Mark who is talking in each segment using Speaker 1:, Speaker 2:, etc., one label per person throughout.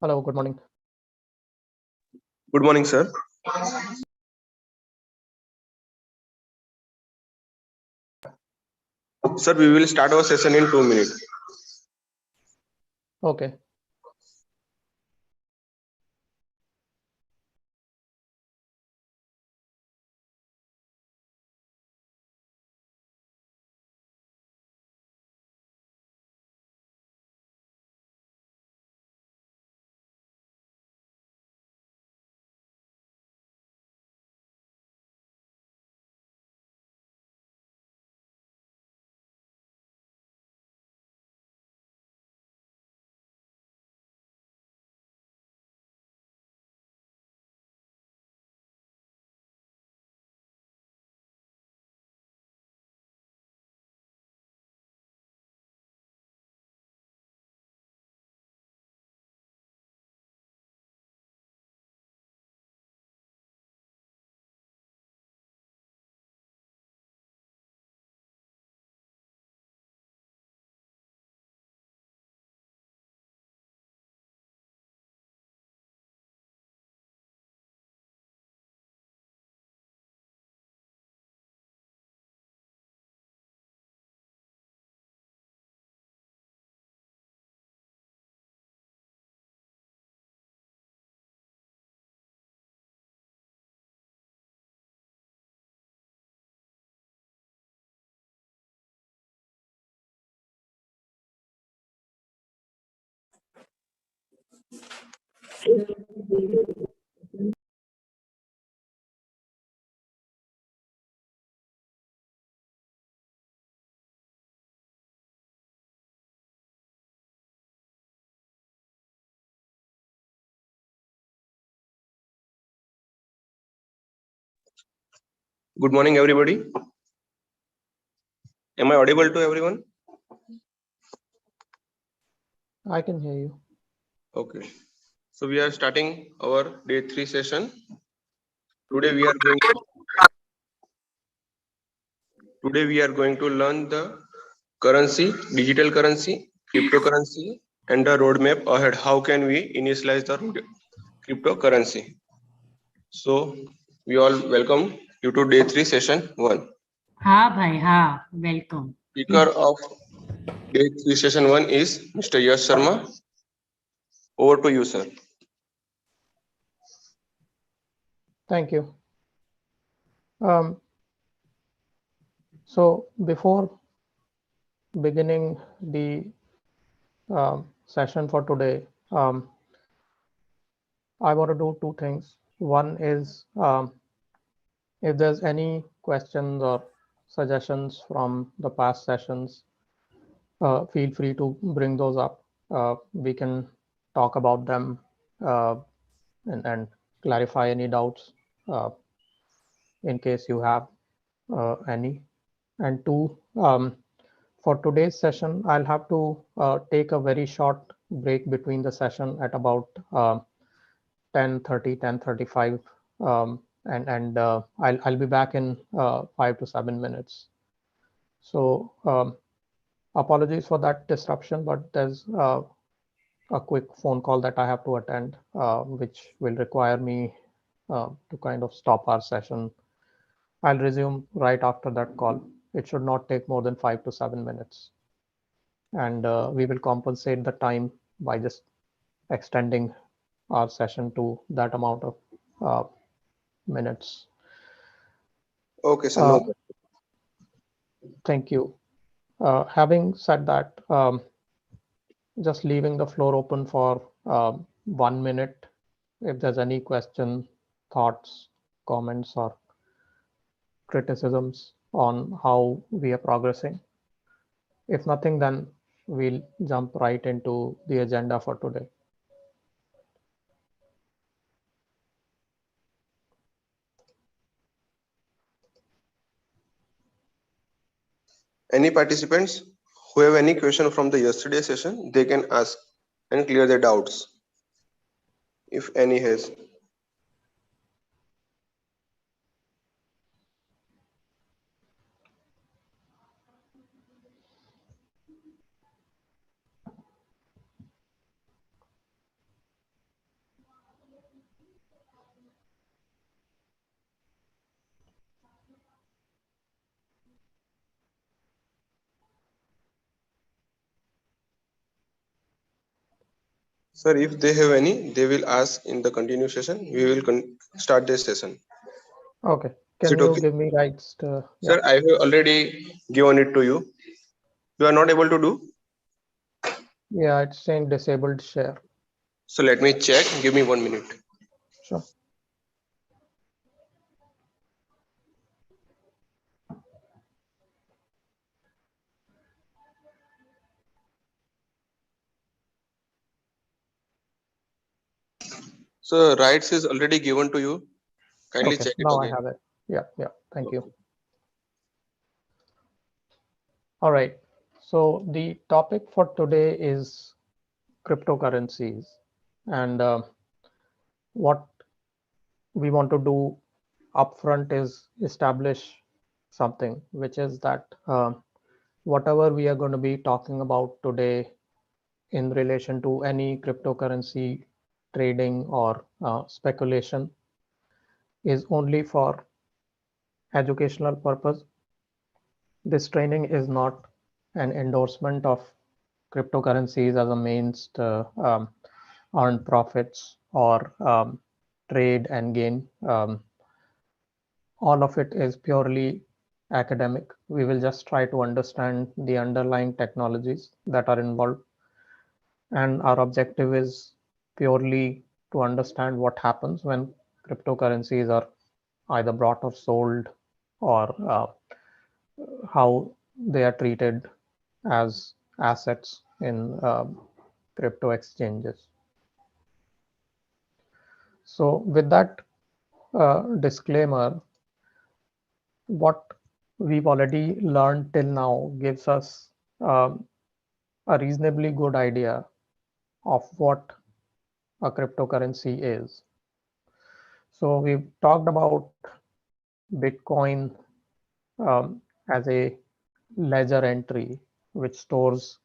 Speaker 1: Hello, good morning.
Speaker 2: Good morning, sir. Sir, we will start our session in 2 minutes.
Speaker 1: Okay.
Speaker 2: Good morning, everybody. Am I audible to everyone?
Speaker 1: I can hear you.
Speaker 2: Okay. So we are starting our day 3 session. Today we are going to learn the currency, digital currency, cryptocurrency, and the roadmap ahead. How can we initialize the cryptocurrency? So we all welcome you to day 3 session 1.
Speaker 3: हाँ भाई हाँ welcome
Speaker 2: Speaker of day 3 session 1 is Mr. Yash Sharma. Over to you, sir.
Speaker 1: Thank you. So before beginning the session for today, I want to do two things. One is if there's any questions or suggestions from the past sessions, feel free to bring those up. We can talk about them and clarify any doubts in case you have any. And two, for today's session, I'll have to take a very short break between the session at about 10:30, 10:35, and I'll be back in 5 to 7 minutes. So apologies for that disruption, but there's a quick phone call that I have to attend, which will require me to kind of stop our session. I'll resume right after that call. It should not take more than 5 to 7 minutes. And we will compensate the time by just extending our session to that amount of minutes.
Speaker 2: Okay, sir. No.
Speaker 1: Thank you. Having said that, just leaving the floor open for 1 minute. If there's any question, thoughts, comments, or criticisms on how we are progressing. If nothing, then we'll jump right into the agenda for today.
Speaker 2: Any participants who have any question from the yesterday session, they can ask and clear their doubts, if any has. Sir, if they have any, they will ask in the continue session. We will start this session.
Speaker 1: Okay.
Speaker 2: Is
Speaker 1: Can
Speaker 2: it
Speaker 1: you
Speaker 2: okay?
Speaker 1: give me rights to? Yeah.
Speaker 2: Sir, I have already given it to you. You are not able to do?
Speaker 1: Yeah, it's saying disabled share.
Speaker 2: So let me check. Give me 1 minute.
Speaker 1: Sure.
Speaker 2: So rights is already given to you. Kindly
Speaker 1: Okay.
Speaker 2: check it
Speaker 1: Now I
Speaker 2: again.
Speaker 1: have it. Yeah. Yeah. Thank you.
Speaker 2: Okay.
Speaker 1: All right. So the topic for today is cryptocurrencies, and what we want to do upfront is establish something, which is that whatever we are going to be talking about today in relation to any cryptocurrency trading or speculation is only for educational purpose. This training is not an endorsement of cryptocurrencies as a means to earn profits or trade and gain. All of it is purely academic. We will just try to understand the underlying technologies that are involved. And our objective is purely to understand what happens when cryptocurrencies are either bought or sold, or how they are treated as assets in crypto exchanges. So, with that disclaimer, what we've already learned till now gives us um, a reasonably good idea of what a cryptocurrency is. So, we've talked about Bitcoin as a ledger entry which stores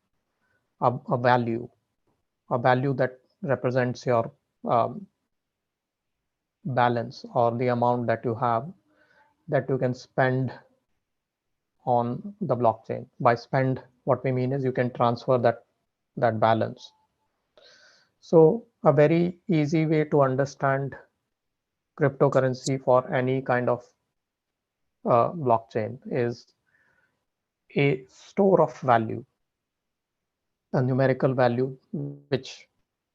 Speaker 1: a value that represents your um, balance or the amount that you have that you can spend on the blockchain. By spend, what we mean is you can transfer that balance. So a very easy way to understand cryptocurrency for any kind of blockchain is a store of value, a numerical value which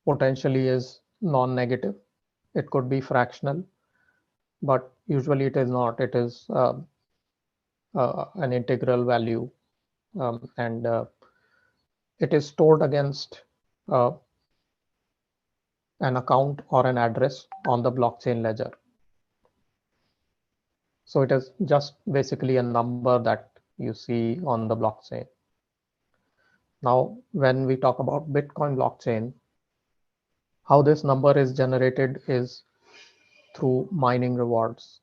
Speaker 1: potentially is non-negative. It could be fractional, but usually it is not. It is an integral value, and it is stored against uh, an account or an address on the blockchain ledger. So it is just basically a number that you see on the blockchain. Now, when we talk about Bitcoin blockchain, how this number is generated is through mining rewards.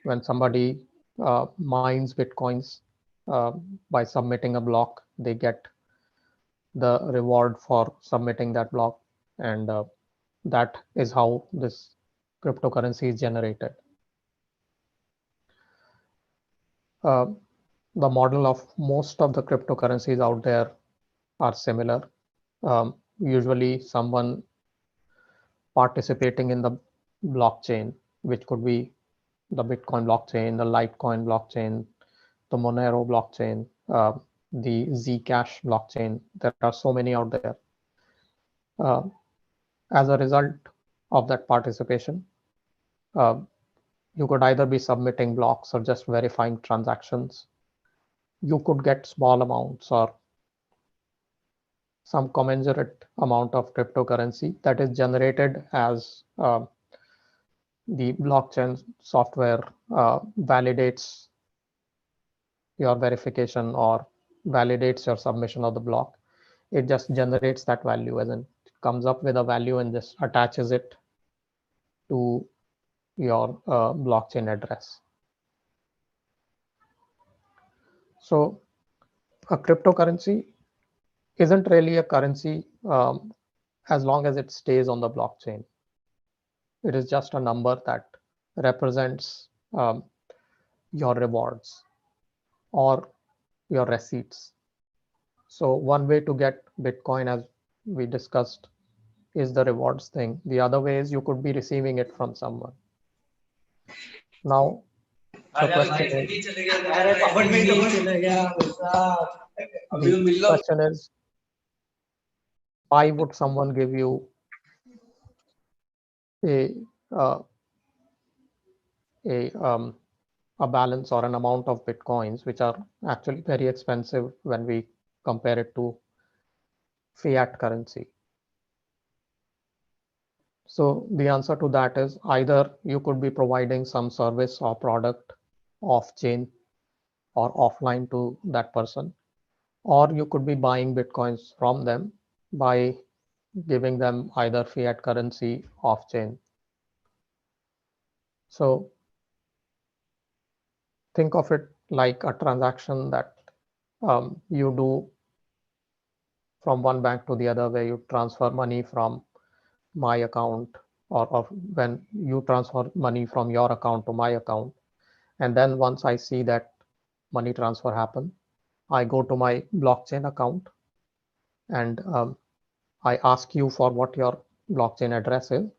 Speaker 1: When somebody mines Bitcoins uh, by submitting a block, they get the reward for submitting that block. And that is how this cryptocurrency is generated. Uh, the model of most of the cryptocurrencies out there are similar. Usually someone participating in the blockchain, which could be the Bitcoin blockchain, the Litecoin blockchain, the Monero blockchain, the Zcash blockchain. There are so many out there. As a result of that participation, you could either be submitting blocks or just verifying transactions. You could get small amounts or some commensurate amount of cryptocurrency that is generated as the blockchain software validates your verification or validates your submission of the block. It just generates that value, as in comes up with a value and just attaches it to your blockchain address. So a cryptocurrency isn't really a currency as long as it stays on the blockchain. It is just a number that represents your rewards or your receipts. So one way to get Bitcoin, as we discussed, is the rewards thing. The other way is you could be receiving it from someone. Now, the question is, why would someone give you a uh, a balance or an amount of Bitcoins, which are actually very expensive when we compare it to fiat currency? So the answer to that is either you could be providing some service or product off chain or offline to that person, or you could be buying Bitcoins from them by giving them either fiat currency off chain. So think of it like a transaction that you do from one bank to the other, where you transfer money from my account, or when you transfer money from your account to my account. And then once I see that money transfer happen, I go to my blockchain account and I ask you for what your blockchain address is,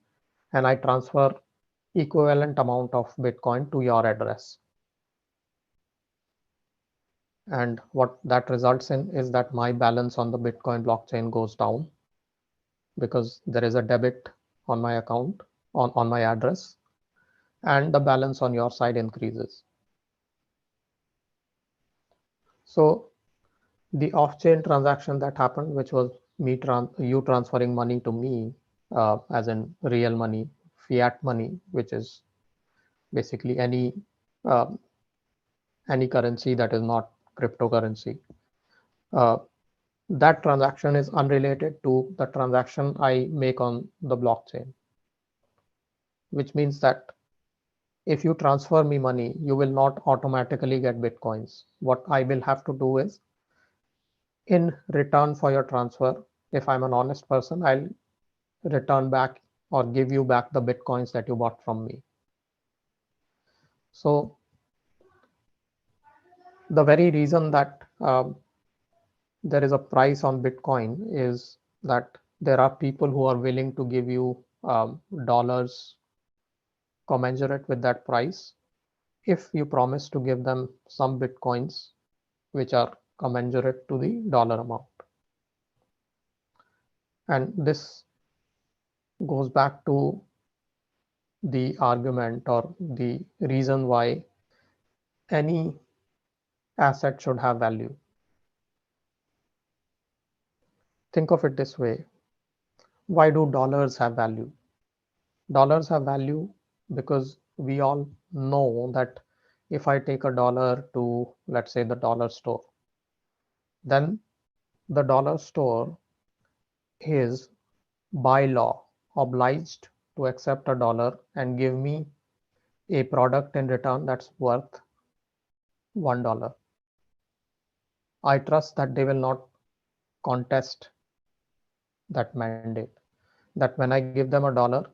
Speaker 1: and I transfer equivalent amount of Bitcoin to your address. And what that results in is that my balance on the Bitcoin blockchain goes down because there is a debit on my account, on my address, and the balance on your side increases. So the off-chain transaction that happened, which was you transferring money to me, as in real money, fiat money, which is basically any currency that is not cryptocurrency. That transaction is unrelated to the transaction I make on the blockchain, which means that if you transfer me money, you will not automatically get Bitcoins. What I will have to do is, in return for your transfer, if I'm an honest person, I'll return back or give you back the Bitcoins that you bought from me. So the very reason that there is a price on Bitcoin is that there are people who are willing to give you dollars commensurate with that price if you promise to give them some Bitcoins which are commensurate to the dollar amount. And this goes back to the argument or the reason why any asset should have value. Think of it this way. Why do dollars have value? Dollars have value because we all know that if I take a dollar to, let's say, the dollar store, then the dollar store is by law obliged to accept a dollar and give me a product in return that's worth $1. I trust that they will not contest that mandate, that when I give them a dollar,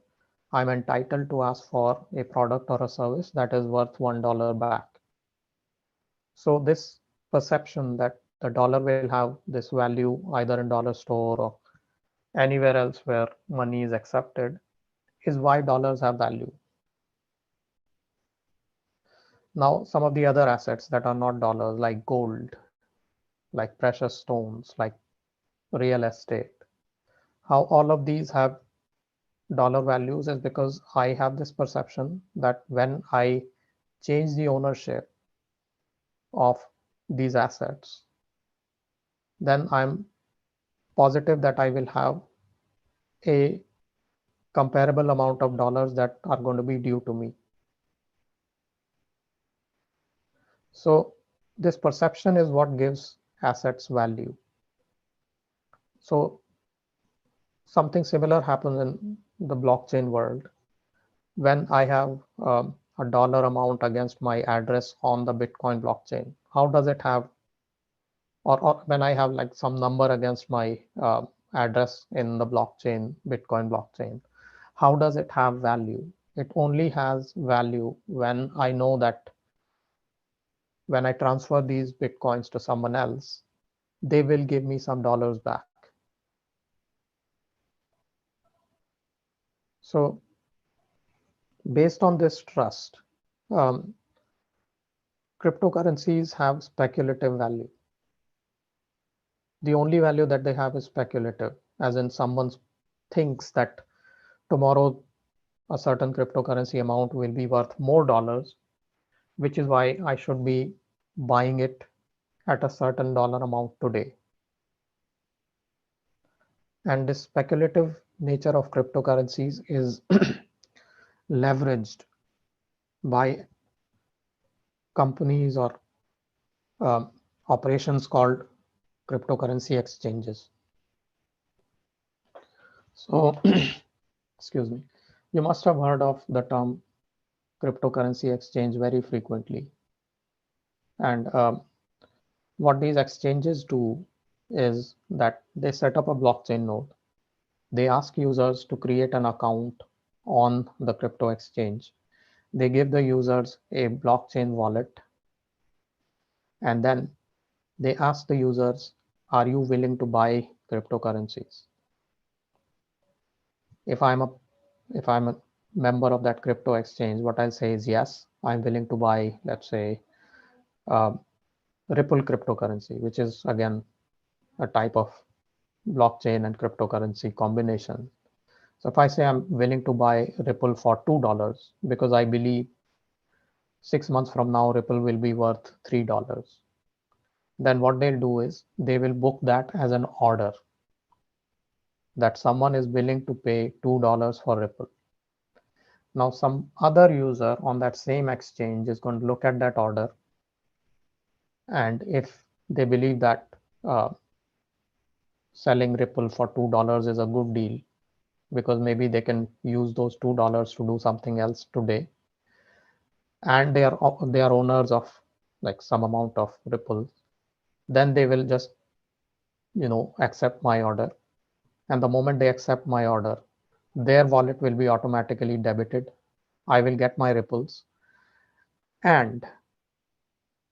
Speaker 1: I'm entitled to ask for a product or a service that is worth $1 back. So this perception that the dollar will have this value either in dollar store or anywhere else where money is accepted is why dollars have value. Now, some of the other assets that are not dollars, like gold, like precious stones, like real estate. How all of these have dollar values is because I have this perception that when I change the ownership of these assets, then I'm positive that I will have a comparable amount of dollars that are going to be due to me. So this perception is what gives assets value. So something similar happens in the blockchain world. When I have a dollar amount against my address on the Bitcoin blockchain, how does it have, or when I have like some number against my address in the blockchain, Bitcoin blockchain, how does it have value? It only has value when I know that when I transfer these Bitcoins to someone else, they will give me some dollars back. So based on this trust, um, cryptocurrencies have speculative value. The only value that they have is speculative, as in someone thinks that tomorrow a certain cryptocurrency amount will be worth more dollars, which is why I should be buying it at a certain dollar amount today. And this speculative nature of cryptocurrencies is leveraged by companies or operations called cryptocurrency exchanges. So, excuse me, you must have heard of the term cryptocurrency exchange very frequently. And what these exchanges do is that they set up a blockchain node. They ask users to create an account on the crypto exchange. They give the users a blockchain wallet, and then they ask the users, are you willing to buy cryptocurrencies? If I'm a member of that crypto exchange, what I'll say is yes, I'm willing to buy, let's say, uh, Ripple cryptocurrency, which is again a type of blockchain and cryptocurrency combination. So if I say I'm willing to buy Ripple for $2 because I believe 6 months from now Ripple will be worth $3, then what they'll do is they will book that as an order that someone is willing to pay $2 for Ripple. Now some other user on that same exchange is going to look at that order, and if they believe that selling Ripple for $2 is a good deal because maybe they can use those $2 to do something else today, and they are owners of like some amount of Ripple, then they will just accept my order. And the moment they accept my order, their wallet will be automatically debited. I will get my Ripples, and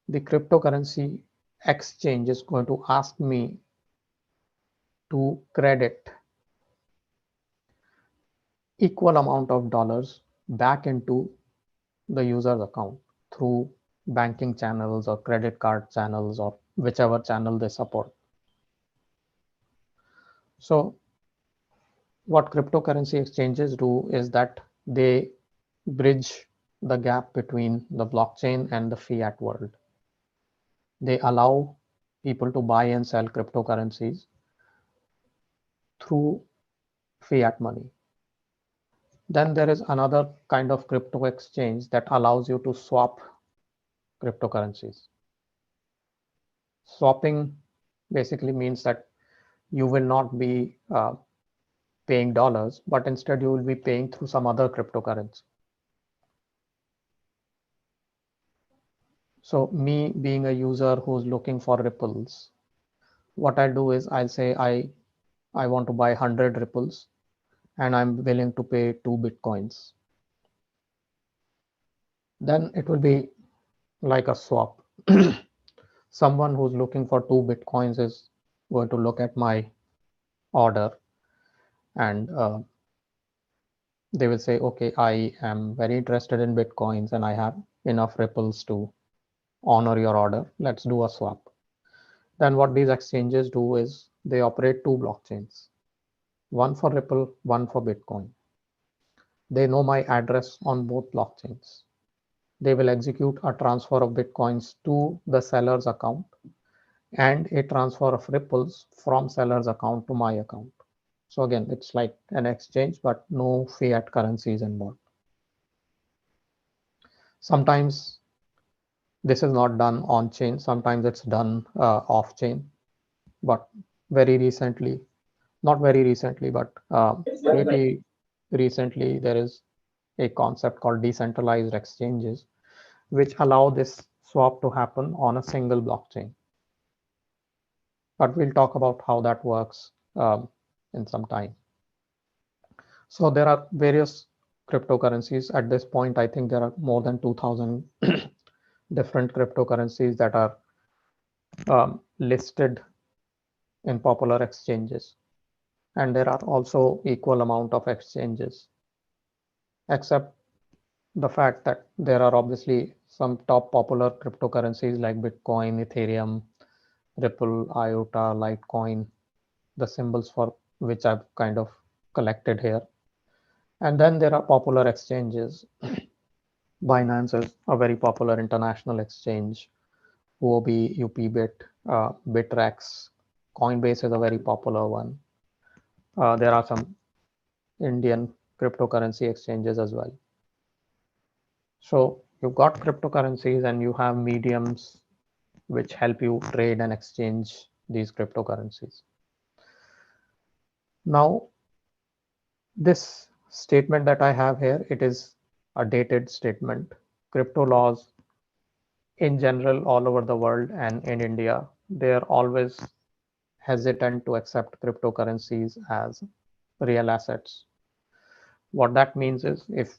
Speaker 1: the cryptocurrency exchange is going to ask me to credit equal amount of dollars back into the user's account through banking channels or credit card channels or whichever channel they support. So what cryptocurrency exchanges do is that they bridge the gap between the blockchain and the fiat world. They allow people to buy and sell cryptocurrencies through fiat money. Then there is another kind of crypto exchange that allows you to swap cryptocurrencies. Swapping basically means that you will not be paying dollars, but instead you will be paying through some other cryptocurrency. So me being a user who's looking for Ripples, what I'll do is I'll say I want to buy 100 Ripples and I'm willing to pay 2 Bitcoins. Then it will be like a swap. Someone who's looking for 2 Bitcoins is going to look at my order, and they will say, okay, I am very interested in Bitcoins and I have enough Ripples to honor your order. Let's do a swap. Then what these exchanges do is they operate two blockchains, one for Ripple, one for Bitcoin. They know my address on both blockchains. They will execute a transfer of Bitcoins to the seller's account and a transfer of Ripples from seller's account to my account. So again, it's like an exchange, but no fiat currencies involved. Sometimes this is not done on chain, sometimes it's done off chain, but very recently, not very recently, but pretty recently, there is a concept called decentralized exchanges, which allow this swap to happen on a single blockchain. But we'll talk about how that works in some time. So there are various cryptocurrencies. At this point, I think there are more than 2,000 different cryptocurrencies that are listed in popular exchanges. And there are also equal amount of exchanges, except the fact that there are obviously some top popular cryptocurrencies like Bitcoin, Ethereum, Ripple, IOTA, Litecoin, the symbols for which I've kind of collected here. And then there are popular exchanges. Binance is a very popular international exchange. Huobi, UPBit, Bittrex, Coinbase is a very popular one. There are some Indian cryptocurrency exchanges as well. So you've got cryptocurrencies and you have mediums which help you trade and exchange these cryptocurrencies. Now, this statement that I have here, it is a dated statement. Crypto laws in general all over the world and in India, they are always hesitant to accept cryptocurrencies as real assets. What that means is if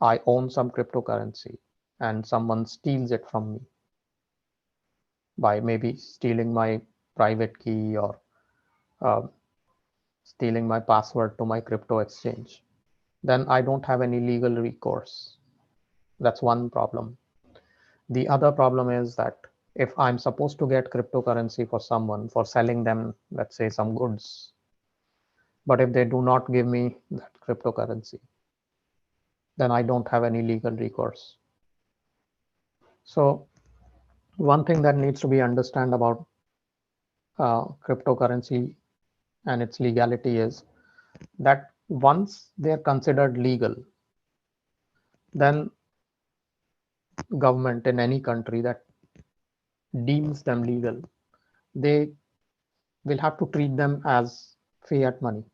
Speaker 1: I own some cryptocurrency and someone steals it from me by maybe stealing my private key or stealing my password to my crypto exchange, then I don't have any legal recourse. That's one problem. The other problem is that if I'm supposed to get cryptocurrency for someone for selling them, let's say some goods, but if they do not give me that cryptocurrency, then I don't have any legal recourse. So one thing that needs to be understood about cryptocurrency and its legality is that once they're considered legal, then government in any country that deems them legal, they will have to treat them as fiat money.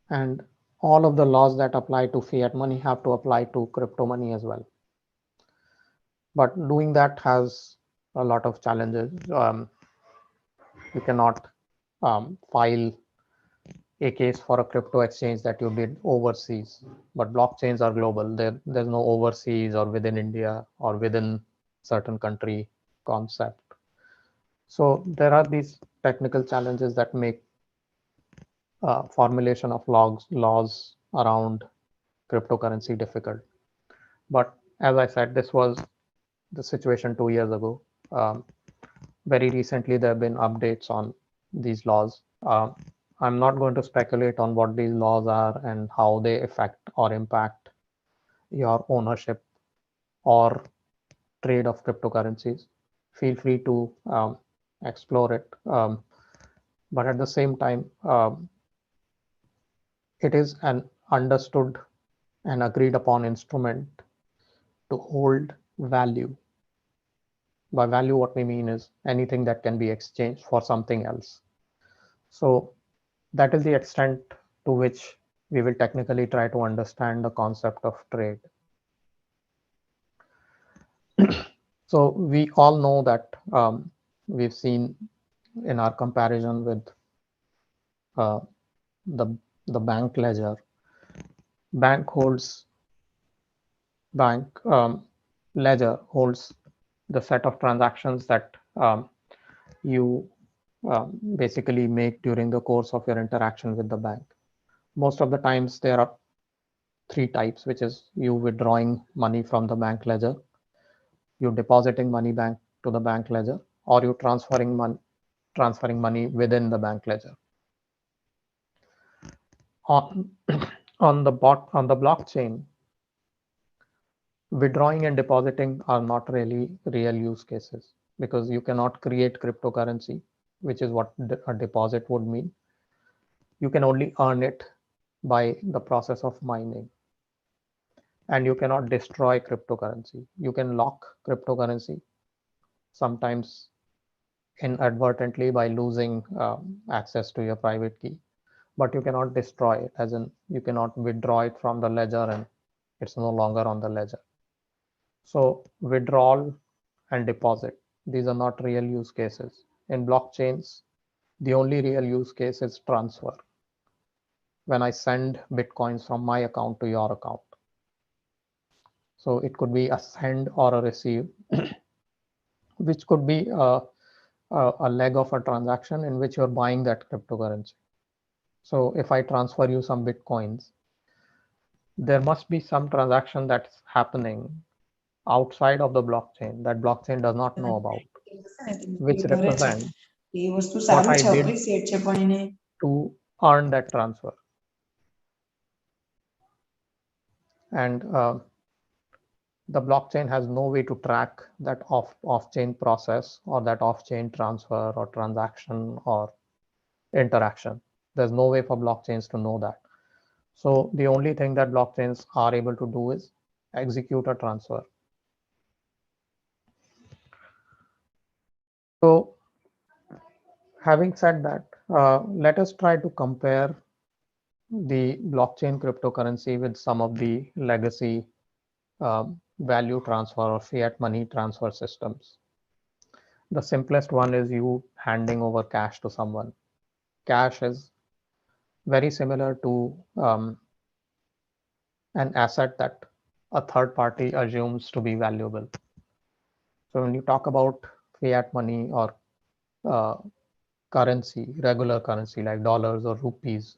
Speaker 1: And all of the laws that apply to fiat money have to apply to crypto money as well. But doing that has a lot of challenges. You cannot file a case for a crypto exchange that you did overseas, but blockchains are global. There's no overseas or within India or within certain country concept. So there are these technical challenges that make formulation of laws around cryptocurrency difficult. But as I said, this was the situation 2 years ago. Very recently, there have been updates on these laws. I'm not going to speculate on what these laws are and how they affect or impact your ownership or trade of cryptocurrencies. Feel free to explore it. But at the same time, it is an understood and agreed upon instrument to hold value. By value, what we mean is anything that can be exchanged for something else. So that is the extent to which we will technically try to understand the concept of trade. So we all know that we've seen in our comparison with the bank ledger, ledger holds the set of transactions that you basically make during the course of your interaction with the bank. Most of the times there are three types, which is you withdrawing money from the bank ledger, you depositing money to the bank ledger, or you transferring money within the bank ledger. On on the blockchain, withdrawing and depositing are not really real use cases, because you cannot create cryptocurrency, which is what a deposit would mean. You can only earn it by the process of mining, and you cannot destroy cryptocurrency. You can lock cryptocurrency, sometimes inadvertently, by losing access to your private key, but you cannot destroy it, as in you cannot withdraw it from the ledger and it's no longer on the ledger. So withdrawal and deposit, these are not real use cases. In blockchains, the only real use case is transfer, when I send Bitcoins from my account to your account. So it could be a send or a receive, which could be a leg of a transaction in which you're buying that cryptocurrency. So if I transfer you some Bitcoins, there must be some transaction that's happening outside of the blockchain that blockchain does not know about, which represents what I did to earn that transfer. And the blockchain has no way to track that off-chain process, or that off-chain transfer or transaction or interaction. There's no way for blockchains to know that. So the only thing that blockchains are able to do is execute a transfer. So having said that, let us try to compare the blockchain cryptocurrency with some of the legacy value transfer or fiat money transfer systems. The simplest one is you handing over cash to someone. Cash is very similar to an asset that a third party assumes to be valuable. So when you talk about fiat money or currency, regular currency like dollars or rupees,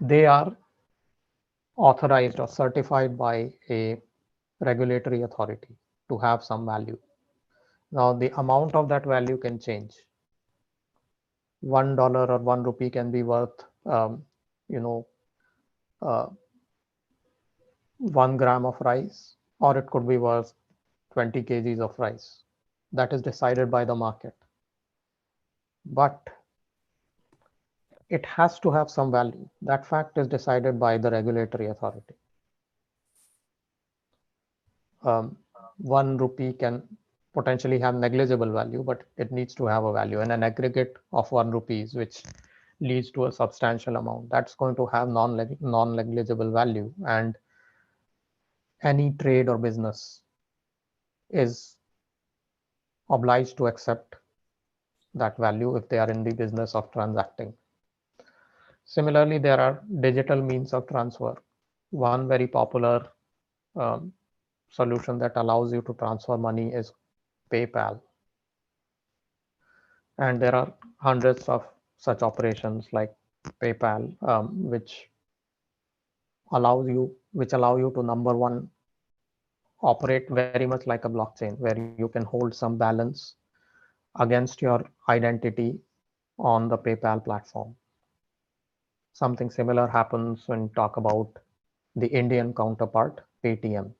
Speaker 1: they are authorized or certified by a regulatory authority to have some value. Now the amount of that value can change. $1 or 1 rupee can be worth, you know, 1 gram of rice, or it could be worth 20 kgs of rice. That is decided by the market. But it has to have some value. That fact is decided by the regulatory authority. 1 rupee can potentially have negligible value, but it needs to have a value, and an aggregate of 1 rupees, which leads to a substantial amount, that's going to have non-negligible value, and any trade or business is obliged to accept that value if they are in the business of transacting. Similarly, there are digital means of transfer. One very popular solution that allows you to transfer money is PayPal. And there are hundreds of such operations like PayPal, which allow you to, number one, operate very much like a blockchain, where you can hold some balance against your identity on the PayPal platform. Something similar happens when you talk about the Indian counterpart, Paytm.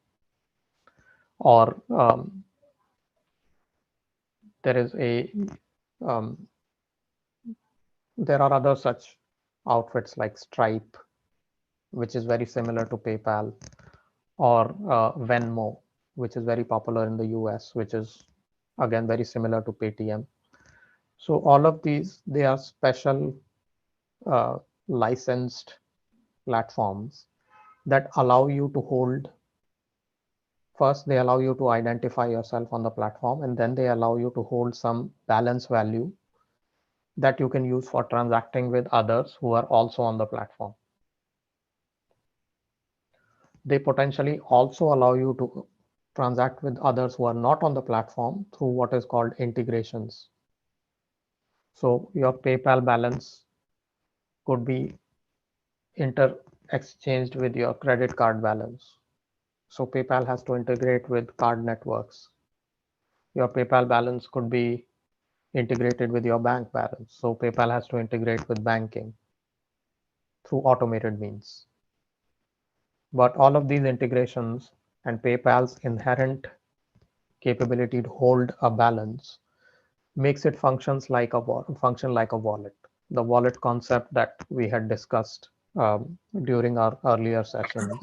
Speaker 1: Or there are other such outfits like Stripe, which is very similar to PayPal, or Venmo, which is very popular in the US, which is again very similar to Paytm. So all of these, they are special licensed platforms that allow you to hold. First, they allow you to identify yourself on the platform, and then they allow you to hold some balance value that you can use for transacting with others who are also on the platform. They potentially also allow you to transact with others who are not on the platform through what is called integrations. So your PayPal balance could be exchanged with your credit card balance. So PayPal has to integrate with card networks. Your PayPal balance could be integrated with your bank balance. So PayPal has to integrate with banking through automated means. But all of these integrations and PayPal's inherent capability to hold a balance makes it function like a wallet. The wallet concept that we had discussed during our earlier sessions,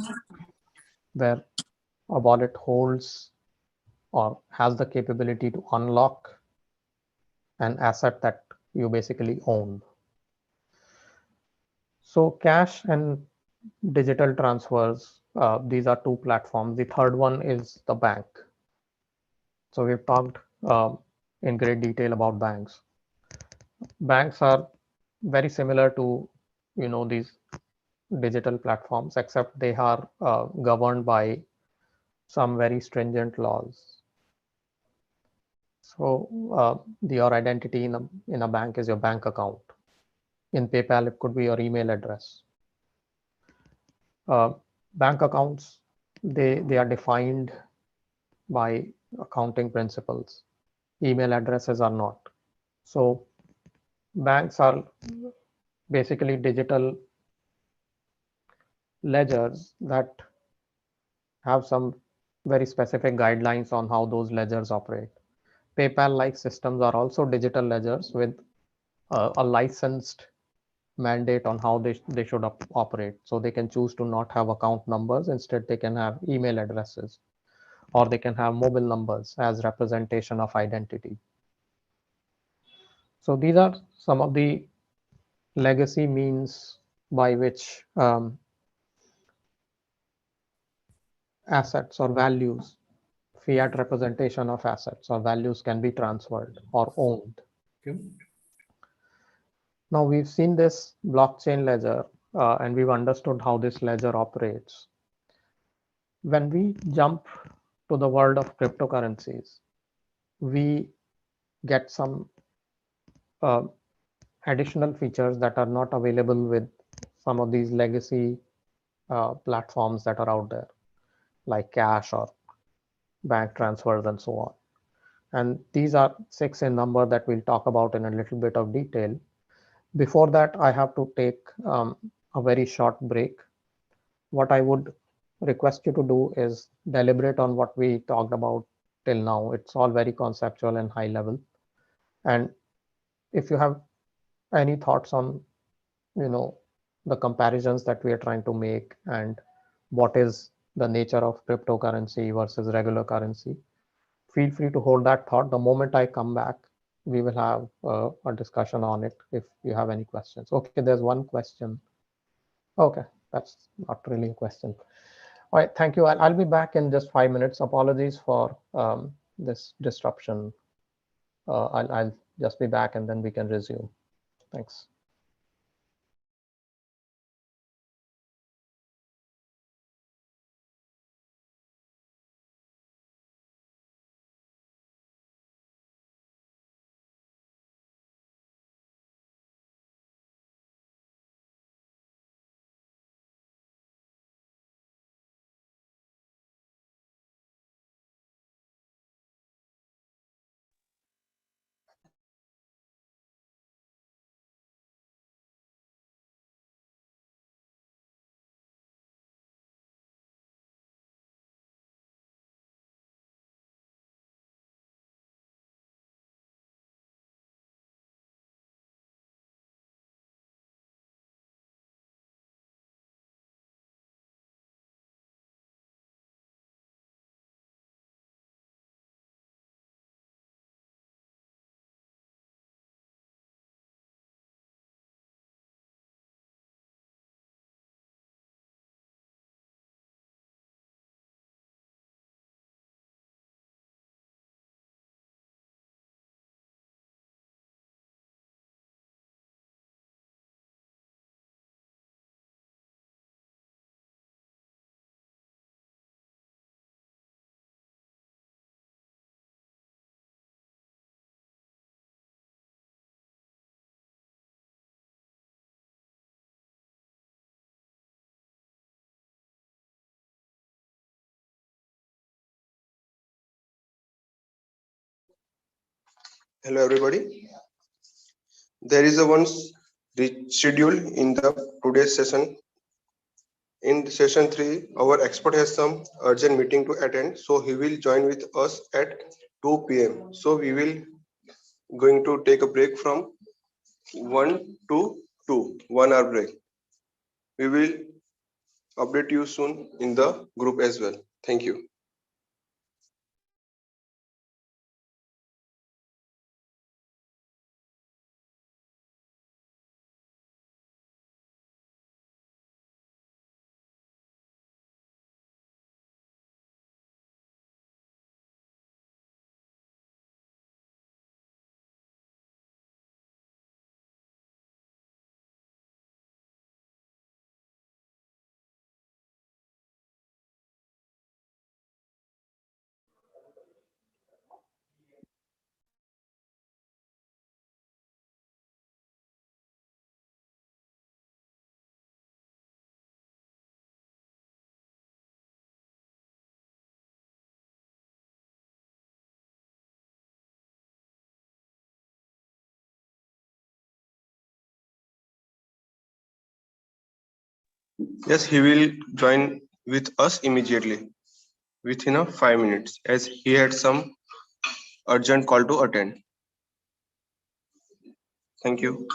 Speaker 1: where a wallet holds or has the capability to unlock an asset that you basically own. So cash and digital transfers, these are two platforms. The third one is the bank. So we've talked in great detail about banks. Banks are very similar to, these digital platforms, except they are governed by some very stringent laws. So your identity in a bank is your bank account. In PayPal, it could be your email address. Bank accounts, they are defined by accounting principles. Email addresses are not. So banks are basically digital ledgers that have some very specific guidelines on how those ledgers operate. PayPal-like systems are also digital ledgers with a licensed mandate on how they should operate. So they can choose to not have account numbers. Instead, they can have email addresses, or they can have mobile numbers as representation of identity. So these are some of the legacy means by which assets or values, fiat representation of assets or values can be transferred or owned.
Speaker 4: Okay.
Speaker 1: Now we've seen this blockchain ledger and we've understood how this ledger operates. When we jump to the world of cryptocurrencies, we get some uh, additional features that are not available with some of these legacy platforms that are out there, like cash or bank transfers and so on. And these are 6 in number that we'll talk about in a little bit of detail. Before that, I have to take a very short break. What I would request you to do is deliberate on what we talked about till now. It's all very conceptual and high level. And if you have any thoughts on, the comparisons that we are trying to make and what is the nature of cryptocurrency versus regular currency, feel free to hold that thought. The moment I come back, we will have a discussion on it if you have any questions. Okay, there's one question. Okay, that's not really a question. All right, thank you. I'll be back in just 5 minutes. Apologies for this disruption. I'll just be back and then we can resume. Thanks.
Speaker 2: Hello everybody. There is a one schedule in the today's session. In session 3, our expert has some urgent meeting to attend, so he will join with us at 2 p.m. So we will going to take a break from 1 to 2, 1 hour break. We will update you soon in the group as well. Thank you. Yes, he will join with us immediately within a 5 minutes as he had some urgent call to attend. Thank you.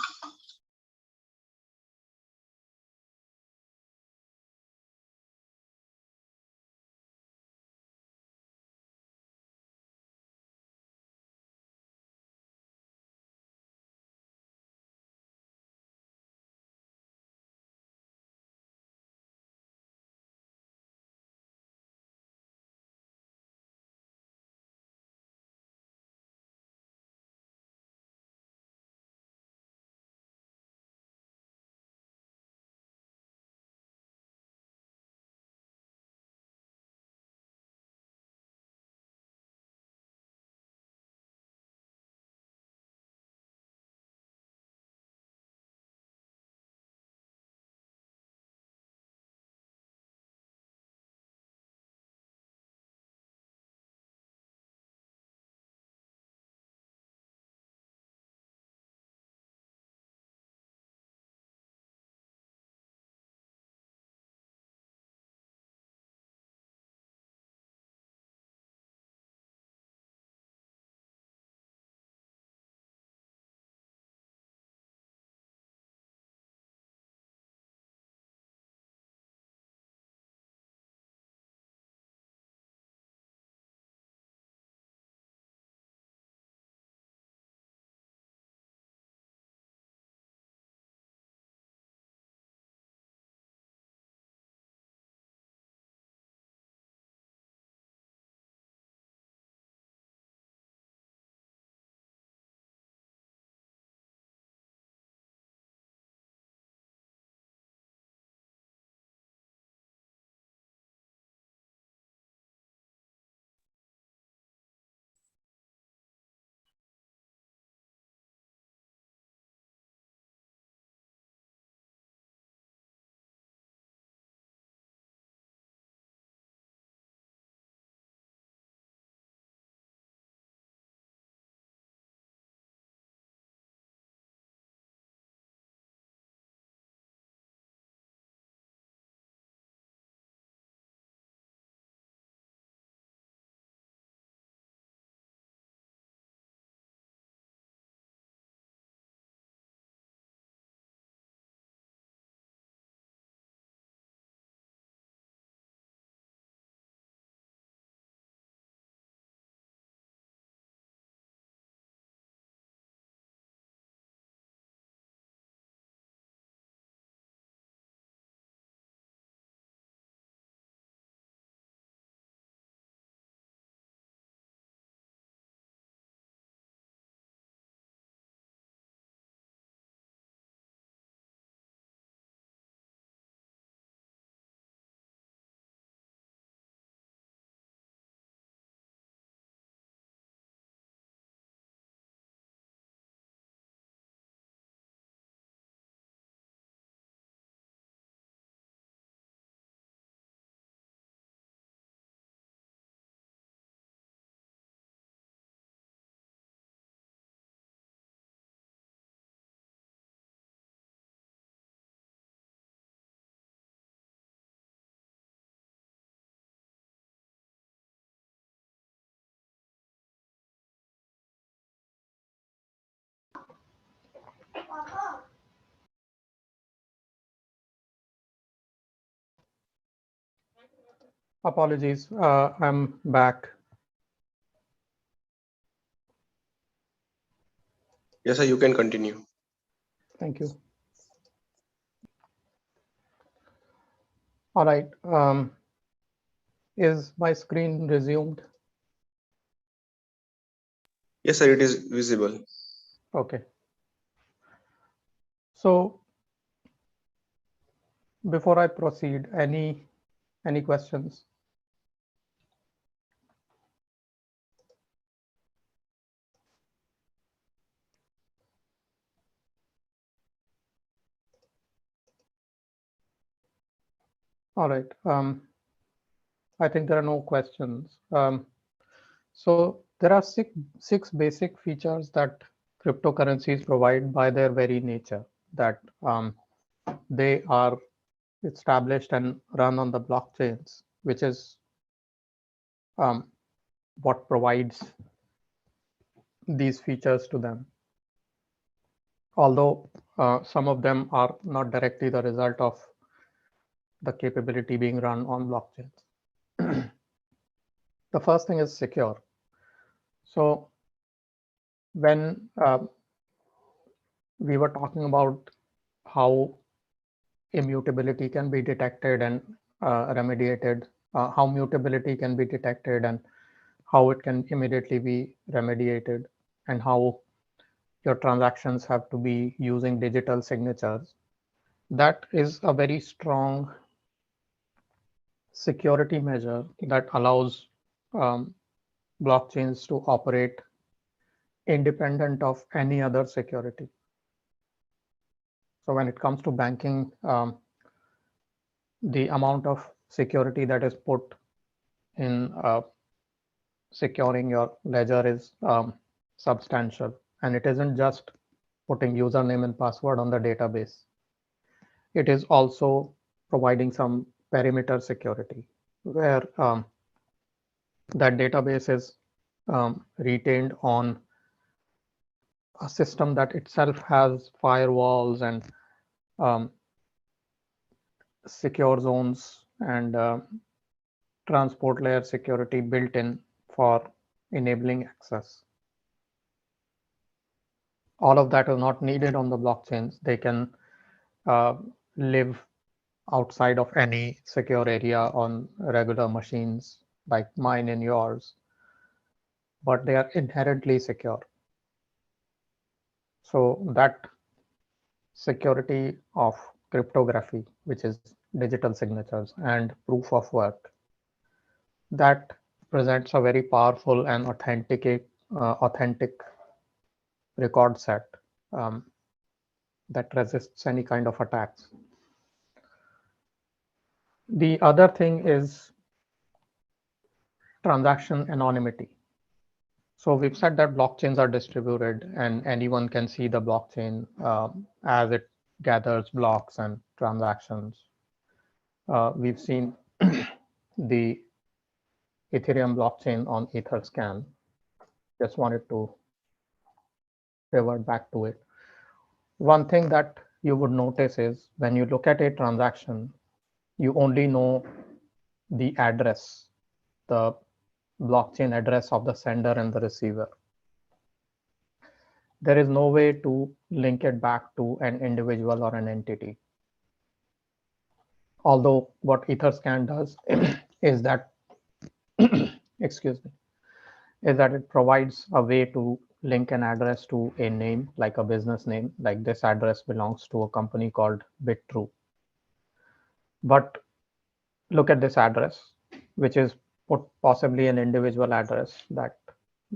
Speaker 1: Apologies, I'm back.
Speaker 2: Yes, sir, you can continue.
Speaker 1: Thank you. All right. Is my screen resumed?
Speaker 2: Yes, sir, it is visible.
Speaker 1: Okay. So before I proceed, any questions? All right. I think there are no questions. So there are six basic features that cryptocurrencies provide by their very nature, that they are established and run on the blockchains, which is what provides these features to them. Although some of them are not directly the result of the capability being run on blockchains. The first thing is secure. So when we were talking about how immutability can be detected and remediated, how mutability can be detected and how it can immediately be remediated, and how your transactions have to be using digital signatures. That is a very strong security measure that allows blockchains to operate independent of any other security. So when it comes to banking, the amount of security that is put in securing your ledger is substantial, and it isn't just putting username and password on the database. It is also providing some perimeter security where that database is retained on a system that itself has firewalls and secure zones and transport layer security built in for enabling access. All of that is not needed on the blockchains. They can live outside of any secure area on regular machines like mine and yours, but they are inherently secure. So that security of cryptography, which is digital signatures and proof of work, that presents a very powerful and authentic record set that resists any kind of attacks. The other thing is transaction anonymity. So we've said that blockchains are distributed and anyone can see the blockchain as it gathers blocks and transactions. We've seen the Ethereum blockchain on Etherscan. Just wanted to revert back to it. One thing that you would notice is when you look at a transaction, you only know the address, the blockchain address of the sender and the receiver. There is no way to link it back to an individual or an entity. Although what Etherscan does is that, excuse me, is that it provides a way to link an address to a name, like a business name, like this address belongs to a company called BitTrue. But look at this address, which is possibly an individual address that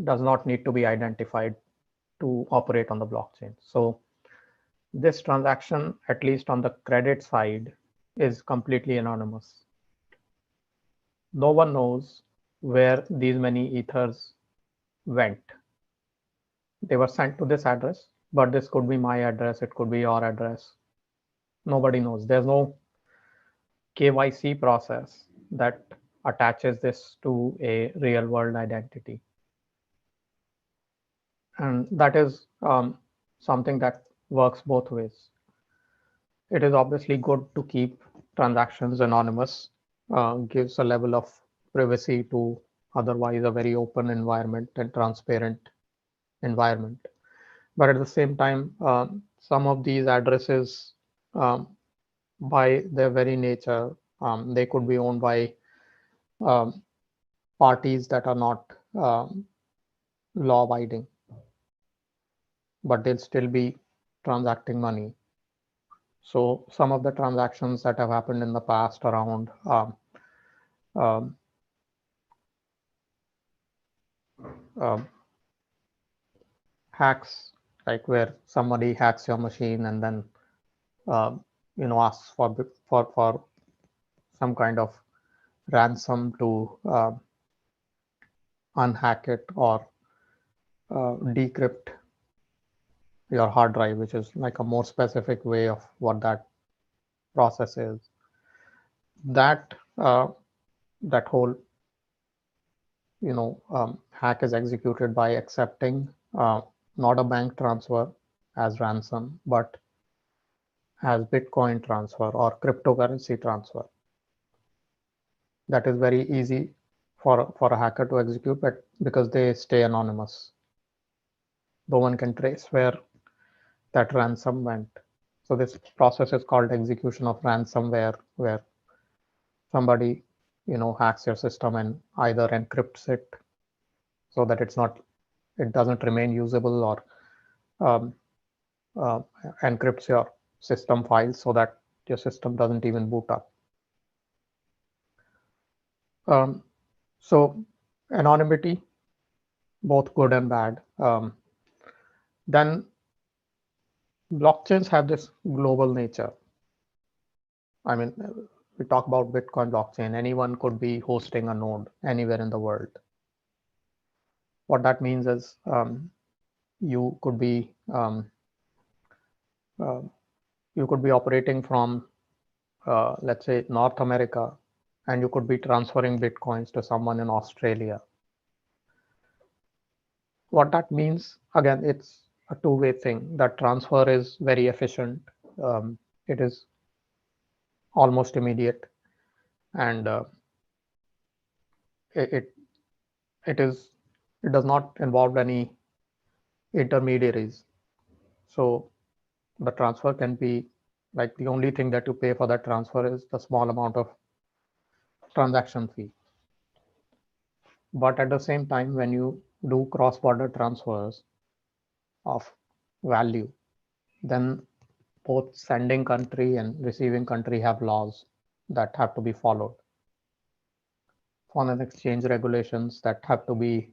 Speaker 1: does not need to be identified to operate on the blockchain. So this transaction, at least on the credit side, is completely anonymous. No one knows where these many ethers went. They were sent to this address, but this could be my address, it could be your address. Nobody knows. There's no KYC process that attaches this to a real world identity. And that is something that works both ways. It is obviously good to keep transactions anonymous, gives a level of privacy to otherwise a very open environment and transparent environment. But at the same time, some of these addresses, by their very nature, they could be owned by um, parties that are not law abiding, but they'll still be transacting money. So some of the transactions that have happened in the past around um, um, hacks, like where somebody hacks your machine and then asks for some kind of ransom to unhack it or decrypt your hard drive, which is like a more specific way of what that process is. That that whole hack is executed by accepting not a bank transfer as ransom, but as Bitcoin transfer or cryptocurrency transfer. That is very easy for a hacker to execute, but because they stay anonymous, no one can trace where that ransom went. So this process is called execution of ransomware, where somebody hacks your system and either encrypts it so that it doesn't remain usable, or um, uh, encrypts your system files so that your system doesn't even boot up. So anonymity, both good and bad. Then blockchains have this global nature. I mean, we talk about Bitcoin blockchain. Anyone could be hosting a node anywhere in the world. What that means is you could be operating from let's say North America, and you could be transferring Bitcoins to someone in Australia. What that means, again, it's a two-way thing. That transfer is very efficient. It is almost immediate, and it does not involve any intermediaries. So the transfer can be like, the only thing that you pay for that transfer is the small amount of transaction fee. But at the same time, when you do cross-border transfers of value, then both sending country and receiving country have laws that have to be followed, foreign exchange regulations that have to be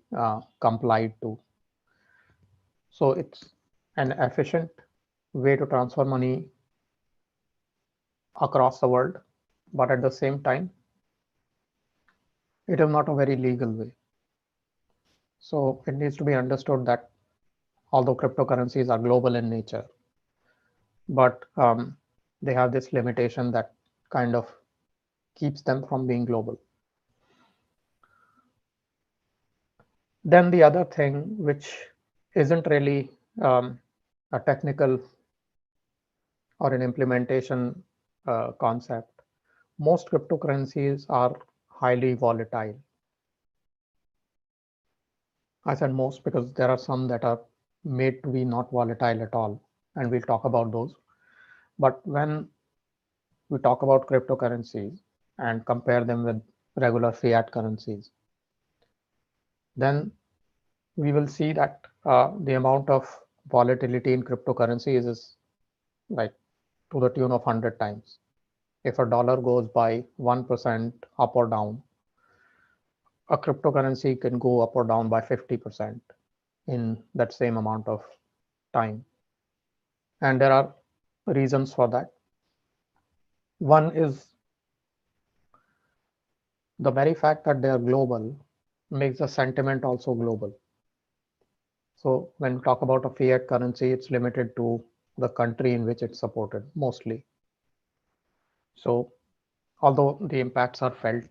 Speaker 1: complied to. So it's an efficient way to transfer money across the world, but at the same time, it is not a very legal way. So it needs to be understood that although cryptocurrencies are global in nature, but they have this limitation that kind of keeps them from being global. Then the other thing, which isn't really a technical or an implementation concept, most cryptocurrencies are highly volatile. I said most because there are some that are made to be not volatile at all, and we'll talk about those. But when we talk about cryptocurrencies and compare them with regular fiat currencies, then we will see that the amount of volatility in cryptocurrencies is like to the tune of 100 times. If a dollar goes by 1% up or down, a cryptocurrency can go up or down by 50% in that same amount of time. And there are reasons for that. One is the very fact that they are global makes the sentiment also global. So when we talk about a fiat currency, it's limited to the country in which it's supported mostly. So although the impacts are felt,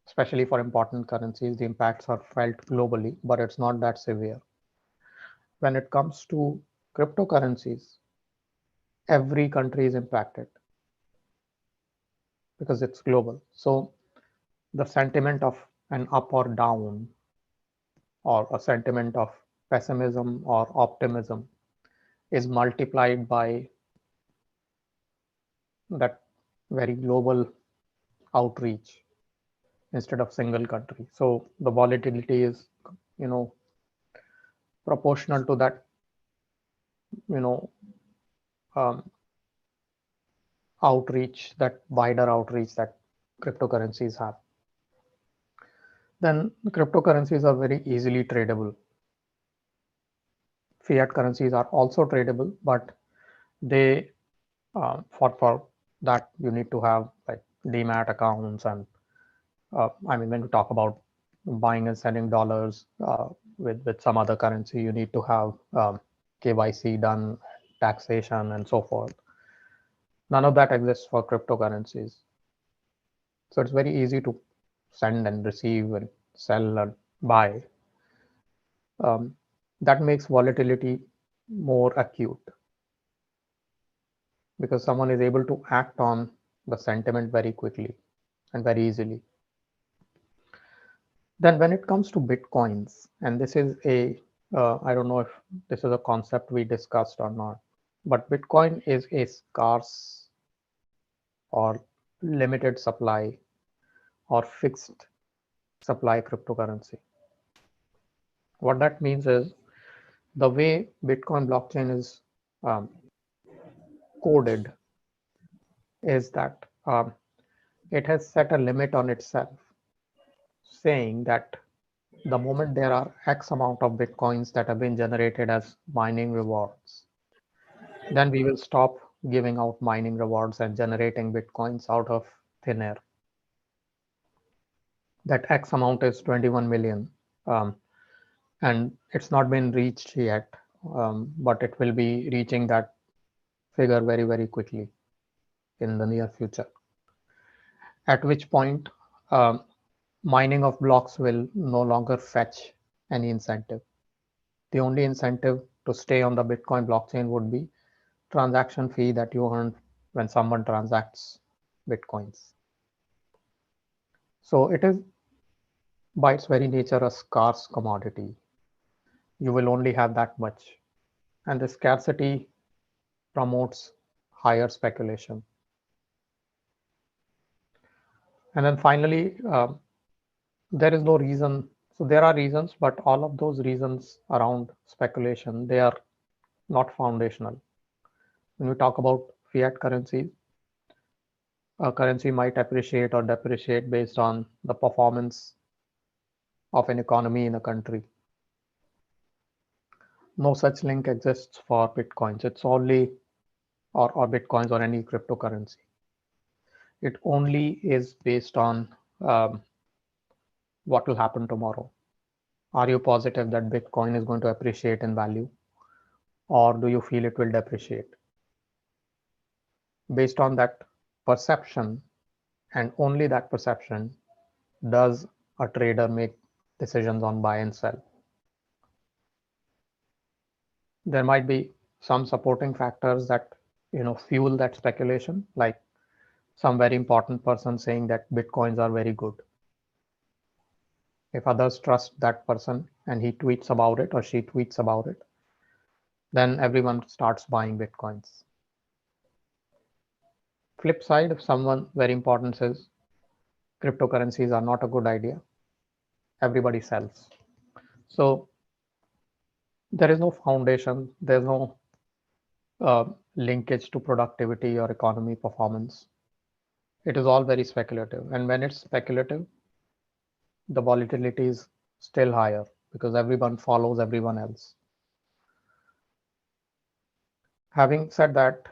Speaker 1: especially for important currencies, the impacts are felt globally, but it's not that severe. When it comes to cryptocurrencies, every country is impacted because it's global. So the sentiment of an up or down, or a sentiment of pessimism or optimism, is multiplied by that very global outreach instead of single country. So the volatility is, you know, proportional to that, you know, um, outreach, that wider outreach that cryptocurrencies have. Then cryptocurrencies are very easily tradable. Fiat currencies are also tradable, but they for that you need to have like demat accounts, and I mean, when we talk about buying and selling dollars with some other currency, you need to have KYC done, taxation, and so forth. None of that exists for cryptocurrencies. So it's very easy to send and receive and sell and buy. That makes volatility more acute because someone is able to act on the sentiment very quickly and very easily. Then when it comes to Bitcoins, and this is I don't know if this is a concept we discussed or not, but Bitcoin is a scarce or limited supply or fixed supply cryptocurrency. What that means is the way Bitcoin blockchain is coded is that it has set a limit on itself, saying that the moment there are X amount of Bitcoins that have been generated as mining rewards, then we will stop giving out mining rewards and generating Bitcoins out of thin air. That X amount is 21 million, and it's not been reached yet, but it will be reaching that figure very, very quickly in the near future. At which point, mining of blocks will no longer fetch any incentive. The only incentive to stay on the Bitcoin blockchain would be transaction fee that you earn when someone transacts Bitcoins. So it is by its very nature a scarce commodity. You will only have that much. And the scarcity promotes higher speculation. And then finally, there is no reason. So there are reasons, but all of those reasons around speculation, they are not foundational. When we talk about fiat currencies, a currency might appreciate or depreciate based on the performance of an economy in a country. No such link exists for Bitcoins. It's only, or Bitcoins or any cryptocurrency. It only is based on what will happen tomorrow. Are you positive that Bitcoin is going to appreciate in value? Or do you feel it will depreciate? Based on that perception, and only that perception, does a trader make decisions on buy and sell. There might be some supporting factors that fuel that speculation, like some very important person saying that Bitcoins are very good. If others trust that person and he tweets about it or she tweets about it, then everyone starts buying Bitcoins. Flip side, if someone very important says cryptocurrencies are not a good idea, everybody sells. So there is no foundation, there's no linkage to productivity or economy performance. It is all very speculative. And when it's speculative, the volatility is still higher because everyone follows everyone else. Having said that,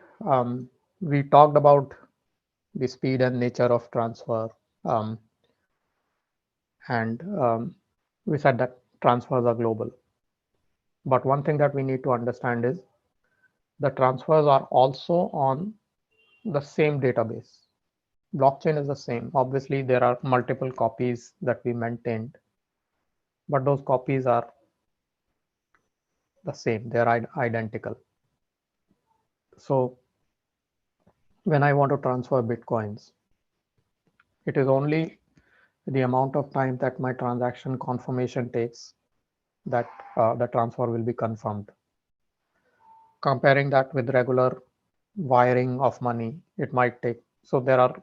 Speaker 1: we talked about the speed and nature of transfer. And we said that transfers are global. But one thing that we need to understand is the transfers are also on the same database. Blockchain is the same. Obviously, there are multiple copies that we maintained, but those copies are the same. They're identical. So when I want to transfer Bitcoins, it is only the amount of time that my transaction confirmation takes, that the transfer will be confirmed. Comparing that with regular wiring of money, it might take. So there are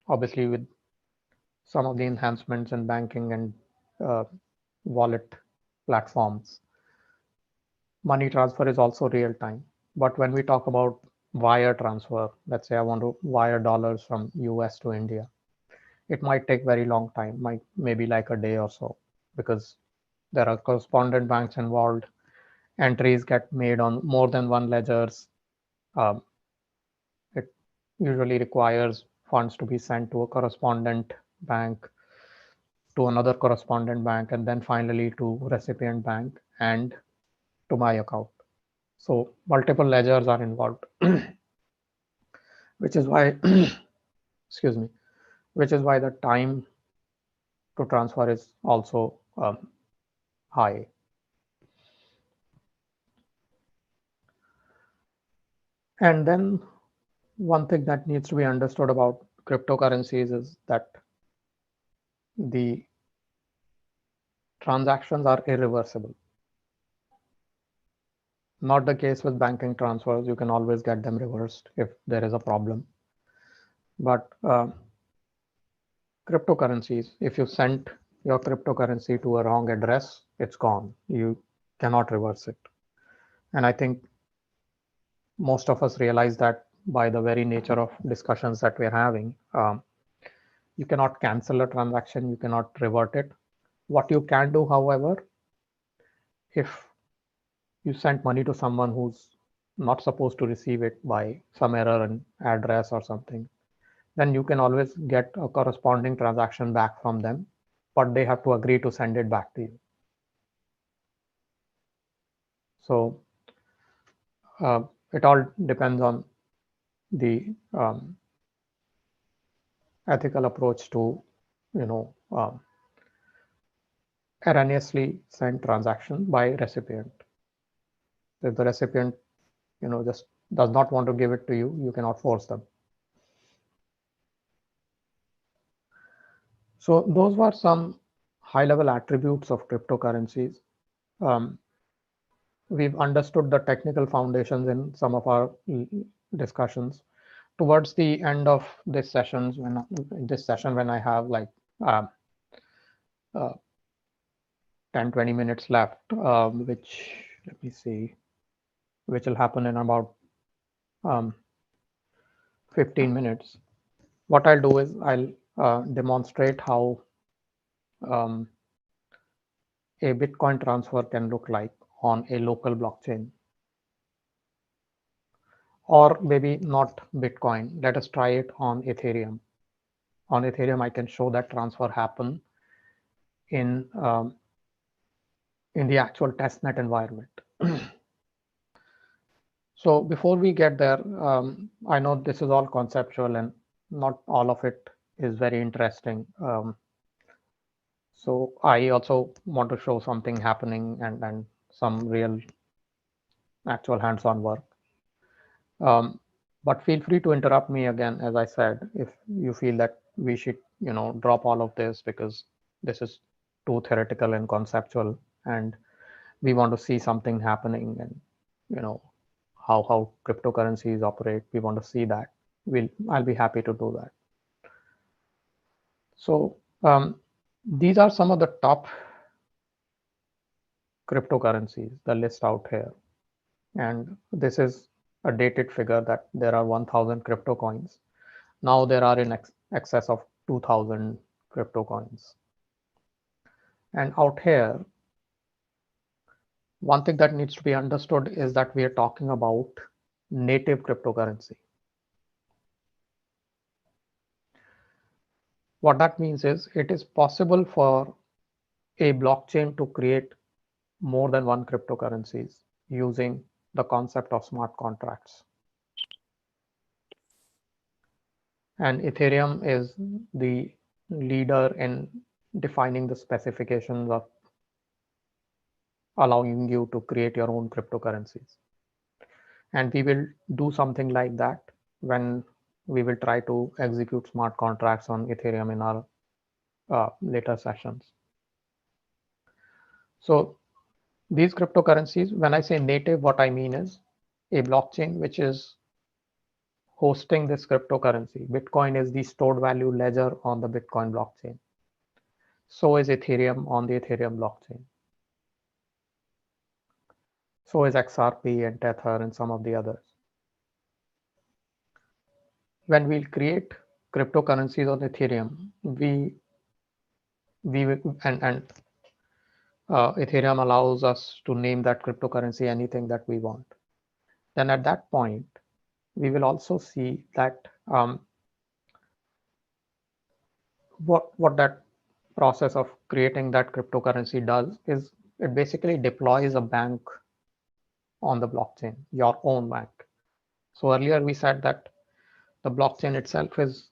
Speaker 1: obviously, with some of the enhancements in banking and uh, wallet platforms, money transfer is also real time. But when we talk about wire transfer, let's say I want to wire dollars from US to India, it might take very long time, might maybe like a day or so, because there are correspondent banks involved. Entries get made on more than one ledgers. Um, it usually requires funds to be sent to a correspondent bank, to another correspondent bank, and then finally to recipient bank and to my account. So multiple ledgers are involved, which is why, excuse me, which is why the time to transfer is also high. And then one thing that needs to be understood about cryptocurrencies is that the transactions are irreversible. Not the case with banking transfers. You can always get them reversed if there is a problem. But cryptocurrencies, if you sent your cryptocurrency to a wrong address, it's gone. You cannot reverse it. And I think most of us realize that by the very nature of discussions that we're having. You cannot cancel a transaction, you cannot revert it. What you can do, however, if you sent money to someone who's not supposed to receive it by some error in address or something, then you can always get a corresponding transaction back from them, but they have to agree to send it back to you. So it all depends on the ethical approach to, erroneously sent transaction by recipient. If the recipient, just does not want to give it to you, you cannot force them. So those were some high-level attributes of cryptocurrencies. Um, we've understood the technical foundations in some of our discussions. Towards the end of this session, when I have like uh, uh, 10-20 minutes left, which, let me see, which will happen in about 15 minutes. What I'll do is I'll demonstrate how um, a Bitcoin transfer can look like on a local blockchain. Or maybe not Bitcoin. Let us try it on Ethereum. On Ethereum, I can show that transfer happen in the actual testnet environment. So before we get there, I know this is all conceptual and not all of it is very interesting. So I also want to show something happening and some real actual hands-on work. But feel free to interrupt me again, as I said, if you feel that we should, drop all of this because this is too theoretical and conceptual, and we want to see something happening, and how cryptocurrencies operate. We want to see that. I'll be happy to do that. So these are some of the top cryptocurrencies, the list out here, and this is a dated figure that there are 1,000 crypto coins. Now there are in excess of 2,000 crypto coins. And out here, one thing that needs to be understood is that we are talking about native cryptocurrency. What that means is it is possible for a blockchain to create more than one cryptocurrencies using the concept of smart contracts. And Ethereum is the leader in defining the specifications of allowing you to create your own cryptocurrencies. And we will do something like that when we will try to execute smart contracts on Ethereum in our later sessions. So these cryptocurrencies, when I say native, what I mean is a blockchain which is hosting this cryptocurrency. Bitcoin is the stored value ledger on the Bitcoin blockchain. So is Ethereum on the Ethereum blockchain. So is XRP and Tether and some of the others. When we create cryptocurrencies on Ethereum, Ethereum allows us to name that cryptocurrency anything that we want. Then at that point, we will also see that what that process of creating that cryptocurrency does is it basically deploys a bank on the blockchain, your own bank. So earlier we said that the blockchain itself is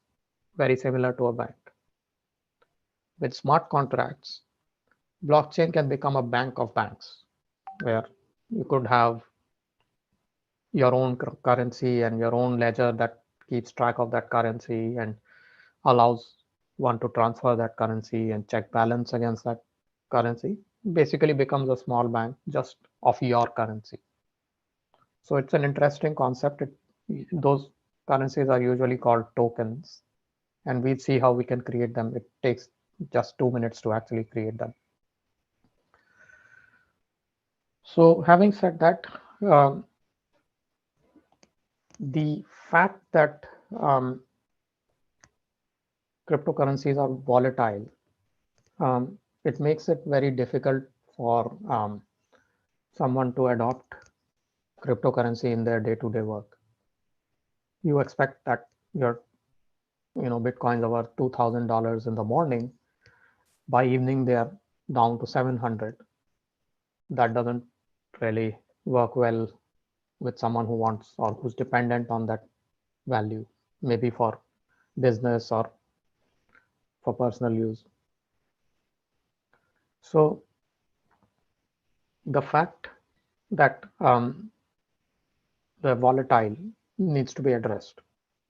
Speaker 1: very similar to a bank. With smart contracts, blockchain can become a bank of banks where you could have your own currency and your own ledger that keeps track of that currency and allows one to transfer that currency and check balance against that currency. Basically becomes a small bank just of your currency. So it's an interesting concept. Those currencies are usually called tokens, and we'll see how we can create them. It takes just 2 minutes to actually create them. So having said that, the fact that cryptocurrencies are volatile, it makes it very difficult for someone to adopt cryptocurrency in their day-to-day work. You expect that your Bitcoins are worth $2,000 in the morning. By evening, they are down to 700. That doesn't really work well with someone who wants or who's dependent on that value, maybe for business or for personal use. So the fact that they're volatile needs to be addressed.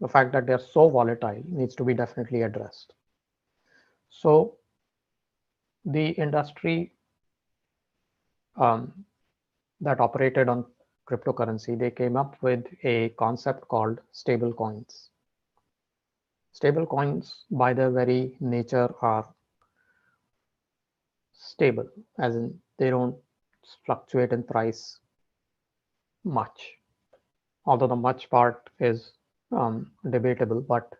Speaker 1: The fact that they're so volatile needs to be definitely addressed. So the industry that operated on cryptocurrency, they came up with a concept called stable coins. Stable coins, by their very nature, are stable, as in they don't fluctuate in price much. Although the much part is debatable, but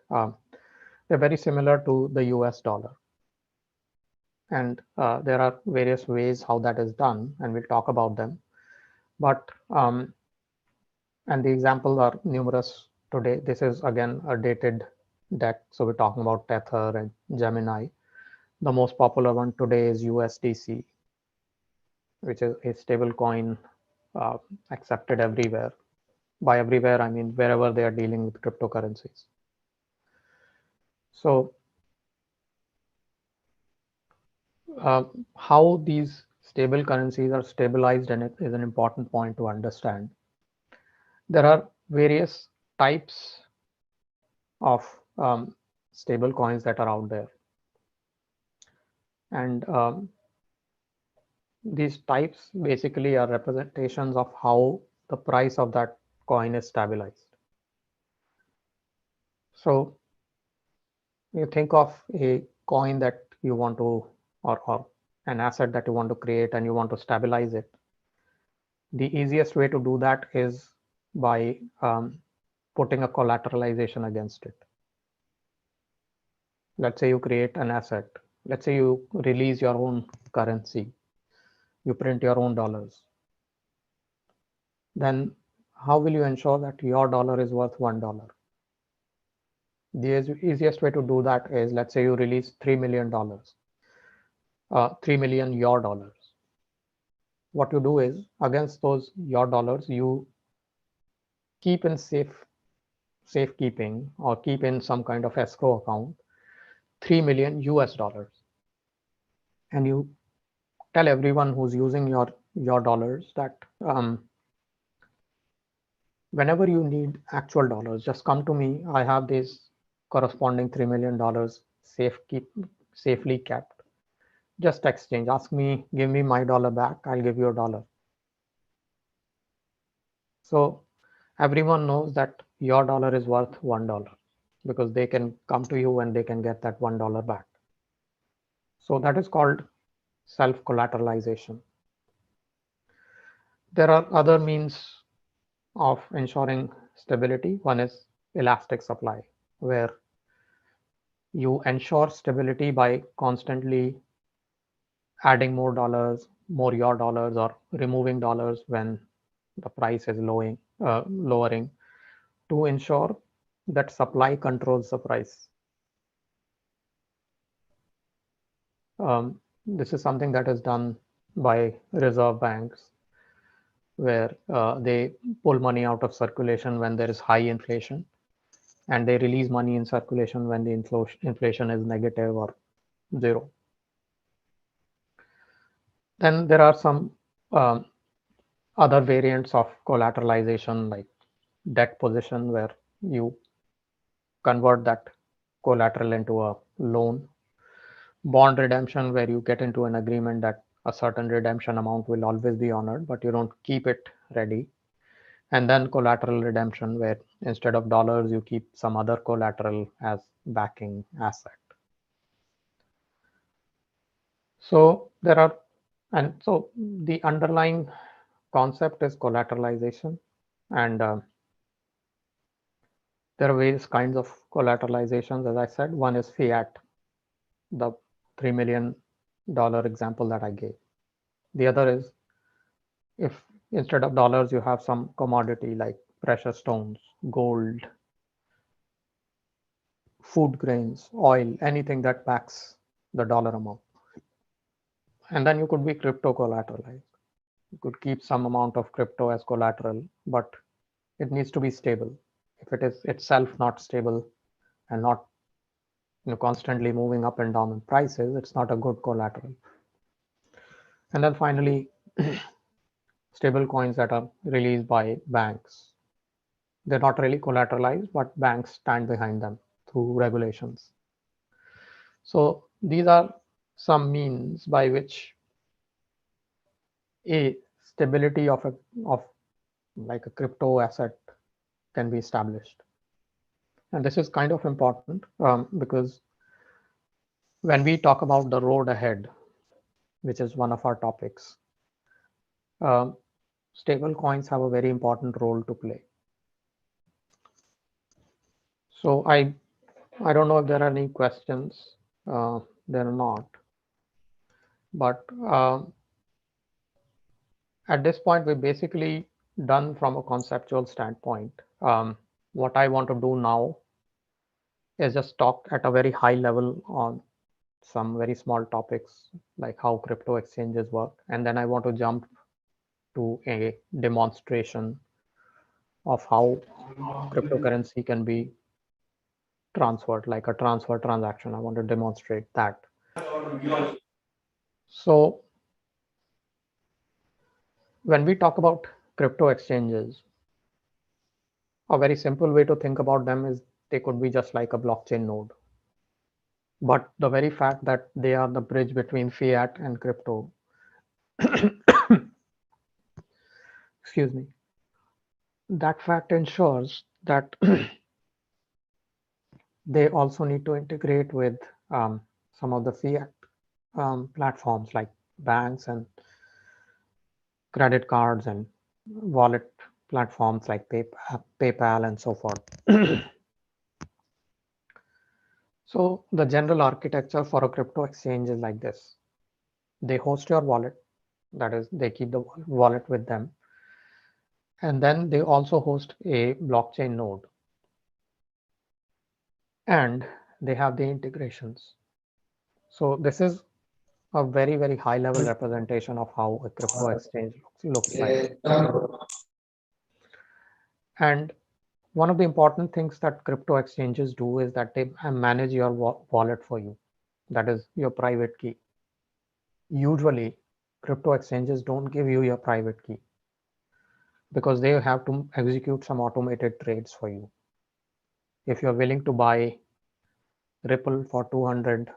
Speaker 1: they're very similar to the US dollar. And there are various ways how that is done, and we'll talk about them. But and the examples are numerous today. This is again a dated deck, so we're talking about Tether and Gemini. The most popular one today is USDC, which is a stable coin accepted everywhere. By everywhere, I mean wherever they are dealing with cryptocurrencies. So how these stable currencies are stabilized, and it is an important point to understand. There are various types of stable coins that are out there. And these types basically are representations of how the price of that coin is stabilized. So you think of a coin that you want to, or an asset that you want to create and you want to stabilize it. The easiest way to do that is by putting a collateralization against it. Let's say you create an asset. Let's say you release your own currency. You print your own dollars. Then how will you ensure that your dollar is worth $1? The easiest way to do that is, let's say you release $3 million, 3 million your dollars. What you do is, against those your dollars, you keep in safekeeping or keep in some kind of escrow account 3 million US dollars, and you tell everyone who's using your dollars that whenever you need actual dollars, just come to me. I have this corresponding $3 million safely kept. Just exchange. Ask me, give me my dollar back, I'll give you a dollar. So everyone knows that your dollar is worth $1 because they can come to you and they can get that $1 back. So that is called self-collateralization. There are other means of ensuring stability. One is elastic supply, where you ensure stability by constantly adding more dollars, more your dollars, or removing dollars when the price is lowering to ensure that supply controls the price. This is something that is done by reserve banks, where they pull money out of circulation when there is high inflation, and they release money in circulation when the inflation is negative or zero. Then there are some other variants of collateralization, like debt position, where you convert that collateral into a loan. Bond redemption, where you get into an agreement that a certain redemption amount will always be honored, but you don't keep it ready. And then collateral redemption, where instead of dollars, you keep some other collateral as backing asset. So there are, and so the underlying concept is collateralization, and there are various kinds of collateralizations. As I said, one is fiat, the $3 million example that I gave. The other is if instead of dollars you have some commodity like precious stones, gold, food grains, oil, anything that backs the dollar amount. And then you could be crypto collateralized. You could keep some amount of crypto as collateral, but it needs to be stable. If it is itself not stable and not constantly moving up and down in prices, it's not a good collateral. And then finally, stable coins that are released by banks. They're not really collateralized, but banks stand behind them through regulations. So these are some means by which a stability of like a crypto asset can be established. And this is kind of important because when we talk about the road ahead, which is one of our topics, stable coins have a very important role to play. So I don't know if there are any questions. There are not. But at this point, we're basically done from a conceptual standpoint. What I want to do now is just talk at a very high level on some very small topics like how crypto exchanges work. And then I want to jump to a demonstration of how cryptocurrency can be transferred, like a transfer transaction. I want to demonstrate that. So when we talk about crypto exchanges, a very simple way to think about them is they could be just like a blockchain node. But the very fact that they are the bridge between fiat and crypto, excuse me, that fact ensures that they also need to integrate with some of the fiat platforms like banks and credit cards and wallet platforms like PayPal and so forth. So the general architecture for a crypto exchange is like this. They host your wallet, that is, they keep the wallet with them. And then they also host a blockchain node. And they have the integrations. So this is a very, very high level representation of how a crypto exchange looks like. And one of the important things that crypto exchanges do is that they manage your wallet for you. That is your private key. Usually, crypto exchanges don't give you your private key because they have to execute some automated trades for you. If you're willing to buy Ripple for $200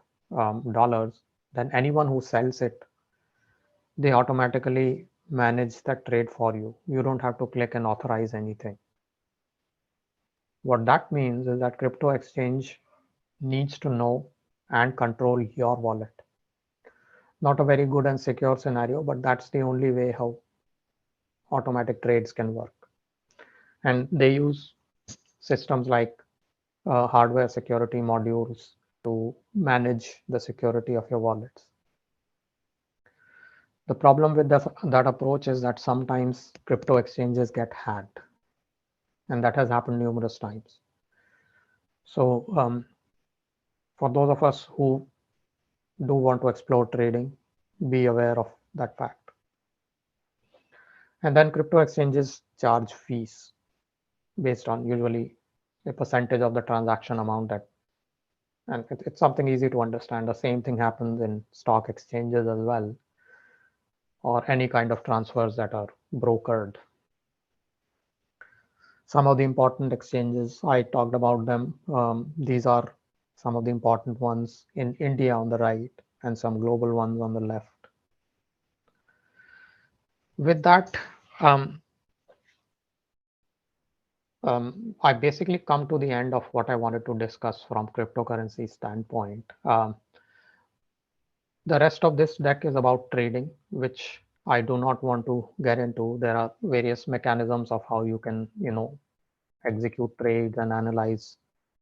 Speaker 1: dollars, then anyone who sells it, they automatically manage that trade for you. You don't have to click and authorize anything. What that means is that crypto exchange needs to know and control your wallet. Not a very good and secure scenario, but that's the only way how automatic trades can work. And they use systems like hardware security modules to manage the security of your wallets. The problem with that approach is that sometimes crypto exchanges get hacked, and that has happened numerous times. So for those of us who do want to explore trading, be aware of that fact. And then crypto exchanges charge fees based on usually a percentage of the transaction amount that, and it's something easy to understand. The same thing happens in stock exchanges as well, or any kind of transfers that are brokered. Some of the important exchanges, I talked about them. These are some of the important ones in India on the right and some global ones on the left. With that, I basically come to the end of what I wanted to discuss from cryptocurrency standpoint. The rest of this deck is about trading, which I do not want to get into. There are various mechanisms of how you can, execute trades and analyze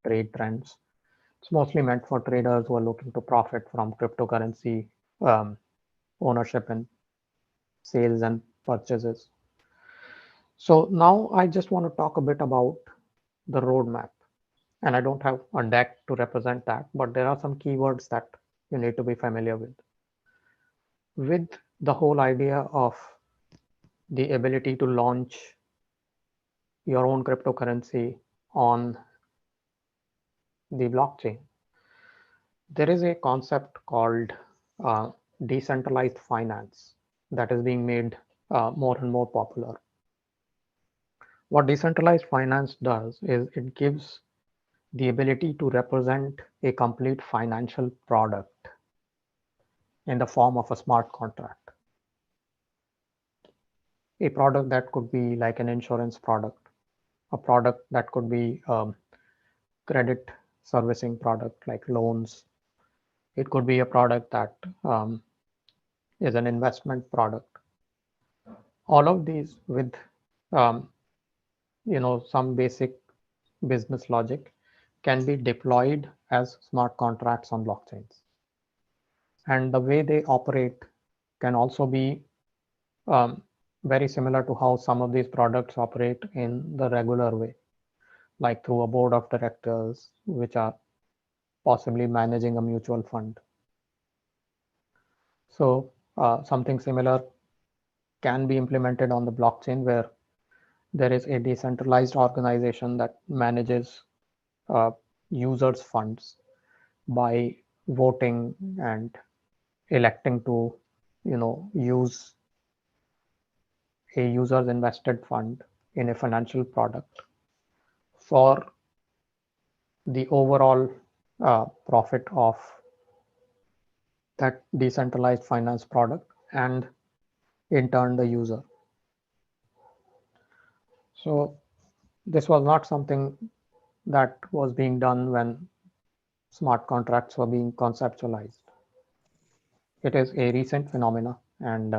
Speaker 1: trade trends. It's mostly meant for traders who are looking to profit from cryptocurrency ownership and sales and purchases. So now I just want to talk a bit about the roadmap. And I don't have a deck to represent that, but there are some keywords that you need to be familiar with. With the whole idea of the ability to launch your own cryptocurrency on the blockchain, there is a concept called decentralized finance that is being made more and more popular. What decentralized finance does is it gives the ability to represent a complete financial product in the form of a smart contract. A product that could be like an insurance product, a product that could be credit servicing product like loans. It could be a product that is an investment product. All of these with some basic business logic can be deployed as smart contracts on blockchains. And the way they operate can also be very similar to how some of these products operate in the regular way, like through a board of directors, which are possibly managing a mutual fund. So something similar can be implemented on the blockchain, where there is a decentralized organization that manages users' funds by voting and electing to, use a user's invested fund in a financial product for the overall profit of that decentralized finance product and in turn the user. So this was not something that was being done when smart contracts were being conceptualized. It is a recent phenomena, and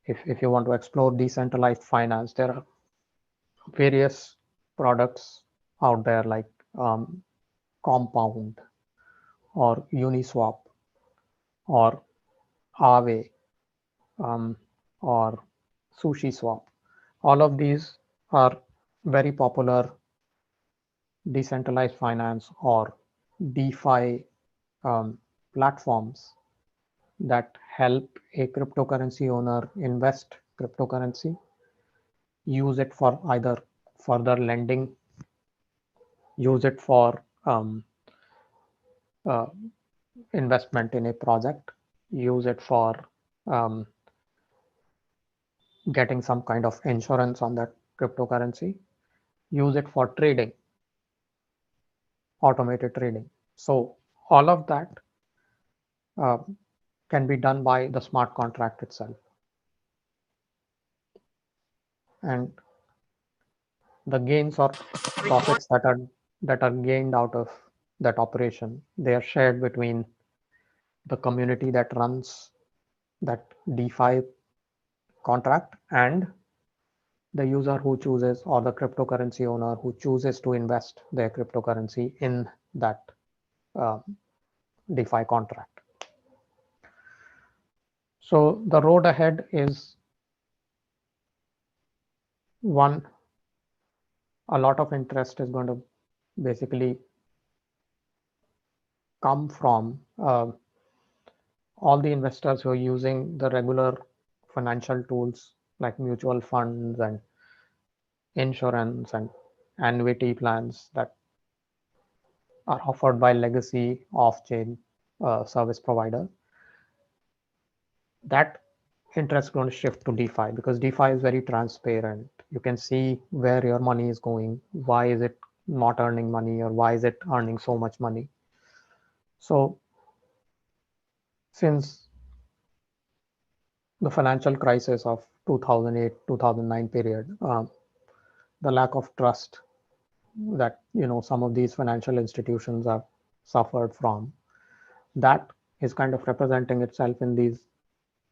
Speaker 1: if you want to explore decentralized finance, there are various products out there like Compound or Uniswap or Aave or SushiSwap. All of these are very popular decentralized finance or DeFi platforms that help a cryptocurrency owner invest cryptocurrency, use it for either further lending, use it for investment in a project, use it for getting some kind of insurance on that cryptocurrency, use it for trading, automated trading. So all of that can be done by the smart contract itself. And the gains or profits that are gained out of that operation, they are shared between the community that runs that DeFi contract and the user who chooses, or the cryptocurrency owner who chooses to invest their cryptocurrency in that DeFi contract. So the road ahead is one, a lot of interest is going to basically come from all the investors who are using the regular financial tools like mutual funds and insurance and annuity plans that are offered by legacy off-chain service provider. That interest is going to shift to DeFi because DeFi is very transparent. You can see where your money is going, why is it not earning money, or why is it earning so much money. So since the financial crisis of 2008-2009 period, the lack of trust that some of these financial institutions have suffered from, that is kind of representing itself in these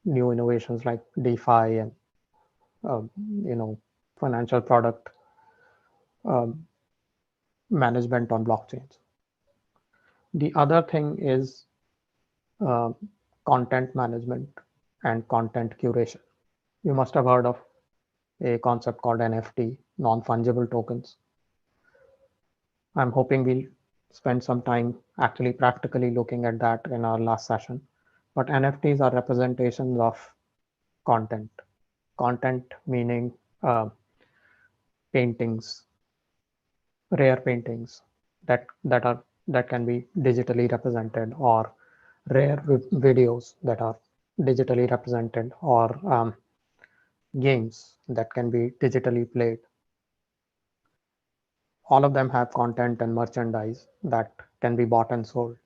Speaker 1: new innovations like DeFi and financial product management on blockchains. The other thing is content management and content curation. You must have heard of a concept called NFT, non-fungible tokens. I'm hoping we'll spend some time actually practically looking at that in our last session. But NFTs are representations of content. Content meaning paintings, rare paintings that can be digitally represented, or rare videos that are digitally represented, or games that can be digitally played. All of them have content and merchandise that can be bought and sold.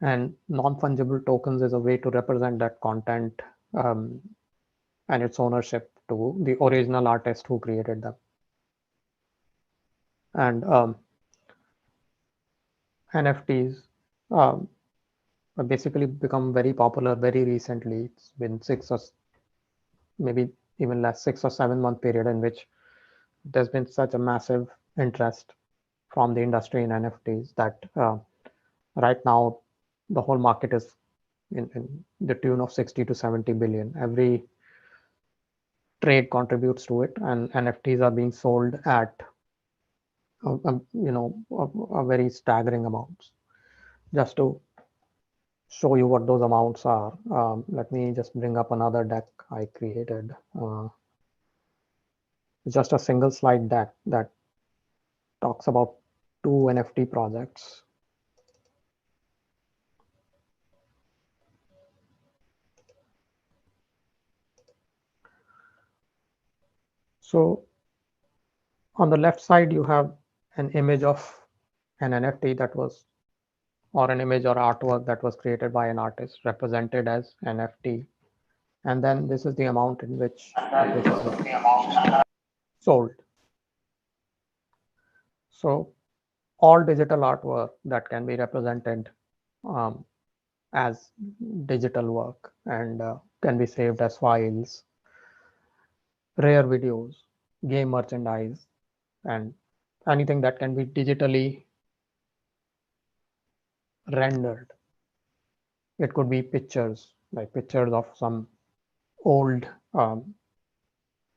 Speaker 1: And non-fungible tokens is a way to represent that content and its ownership to the original artist who created them. And NFTs have basically become very popular very recently. It's been 6 or maybe even less, 6 or 7 month period in which there's been such a massive interest from the industry in NFTs that right now the whole market is in the tune of 60 to 70 billion. Every trade contributes to it, and NFTs are being sold at a very staggering amounts. Just to show you what those amounts are, let me just bring up another deck I created. Just a single slide deck that talks about 2 NFT projects. So on the left side, you have an image of an NFT that was, or an image or artwork that was created by an artist represented as NFT. And then this is the amount in which it is sold. So all digital artwork that can be represented as digital work and can be saved as files, rare videos, game merchandise, and anything that can be digitally rendered. It could be pictures, like pictures of some old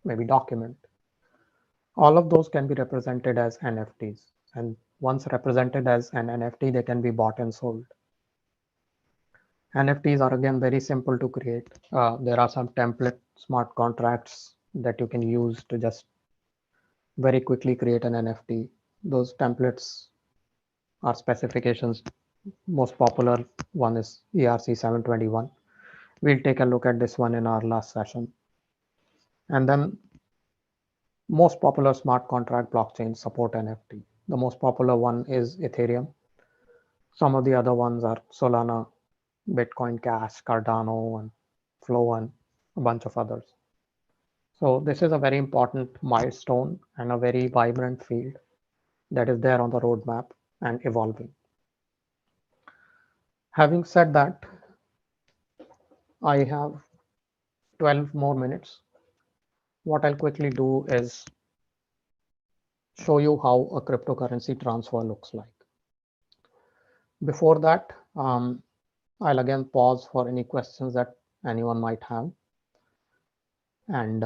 Speaker 1: maybe document. All of those can be represented as NFTs, and once represented as an NFT, they can be bought and sold. NFTs are again very simple to create. There are some template smart contracts that you can use to just very quickly create an NFT. Those templates are specifications. Most popular one is ERC 721. We'll take a look at this one in our last session. And then most popular smart contract blockchains support NFT. The most popular one is Ethereum. Some of the other ones are Solana, Bitcoin Cash, Cardano, and Flow, and a bunch of others. So this is a very important milestone and a very vibrant field that is there on the roadmap and evolving. Having said that, I have 12 more minutes. What I'll quickly do is show you how a cryptocurrency transfer looks like. Before that, I'll again pause for any questions that anyone might have. And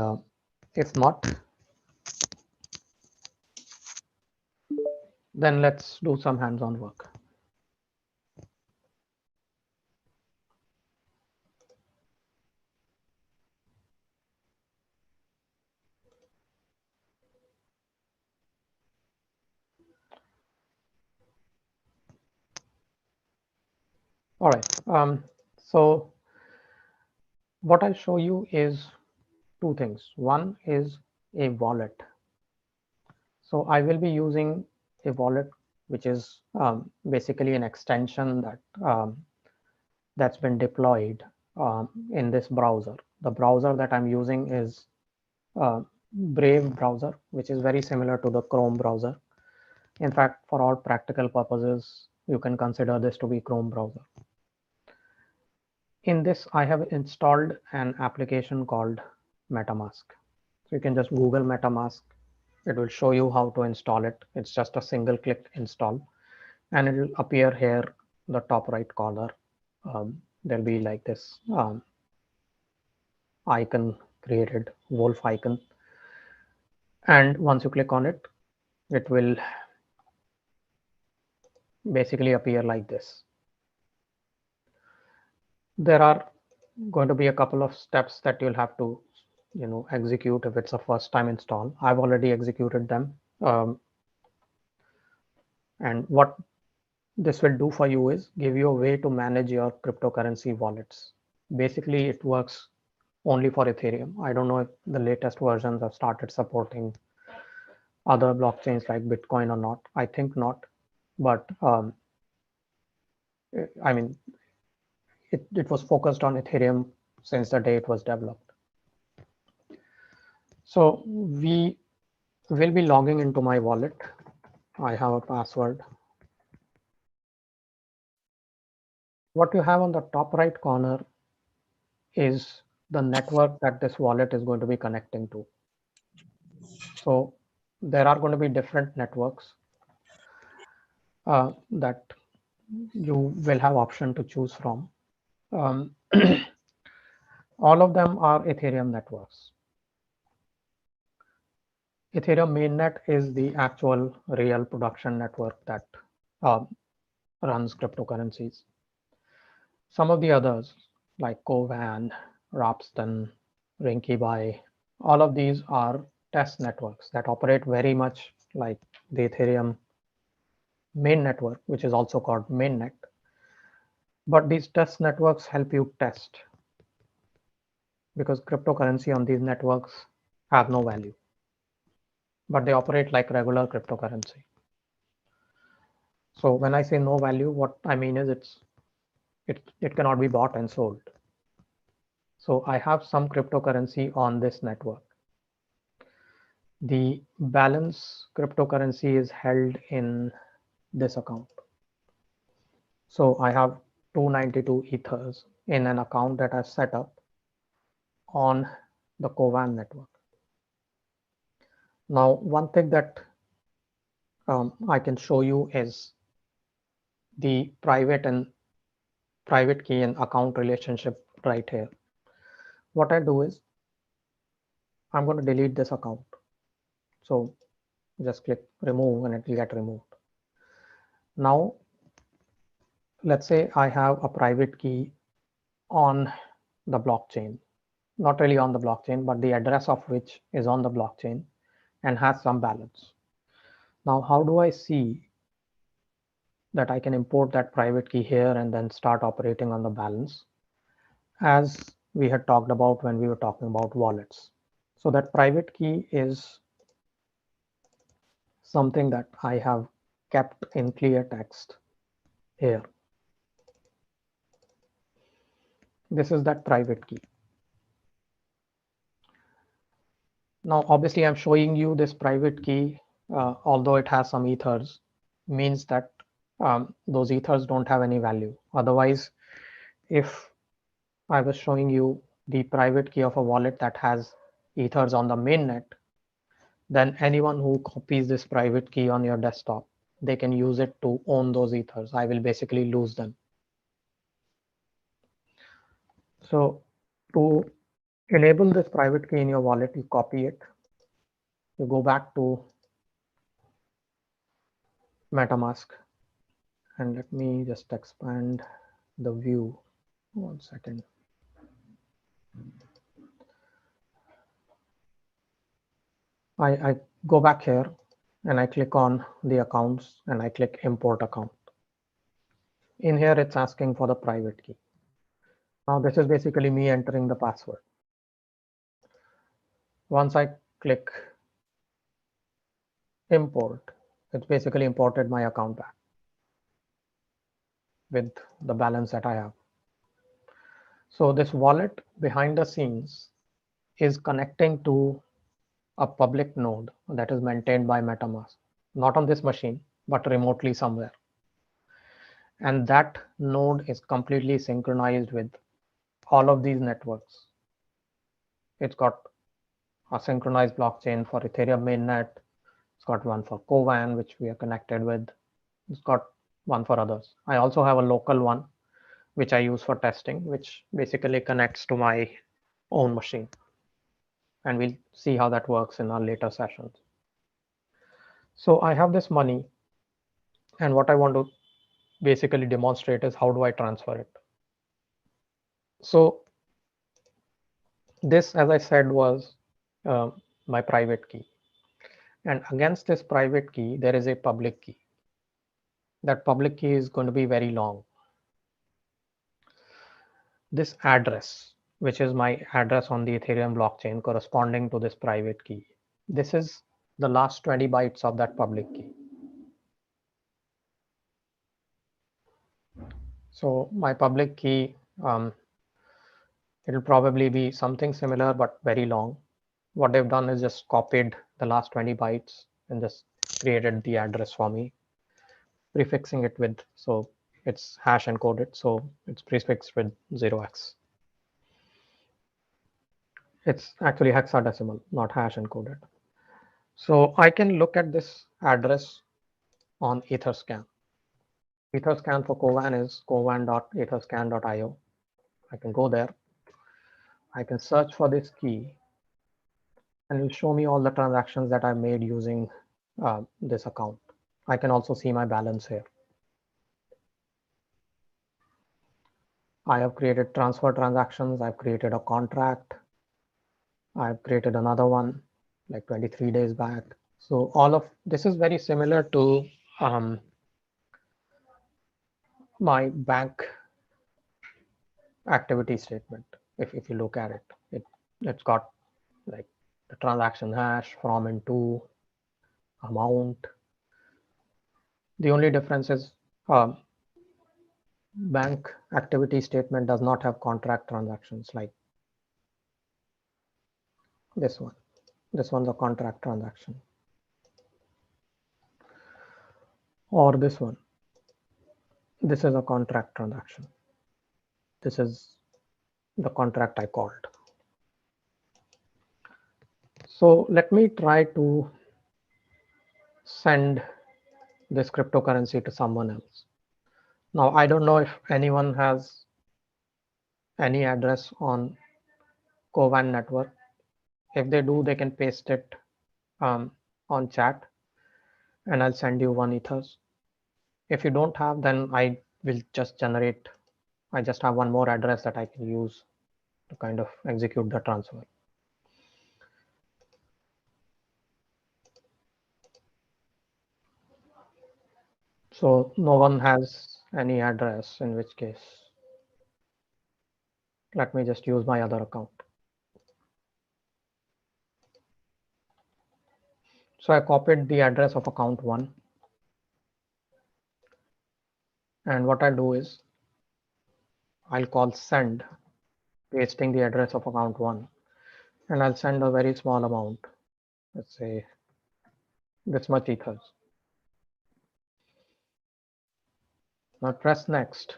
Speaker 1: if not, then let's do some hands-on work. All right. So what I'll show you is two things. One is a wallet. So I will be using a wallet, which is basically an extension that's been deployed in this browser. The browser that I'm using is Brave browser, which is very similar to the Chrome browser. In fact, for all practical purposes, you can consider this to be Chrome browser. In this, I have installed an application called MetaMask. So you can just Google MetaMask. It will show you how to install it. It's just a single click install, and it will appear here, the top right corner. There'll be like this icon created, wolf icon. And once you click on it, it will basically appear like this. There are going to be a couple of steps that you'll have to execute if it's a first time install. I've already executed them. And what this will do for you is give you a way to manage your cryptocurrency wallets. Basically, it works only for Ethereum. I don't know if the latest versions have started supporting other blockchains like Bitcoin or not. I think not, but I mean, it was focused on Ethereum since the day it was developed. So we will be logging into my wallet. I have a password. What you have on the top right corner is the network that this wallet is going to be connecting to. So there are going to be different networks that you will have option to choose from. All of them are Ethereum networks. Ethereum mainnet is the actual real production network that runs cryptocurrencies. Some of the others like Kovan, Ropsten, Rinkibai, all of these are test networks that operate very much like the Ethereum main network, which is also called mainnet. But these test networks help you test because cryptocurrency on these networks have no value, but they operate like regular cryptocurrency. So when I say no value, what I mean is it cannot be bought and sold. So I have some cryptocurrency on this network. The balance cryptocurrency is held in this account. So I have 292 ethers in an account that I've set up on the Kovan network. Now, one thing that I can show you is the private key and account relationship right here. What I do is I'm going to delete this account. So just click remove and it will get removed. Now, let's say I have a private key on the blockchain, not really on the blockchain, but the address of which is on the blockchain and has some balance. Now, how do I see that I can import that private key here and then start operating on the balance, as we had talked about when we were talking about wallets? So that private key is something that I have kept in clear text here. This is that private key. Now, obviously, I'm showing you this private key, although it has some ethers, means that those ethers don't have any value. Otherwise, if I was showing you the private key of a wallet that has ethers on the mainnet, then anyone who copies this private key on your desktop, they can use it to own those ethers. I will basically lose them. So to enable this private key in your wallet, you copy it, you go back to MetaMask, and let me just expand the view. 1 second. I go back here and I click on the accounts and I click import account. In here, it's asking for the private key. Now this is basically me entering the password. Once I click import, it's basically imported my account back with the balance that I have. So this wallet behind the scenes is connecting to a public node that is maintained by MetaMask, not on this machine, but remotely somewhere. And that node is completely synchronized with all of these networks. It's got a synchronized blockchain for Ethereum mainnet. It's got one for Kovan, which we are connected with. It's got one for others. I also have a local one, which I use for testing, which basically connects to my own machine. And we'll see how that works in our later sessions. So I have this money, and what I want to basically demonstrate is how do I transfer it. So this, as I said, was my private key. And against this private key, there is a public key. That public key is going to be very long. This address, which is my address on the Ethereum blockchain corresponding to this private key, this is the last 20 bytes of that public key. So my public key, it'll probably be something similar, but very long. What they've done is just copied the last 20 bytes and just created the address for me, prefixing it with, so it's hash encoded, so it's prefixed with 0x. It's actually hexadecimal, not hash encoded. So I can look at this address on Etherscan. Etherscan for Kovan is kovan.etherscan.io. I can go there. I can search for this key, and it will show me all the transactions that I made using this account. I can also see my balance here. I have created transfer transactions. I've created a contract. I've created another one like 23 days back. So all of this is very similar to my bank activity statement. If you look at it, it's got like the transaction hash, from and to, amount. The only difference is bank activity statement does not have contract transactions like this one. This one's a contract transaction. Or this one. This is a contract transaction. This is the contract I called. So let me try to send this cryptocurrency to someone else. Now, I don't know if anyone has any address on Kovan network. If they do, they can paste it on chat and I'll send you one ethers. If you don't have, then I will just generate, I just have one more address that I can use to kind of execute the transfer. So no one has any address, in which case, let me just use my other account. So I copied the address of account 1. And what I'll do is I'll call send pasting the address of account 1, and I'll send a very small amount, let's say this much ethers. Now press next.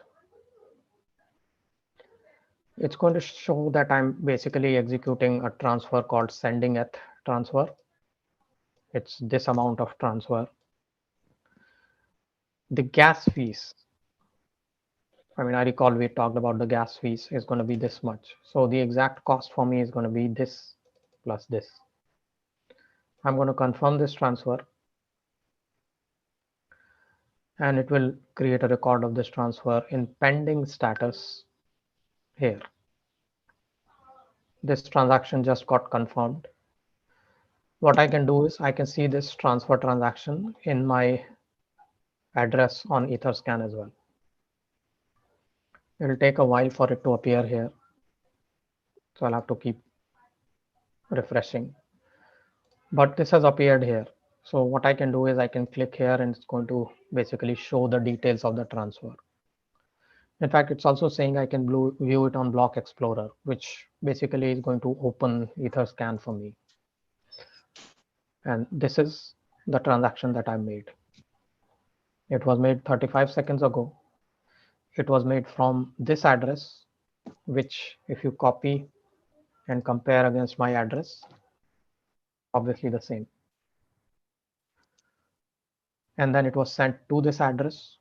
Speaker 1: It's going to show that I'm basically executing a transfer called sending eth transfer. It's this amount of transfer. The gas fees, I mean, I recall we talked about the gas fees is going to be this much. So the exact cost for me is going to be this plus this. I'm going to confirm this transfer, and it will create a record of this transfer in pending status here. This transaction just got confirmed. What I can do is I can see this transfer transaction in my address on Etherscan as well. It'll take a while for it to appear here, so I'll have to keep refreshing. But this has appeared here. So what I can do is I can click here, and it's going to basically show the details of the transfer. In fact, it's also saying I can view it on Block Explorer, which basically is going to open Etherscan for me. And this is the transaction that I made. It was made 35 seconds ago. It was made from this address, which if you copy and compare against my address, obviously the same. And then it was sent to this address,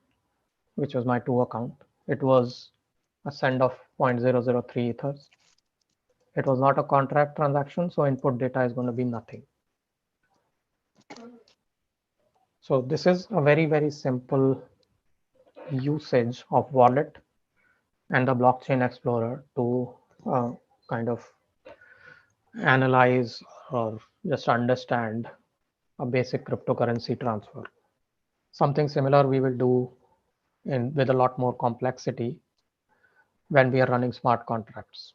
Speaker 1: which was my to account. It was a send of 0.003 ethers. It was not a contract transaction, so input data is going to be nothing. So this is a very, very simple usage of wallet and the blockchain explorer to kind of analyze or just understand a basic cryptocurrency transfer. Something similar we will do with a lot more complexity when we are running smart contracts.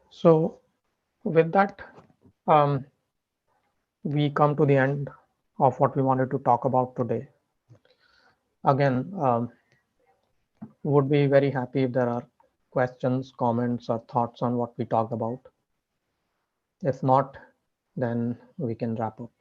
Speaker 1: So with that, we come to the end of what we wanted to talk about today. Again, would be very happy if there are questions, comments, or thoughts on what we talked about. If not, then we can wrap up.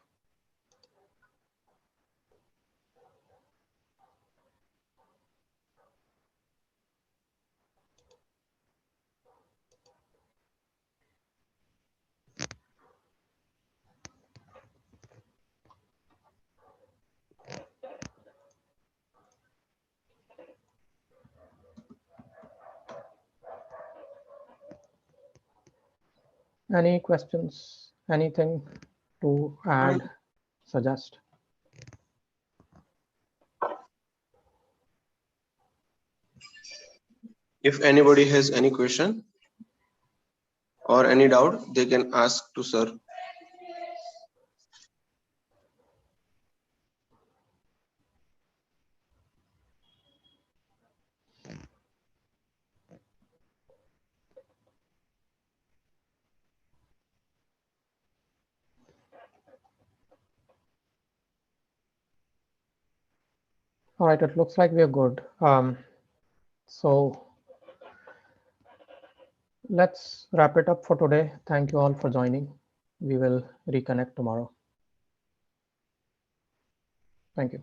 Speaker 1: Any questions? Anything to add, suggest?
Speaker 2: If anybody has any question or any doubt, they can ask to sir.
Speaker 1: All right, it looks like we are good. So let's wrap it up for today. Thank you all for joining. We will reconnect tomorrow. Thank you.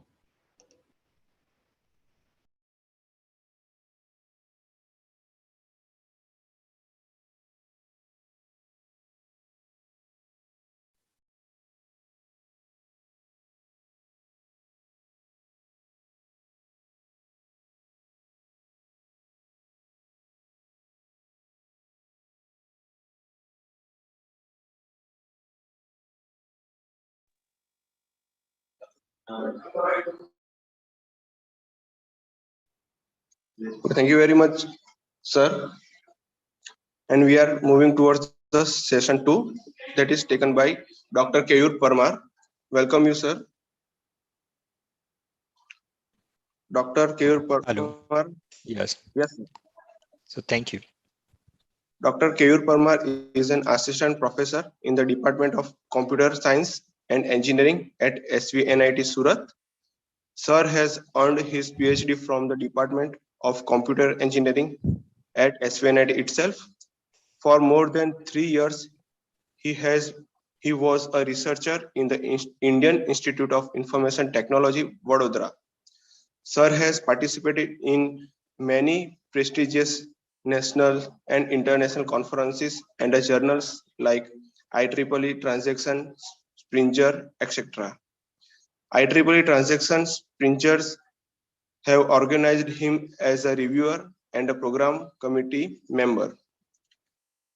Speaker 2: Thank you very much, sir. And we are moving towards the session 2, that is taken by Dr. Keyur Parmar. Welcome you, sir. Dr. Keyur Parmar.
Speaker 4: Hello. Yes.
Speaker 2: Yes.
Speaker 4: So thank you.
Speaker 2: Dr. Keyur Parmar is an assistant professor in the Department of Computer Science and Engineering at SVNIT Surat. Sir has earned his PhD from the Department of Computer Engineering at SVNIT itself. For more than 3 years, he was a researcher in the Indian Institute of Information Technology, Vadodara. Sir has participated in many prestigious national and international conferences and journals like IEEE Transaction, Springer, etc. IEEE Transaction Springers have organized him as a reviewer and a program committee member.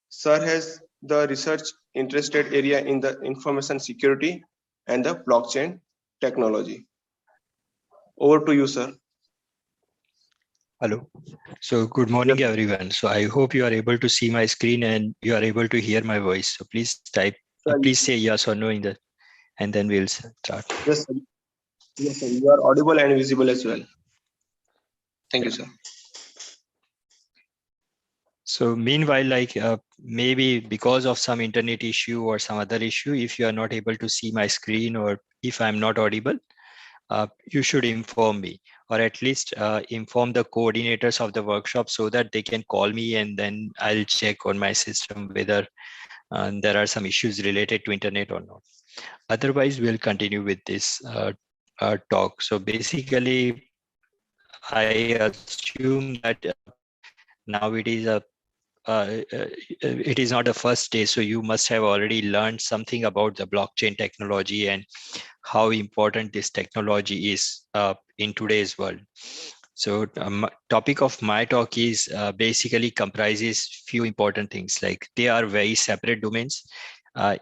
Speaker 2: Sir has the research interested area in the information security and the blockchain technology. Over to you, sir.
Speaker 4: Hello. So good morning, everyone. So I hope you are able to see my screen and you are able to hear my voice. So please type, please say yes or no in the, and then we'll start.
Speaker 2: Yes, sir. Yes, sir. You are audible and visible as well. Thank you, sir.
Speaker 4: So meanwhile, like maybe because of some internet issue or some other issue, if you are not able to see my screen or if I'm not audible, you should inform me, or at least inform the coordinators of the workshop so that they can call me and then I'll check on my system whether there are some issues related to internet or not. Otherwise, we'll continue with this talk. So basically, I assume that now it is it is not the first day, so you must have already learned something about the blockchain technology and how important this technology is in today's world. So topic of my talk is basically comprises few important things, like they are very separate domains.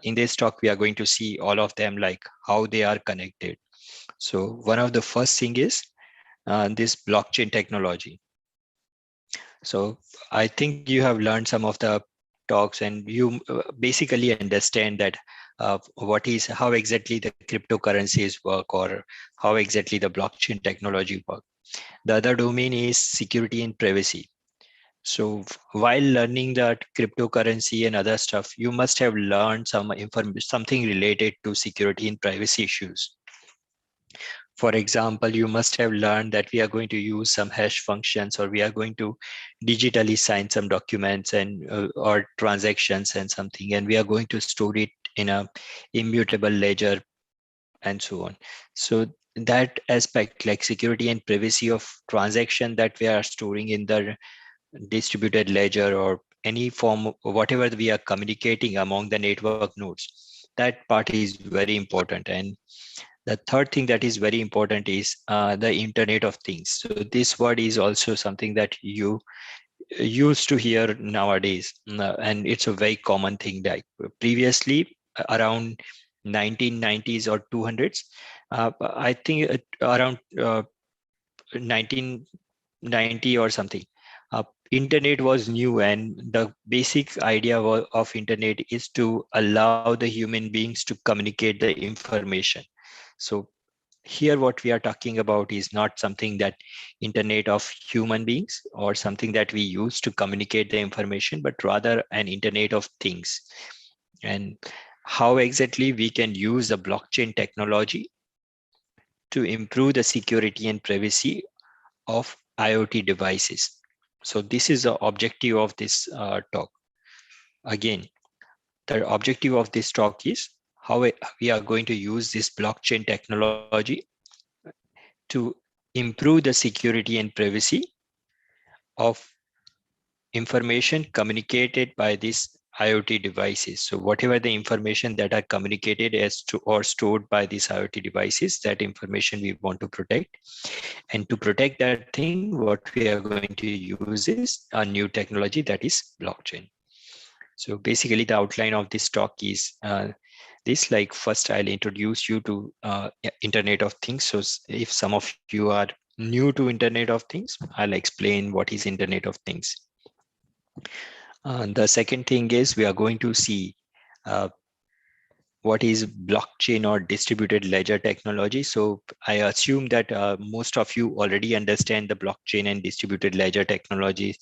Speaker 4: In this talk, we are going to see all of them, like how they are connected. So one of the first thing is this blockchain technology. So I think you have learned some of the talks and you basically understand that how exactly the cryptocurrencies work or how exactly the blockchain technology work. The other domain is security and privacy. So while learning that cryptocurrency and other stuff, you must have learned something related to security and privacy issues. For example, you must have learned that we are going to use some hash functions, or we are going to digitally sign some documents and or transactions and something, and we are going to store it in a immutable ledger and so on. So that aspect, like security and privacy of transaction that we are storing in the distributed ledger or any form, whatever we are communicating among the network nodes, that part is very important. And the third thing that is very important is the Internet of Things. So this word is also something that you used to hear nowadays, and it's a very common thing. Like previously, around 1990s or 200s, I think around 1990 or something, internet was new, and the basic idea of internet is to allow the human beings to communicate the information. So here what we are talking about is not something that internet of human beings or something that we use to communicate the information, but rather an internet of things. And how exactly we can use the blockchain technology to improve the security and privacy of IoT devices. So this is the objective of this talk. Again, the objective of this talk is how we are going to use this blockchain technology to improve the security and privacy of information communicated by these IoT devices. So whatever the information that are communicated as to or stored by these IoT devices, that information we want to protect. And to protect that thing, what we are going to use is a new technology, that is blockchain. So basically the outline of this talk is this, like first I'll introduce you to Internet of Things. So if some of you are new to Internet of Things, I'll explain what is Internet of Things. The second thing is we are going to see what is blockchain or distributed ledger technology. So I assume that most of you already understand the blockchain and distributed ledger technology.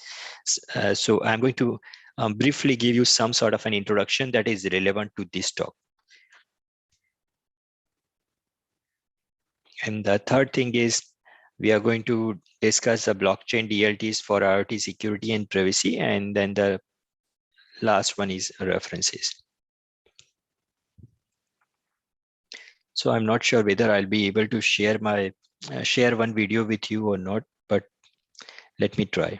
Speaker 4: So I'm going to briefly give you some sort of an introduction that is relevant to this talk. And the third thing is We are going to discuss the blockchain DLTs for IoT security and privacy, and then the last one is references. So I'm not sure whether I'll be able to share my share one video with you or not, but let me try.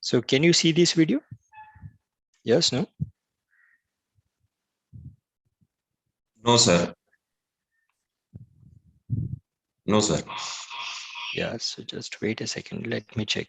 Speaker 4: So can you see this video? Yes, no?
Speaker 5: No, sir. No, sir.
Speaker 4: Yeah, so just wait a second, let me check.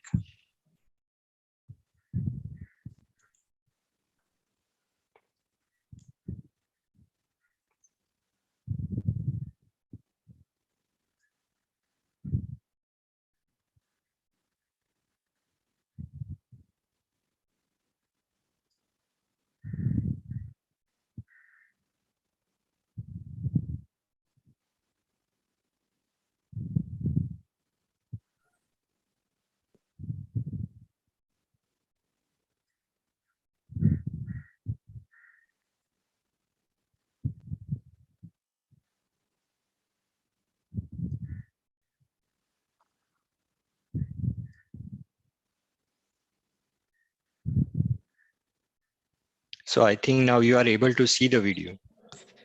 Speaker 4: So I think now you are able to see the video.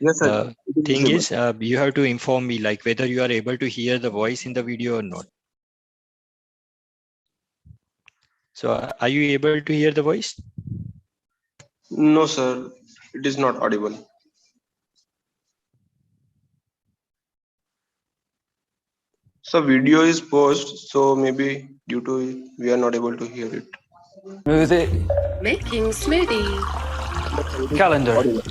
Speaker 2: Yes, sir.
Speaker 4: The
Speaker 2: It is
Speaker 4: thing
Speaker 2: visible.
Speaker 4: is, you have to inform me like whether you are able to hear the voice in the video or not. So are you able to hear the voice?
Speaker 2: No, sir. It is not audible. So video is paused, so maybe due to it, we are not able to hear it.
Speaker 6: Smoothie.
Speaker 7: Making smoothie.
Speaker 6: Calendar.
Speaker 2: Audible.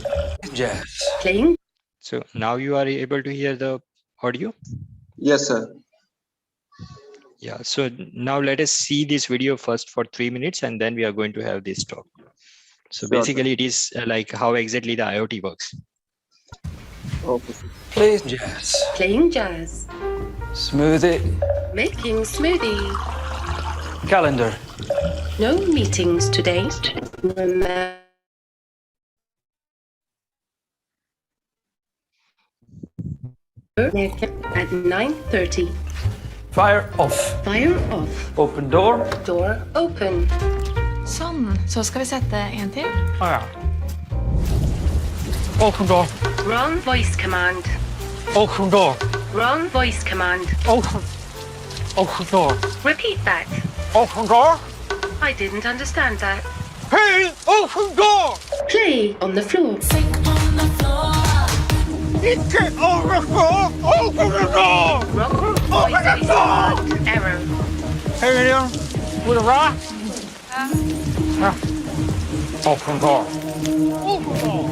Speaker 6: Jazz.
Speaker 7: Playing.
Speaker 4: So now you are able to hear the audio?
Speaker 2: Yes, sir.
Speaker 4: Yeah, so now let us see this video first for 3 minutes and then we are going to have this talk. So
Speaker 2: Sure, sir.
Speaker 4: basically it is like how exactly the IoT works.
Speaker 2: Okay, sir.
Speaker 6: Play jazz.
Speaker 7: Playing jazz.
Speaker 6: Smoothie.
Speaker 7: Making smoothie.
Speaker 6: Calendar.
Speaker 7: No meetings today. Remember. At 9:30.
Speaker 6: Fire off.
Speaker 7: Fire off.
Speaker 6: Open door.
Speaker 7: Door open.
Speaker 8: Sånn, så skal vi sette en til.
Speaker 6: Ja. Open door.
Speaker 7: Wrong voice command.
Speaker 6: Open door.
Speaker 7: Wrong voice command.
Speaker 6: Open door.
Speaker 7: Repeat that.
Speaker 6: Open door.
Speaker 7: I didn't understand that.
Speaker 6: Hey, open door.
Speaker 7: Play on the floor.
Speaker 6: Get over the floor. Open the door.
Speaker 7: Wrong voice command. Error.
Speaker 6: Hey, William. With a rock. Open door. Open door.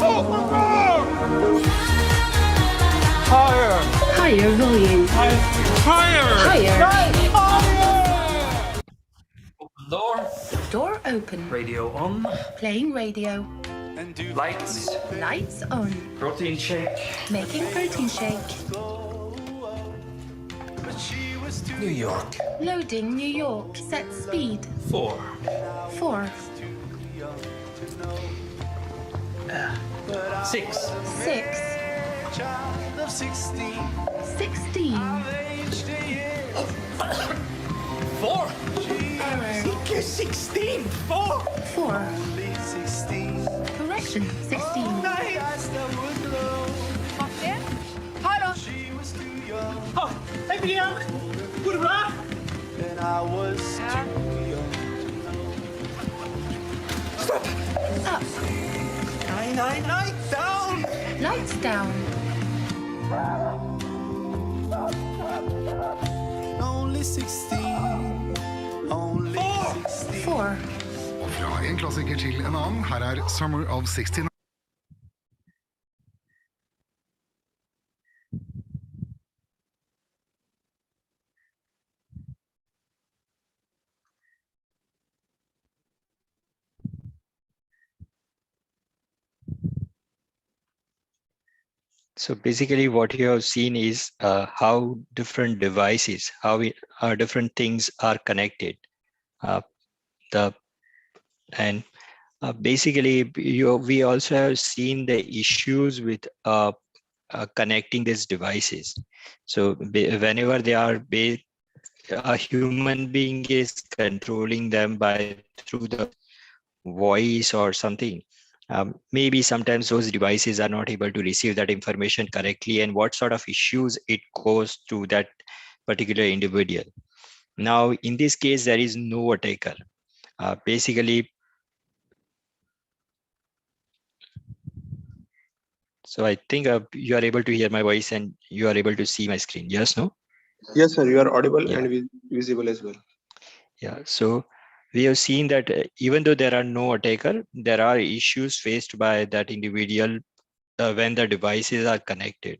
Speaker 6: Open door. Higher.
Speaker 7: Higher volume.
Speaker 6: Higher.
Speaker 7: Higher.
Speaker 6: Open door.
Speaker 7: Door open.
Speaker 6: Radio on.
Speaker 7: Playing radio.
Speaker 6: Lights.
Speaker 7: Lights on.
Speaker 6: Protein shake.
Speaker 7: Making protein shake.
Speaker 6: New York.
Speaker 7: Loading New York. Set speed.
Speaker 6: 4.
Speaker 7: 4.
Speaker 6: 6.
Speaker 7: 6. 16.
Speaker 6: 4.
Speaker 7: Error.
Speaker 6: 16. 4.
Speaker 7: 4. Correction. 16.
Speaker 6: Hej Brian! Går det bra?
Speaker 7: Up.
Speaker 6: Nej, down!
Speaker 7: Lights down.
Speaker 9: Only 16. Only 16.
Speaker 7: 4.
Speaker 10: Fra en klassiker til en annen, her er Summer of 69.
Speaker 4: So basically what you have seen is how different devices, different things are connected. The and basically we also have seen the issues with connecting these devices. So whenever they are a human being is controlling them by through the voice or something. Maybe sometimes those devices are not able to receive that information correctly, and what sort of issues it goes to that particular individual. Now, in this case, there is no attacker. Basically, so I think you are able to hear my voice and you are able to see my screen. Yes, no?
Speaker 2: Yes, sir. You are audible
Speaker 4: Yeah.
Speaker 2: and visible as well.
Speaker 4: Yeah. So we have seen that even though there are no attacker, there are issues faced by that individual when the devices are connected.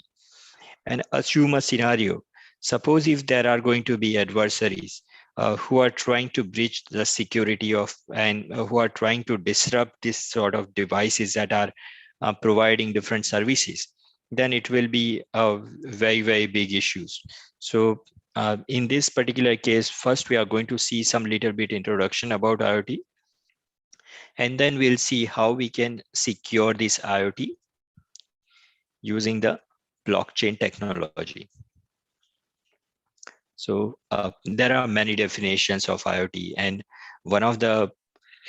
Speaker 4: And assume a scenario. Suppose if there are going to be adversaries who are trying to breach the security of and who are trying to disrupt this sort of devices that are providing different services, then it will be a very, very big issues. So in this particular case, first we are going to see some little bit introduction about IoT, and then we'll see how we can secure this IoT using the blockchain technology. So there are many definitions of IoT, and one of the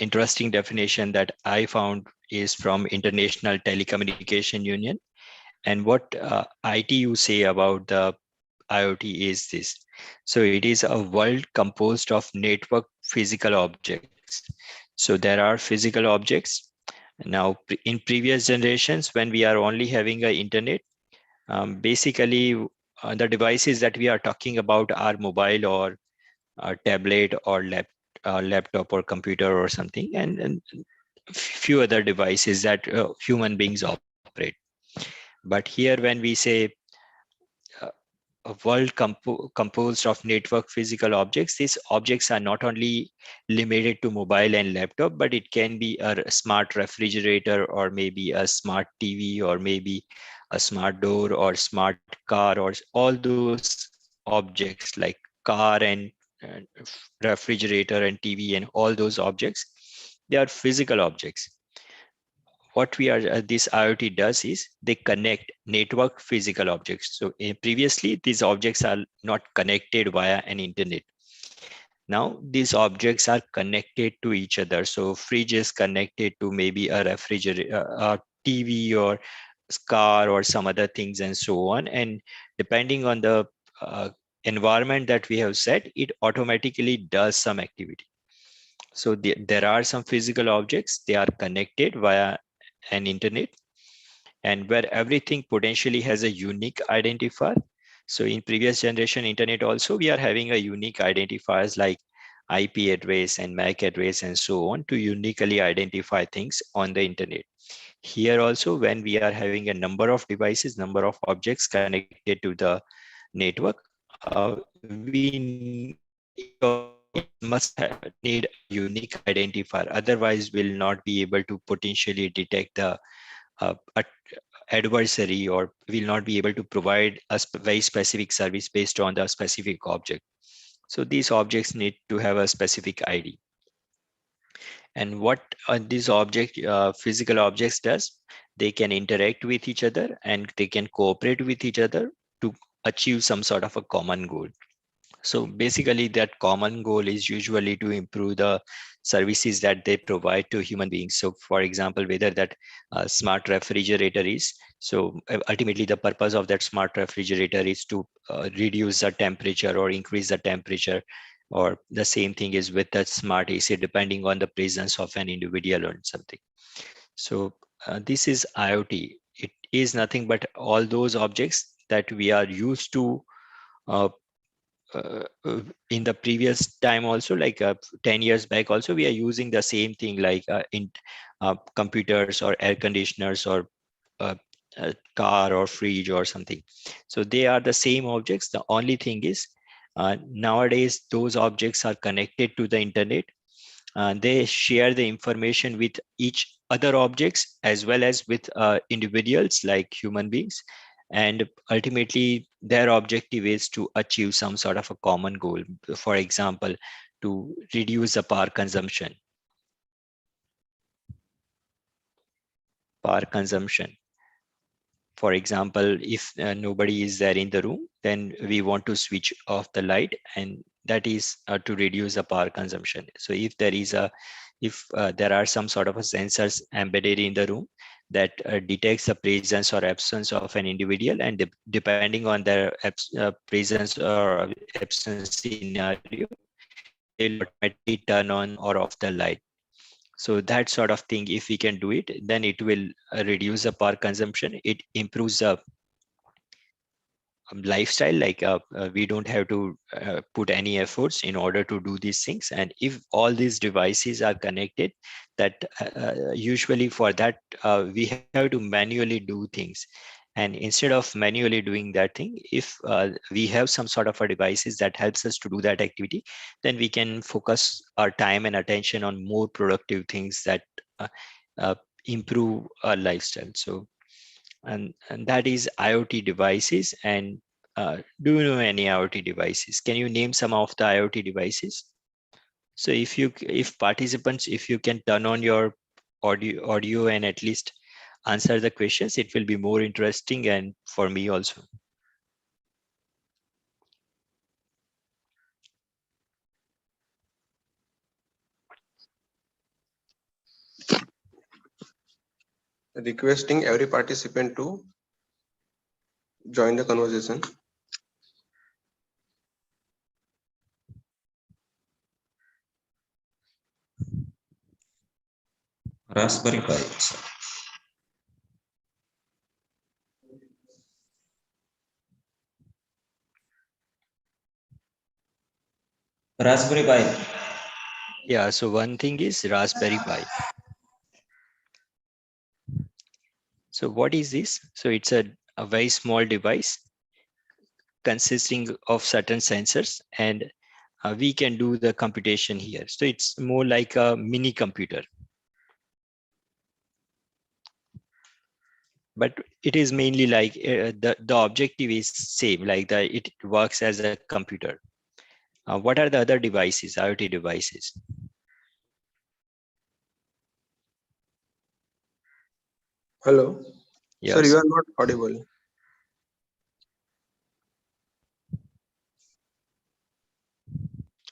Speaker 4: interesting definition that I found is from International Telecommunication Union. And what ITU say about the IoT is this. So it is a world composed of network physical objects. So there are physical objects. Now, in previous generations, when we are only having an internet, basically the devices that we are talking about are mobile or tablet or laptop or computer or something, and few other devices that human beings operate. But here when we say a world composed of network physical objects, these objects are not only limited to mobile and laptop, but it can be a smart refrigerator or maybe a smart TV or maybe a smart door or smart car or all those objects like car and refrigerator and TV and all those objects, they are physical objects. What this IoT does is they connect network physical objects. So previously these objects are not connected via an internet. Now these objects are connected to each other. So fridge is connected to maybe a refrigerator, a TV or car or some other things and so on. And depending on the environment that we have set, it automatically does some activity. So there are some physical objects, they are connected via an internet, and where everything potentially has a unique identifier. So in previous generation internet also, we are having a unique identifiers like IP address and MAC address and so on to uniquely identify things on the internet. Here also, when we are having a number of devices, number of objects connected to the network, we must need a unique identifier. Otherwise, we'll not be able to potentially detect the adversary, or will not be able to provide a very specific service based on the specific object. So these objects need to have a specific ID. And what these physical objects does, they can interact with each other and they can cooperate with each other to achieve some sort of a common goal. So basically that common goal is usually to improve the services that they provide to human beings. So for example, whether that smart refrigerator is, so ultimately the purpose of that smart refrigerator is to reduce the temperature or increase the temperature, or the same thing is with the smart AC, depending on the presence of an individual or something. So this is IoT. It is nothing but all those objects that we are used to in the previous time also, like 10 years back also, we are using the same thing like in computers or air conditioners or a car or fridge or something. So they are the same objects. The only thing is nowadays those objects are connected to the internet. They share the information with each other objects as well as with individuals like human beings. and ultimately their objective is to achieve some sort of a common goal. For example, to reduce the power consumption. For example, if nobody is there in the room, then we want to switch off the light, and that is to reduce the power consumption. So if there are some sort of a sensors embedded in the room that detects the presence or absence of an individual, and depending on their presence or absence scenario, they'll automatically turn on or off the light. So that sort of thing, if we can do it, then it will reduce the power consumption. It improves the lifestyle, like we don't have to put any efforts in order to do these things. And if all these devices are connected, that usually for that we have to manually do things. And instead of manually doing that thing, if we have some sort of a devices that helps us to do that activity, then we can focus our time and attention on more productive things that improve our lifestyle. So and that is IoT devices. And do you know any IoT devices? Can you name some of the IoT devices? So if participants, if you can turn on your audio and at least answer the questions, it will be more interesting, and for me also.
Speaker 2: Requesting every participant to join the conversation.
Speaker 5: Raspberry Pi, sir. Raspberry Pi.
Speaker 4: Yeah, so one thing is Raspberry Pi. So what is this? So it's a very small device consisting of certain sensors, and we can do the computation here. So it's more like a mini computer. But it is mainly like the objective is same, like it works as a computer. What are the other devices, IoT devices?
Speaker 2: Hello.
Speaker 4: Yes.
Speaker 2: Sir, you are not audible.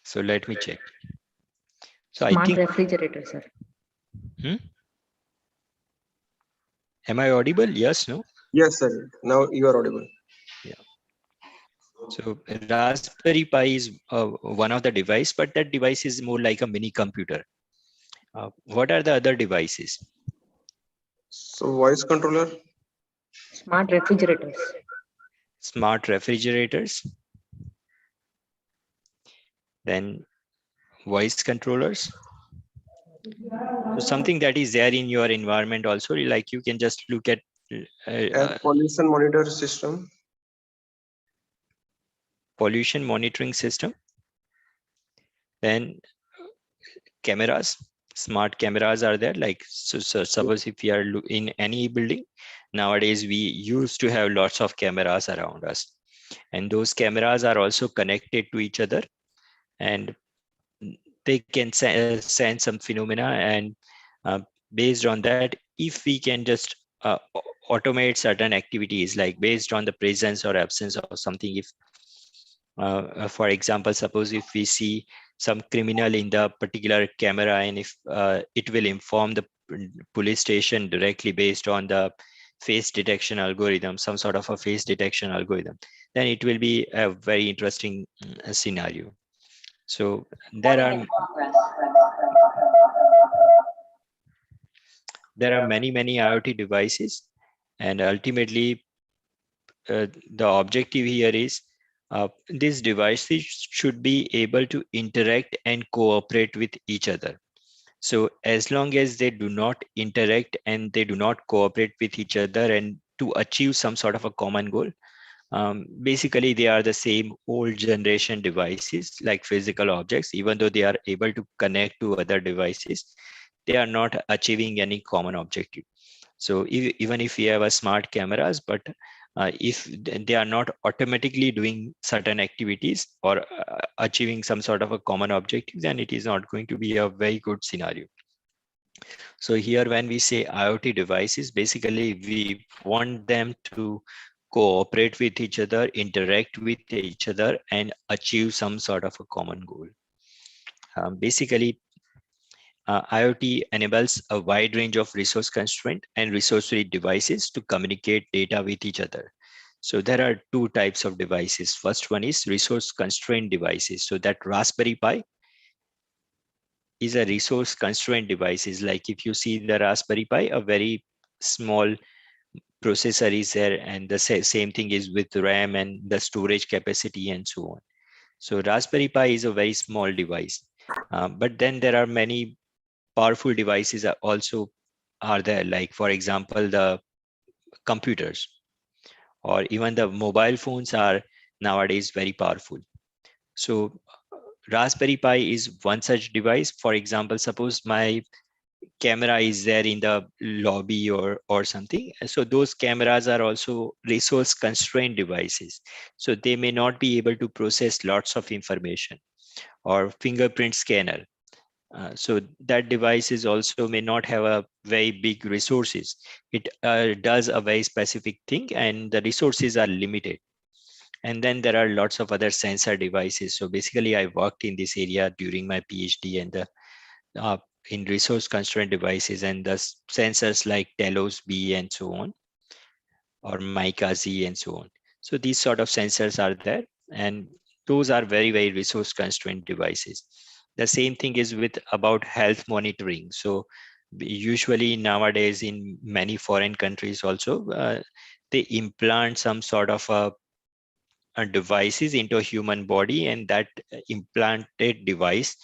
Speaker 4: So let me check. So
Speaker 11: Smart
Speaker 4: I think
Speaker 11: refrigerator, sir.
Speaker 4: Am I audible? Yes, no?
Speaker 2: Yes, sir. Now you are audible.
Speaker 4: Yeah. So Raspberry Pi is one of the device, but that device is more like a mini computer. What are the other devices?
Speaker 2: So voice controller.
Speaker 11: Smart refrigerators.
Speaker 4: Smart refrigerators. Then voice controllers. So something that is there in your environment also, like you can just look at
Speaker 2: Air pollution monitor system.
Speaker 4: Pollution monitoring system. Then cameras, smart cameras are there. Like so suppose if we are in any building nowadays, we used to have lots of cameras around us, and those cameras are also connected to each other, and they can sense some phenomena, and based on that, if we can just automate certain activities, like based on the presence or absence of something. If for example, suppose if we see some criminal in the particular camera, and if it will inform the police station directly based on the face detection algorithm, some sort of a face detection algorithm, then it will be a very interesting scenario. So there are many IoT devices, and ultimately the objective here is these devices should be able to interact and cooperate with each other. So as long as they do not interact and they do not cooperate with each other and to achieve some sort of a common goal, basically they are the same old generation devices like physical objects. Even though they are able to connect to other devices, they are not achieving any common objective. So even if we have a smart cameras, but if they are not automatically doing certain activities or achieving some sort of a common objective, then it is not going to be a very good scenario. So here when we say IoT devices, basically we want them to cooperate with each other, interact with each other, and achieve some sort of a common goal. Basically, IoT enables a wide range of resource constraint and resource-rich devices to communicate data with each other. So there are two types of devices. First one is resource constrained devices. So that Raspberry Pi is a resource constrained devices. Like if you see the Raspberry Pi, a very small processor is there, and the same thing is with RAM and the storage capacity and so on. So Raspberry Pi is a very small device, but then there are many powerful devices also are there. Like for example, the computers or even the mobile phones are nowadays very powerful. So Raspberry Pi is one such device. For example, suppose my camera is there in the lobby or something. So those cameras are also resource constrained devices. So they may not be able to process lots of information, or fingerprint scanner. So that device is also may not have a very big resources. It does a very specific thing and the resources are limited. And then there are lots of other sensor devices. So basically I worked in this area during my PhD and the in resource constrained devices, and the sensors like Telos B and so on, or Mica Z and so on. So these sort of sensors are there, and those are very, very resource constrained devices. The same thing is with about health monitoring. So usually nowadays in many foreign countries also, they implant some sort of a devices into a human body, and that implanted device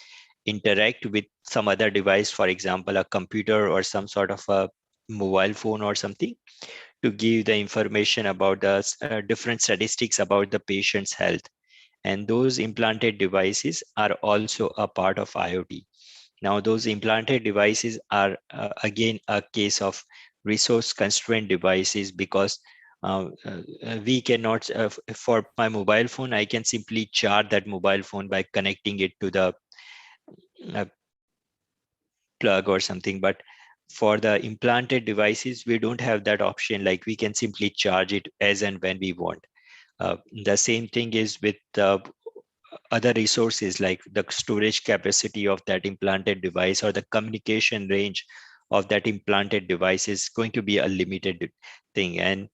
Speaker 4: interact with some other device, for example, a computer or some sort of a mobile phone or something, to give the information about the different statistics about the patient's health. And those implanted devices are also a part of IoT. Now, those implanted devices are again a case of resource constrained devices, because we cannot, for my mobile phone, I can simply charge that mobile phone by connecting it to the plug or something. But for the implanted devices, we don't have that option. Like we can simply charge it as and when we want. The same thing is with the other resources, like the storage capacity of that implanted device or the communication range of that implanted device is going to be a limited thing. And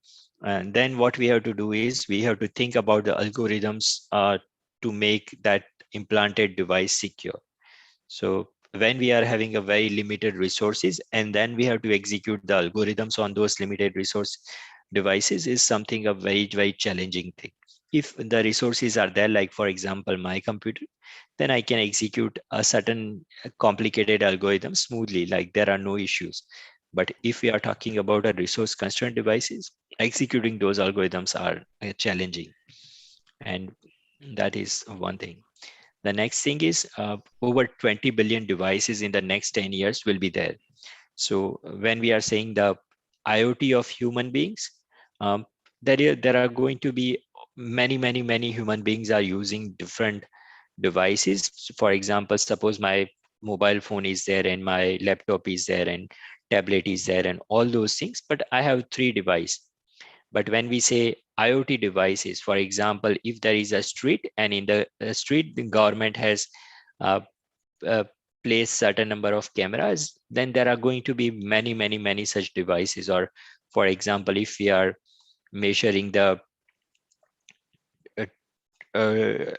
Speaker 4: then what we have to do is we have to think about the algorithms to make that implanted device secure. So when we are having a very limited resources, and then we have to execute the algorithms on those limited resource devices, is something a very, very challenging thing. If the resources are there, like for example, my computer, then I can execute a certain complicated algorithm smoothly, like there are no issues. But if we are talking about a resource constrained devices, executing those algorithms are challenging. And that is one thing. The next thing is over 20 billion devices in the next 10 years will be there. So when we are saying the IoT of human beings, there are going to be many human beings are using different devices. For example, suppose my mobile phone is there and my laptop is there and tablet is there and all those things, but I have 3 devices. But when we say IoT devices, for example, if there is a street and in the street the government has placed certain number of cameras, then there are going to be many such devices. Or for example, if we are measuring the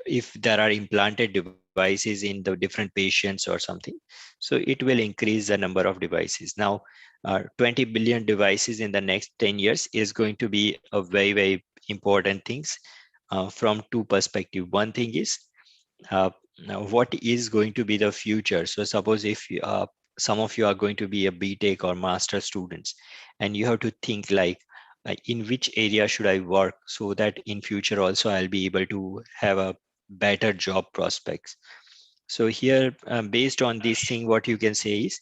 Speaker 4: if there are implanted devices in the different patients or something, so it will increase the number of devices. Now 20 billion devices in the next 10 years is going to be a very important things from 2 perspectives. One thing is what is going to be the future. So suppose if some of you are going to be a BTech or master students, and you have to think like in which area should I work so that in future also I'll be able to have a better job prospects. So here based on this thing, what you can say is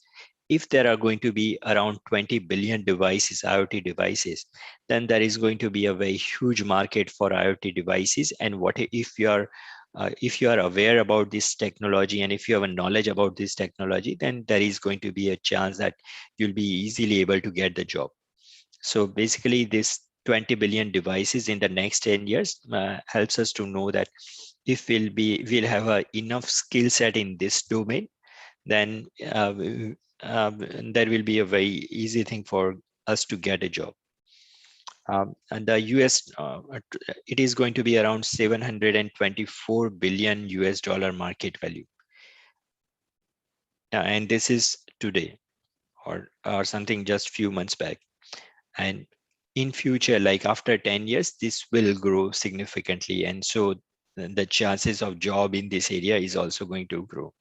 Speaker 4: if there are going to be around 20 billion devices, IoT devices, then there is going to be a very huge market for IoT devices. And what if you are aware about this technology, and if you have a knowledge about this technology, then there is going to be a chance that you'll be easily able to get the job. So basically, this 20 billion devices in the next 10 years helps us to know that if we'll have a enough skill set in this domain, then there will be a very easy thing for us to get a job. And the US, it is going to be around 724 billion US dollar market value. And this is today, or something just few months back. And in future, like after 10 years, this will grow significantly. And so the chances of job in this area is also going to grow.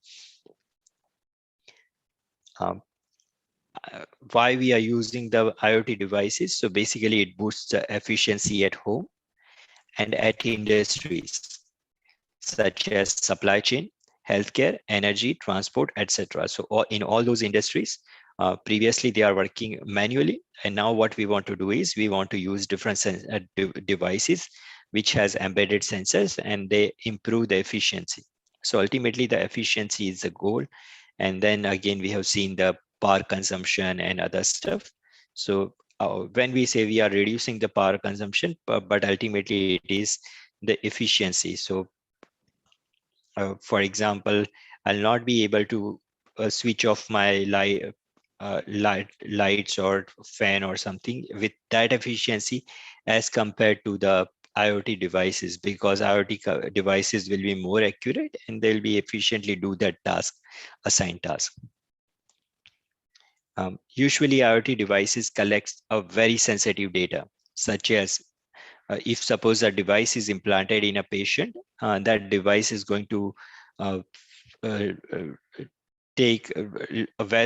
Speaker 4: Why we are using the IoT devices? So basically it boosts the efficiency at home and at industries such as supply chain, healthcare, energy, transport, etc. So in all those industries, previously they are working manually, and now what we want to do is we want to use different devices which has embedded sensors, and they improve the efficiency. So ultimately the efficiency is the goal. And then again, we have seen the power consumption and other stuff. So when we say we are reducing the power consumption, but ultimately it is the efficiency. So for example, I'll not be able to switch off my lights or fan or something with that efficiency as compared to the IoT devices, because IoT devices will be more accurate and they'll be efficiently do that assigned task. Usually IoT devices collect a very sensitive data, such as if suppose a device is implanted in a patient, that device is going to take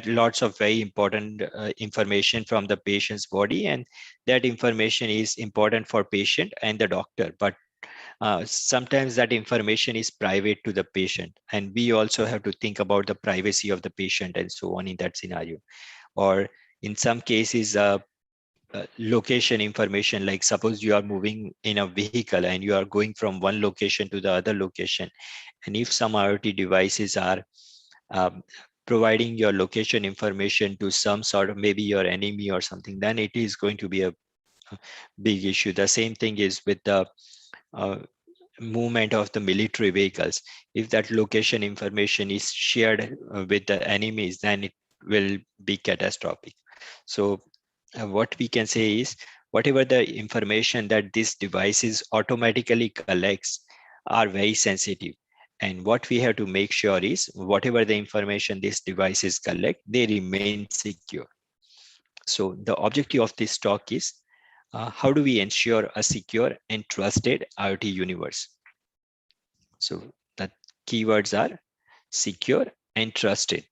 Speaker 4: lots of very important information from the patient's body, and that information is important for patient and the doctor. But sometimes that information is private to the patient, and we also have to think about the privacy of the patient and so on in that scenario. Or in some cases, location information, like suppose you are moving in a vehicle and you are going from one location to the other location, and if some IoT devices are providing your location information to some sort of maybe your enemy or something, then it is going to be a big issue. The same thing is with the movement of the military vehicles. If that location information is shared with the enemies, then it will be catastrophic. So what we can say is, whatever the information that these devices automatically collects are very sensitive. And what we have to make sure is, whatever the information these devices collect, they remain secure. So the objective of this talk is, how do we ensure a secure and trusted IoT universe? So the keywords are secure and trusted.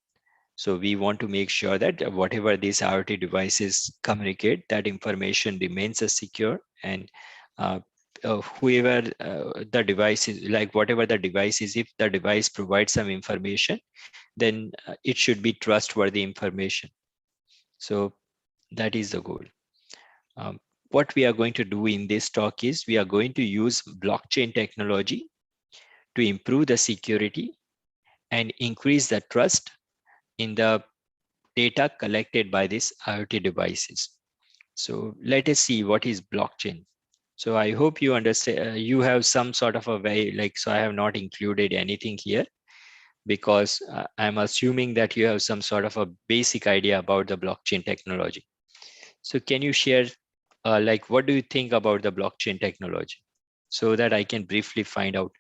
Speaker 4: So we want to make sure that whatever these IoT devices communicate, that information remains secure, and whoever the device is, like whatever the device is, if the device provides some information, then it should be trustworthy information. So that is the goal. What we are going to do in this talk is, we are going to use blockchain technology to improve the security and increase the trust in the data collected by these IoT devices. So let us see what is blockchain. So I hope you understand, you have some sort of a way, like, so I have not included anything here because I'm assuming that you have some sort of a basic idea about the blockchain technology. So can you share, like, what do you think about the blockchain technology, so that I can briefly find out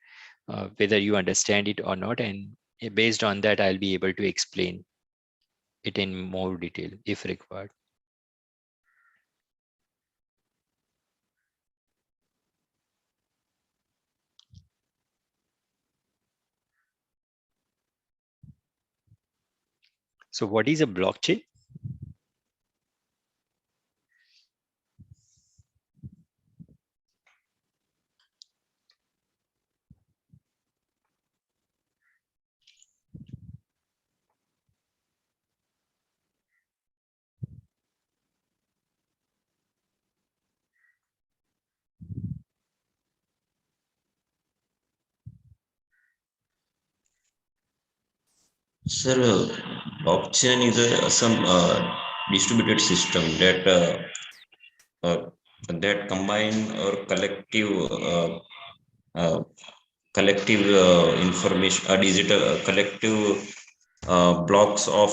Speaker 4: whether you understand it or not, and based on that, I'll be able to explain it in more detail if required. So what is a blockchain?
Speaker 5: Sir, blockchain is some distributed system that combine or uh, collective information, digital collective blocks of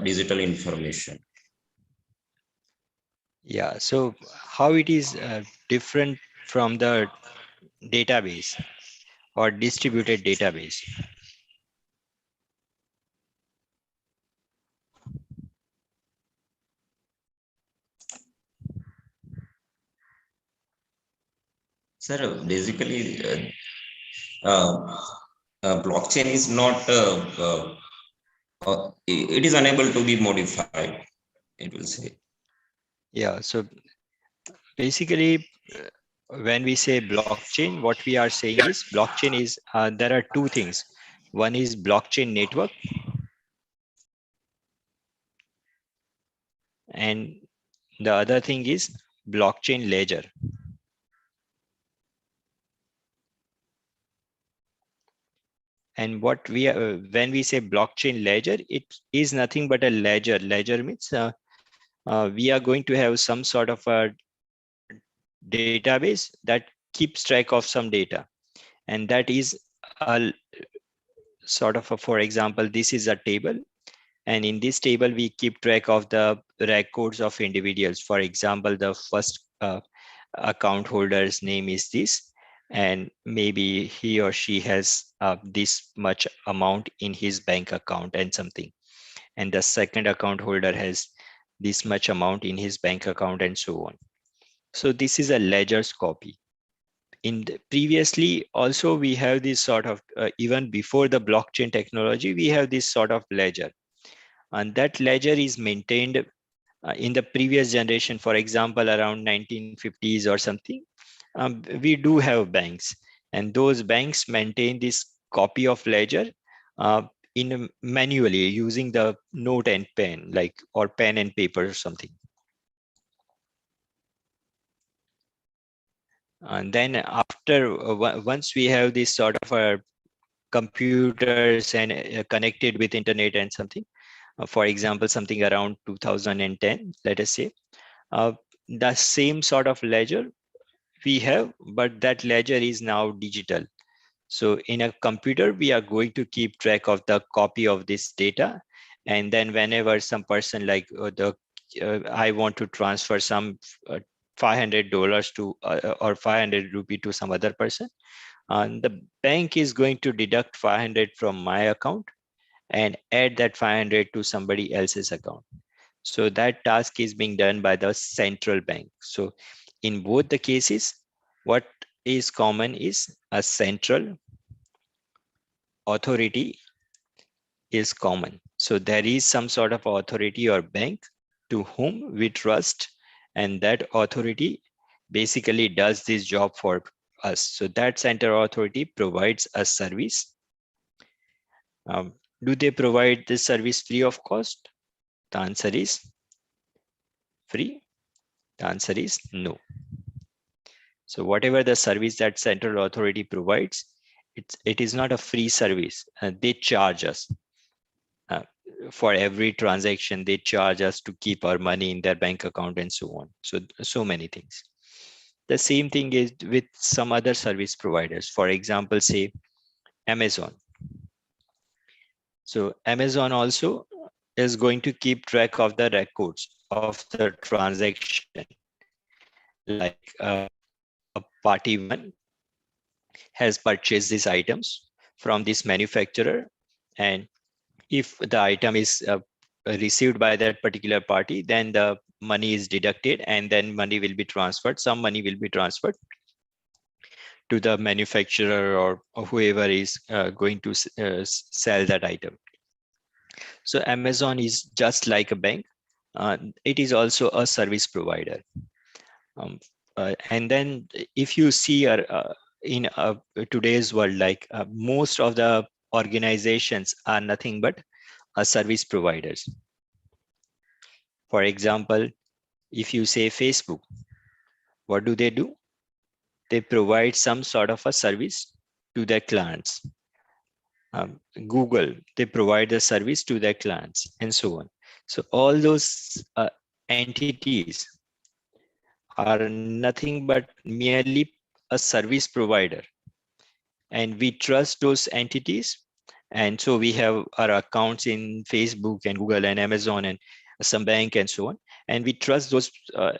Speaker 5: digital information.
Speaker 4: Yeah, so how it is different from the database or distributed database?
Speaker 5: Sir, basically, blockchain is not, it is unable to be modified, it will say.
Speaker 4: Yeah, so basically, when we say blockchain, what we are saying is blockchain is, there are two things. One is blockchain network, and the other thing is blockchain ledger. And what we when we say blockchain ledger, it is nothing but a ledger. Ledger means we are going to have some sort of a database that keeps track of some data, and that is a sort of a, for example, this is a table, and in this table we keep track of the records of individuals. For example, the first account holder's name is this, and maybe he or she has this much amount in his bank account and something, and the second account holder has this much amount in his bank account and so on. So this is a ledger's copy. In the, previously also we have this sort of even before the blockchain technology, we have this sort of ledger, and that ledger is maintained in the previous generation. For example, around 1950s or something, we do have banks, and those banks maintain this copy of ledger in manually using the note and pen, like, or pen and paper or something. And then after once we have this sort of computers and connected with internet and something, for example, something around 2010, let us say, the same sort of ledger we have, but that ledger is now digital. So in a computer, we are going to keep track of the copy of this data. And then whenever some person like I want to transfer some $500 to or 500 rupee to some other person, and the bank is going to deduct 500 from my account and add that 500 to somebody else's account. So that task is being done by the central bank. So in both the cases, what is common is a central authority is common. So there is some sort of authority or bank to whom we trust, and that authority basically does this job for us. So that central authority provides a service. Do they provide this service free of cost? The answer is free. The answer is no. So whatever the service that central authority provides, it is not a free service. They charge us. For every transaction, they charge us to keep our money in their bank account and so on. So many things. The same thing is with some other service providers. For example, say Amazon. So Amazon also is going to keep track of the records of the transaction. Like a party one has purchased these items from this manufacturer, and if the item is received by that particular party, then the money is deducted, and then money will be transferred. Some money will be transferred to the manufacturer or whoever is going to sell that item. So Amazon is just like a bank. It is also a service provider. And then if you see in today's world, like most of the organizations are nothing but service providers. For example, if you say Facebook, what do? They provide some sort of a service to their clients. Google, they provide the service to their clients and so on. So all those entities are nothing but merely a service provider, and we trust those entities. And so we have our accounts in Facebook and Google and Amazon and some bank and so on, and we trust those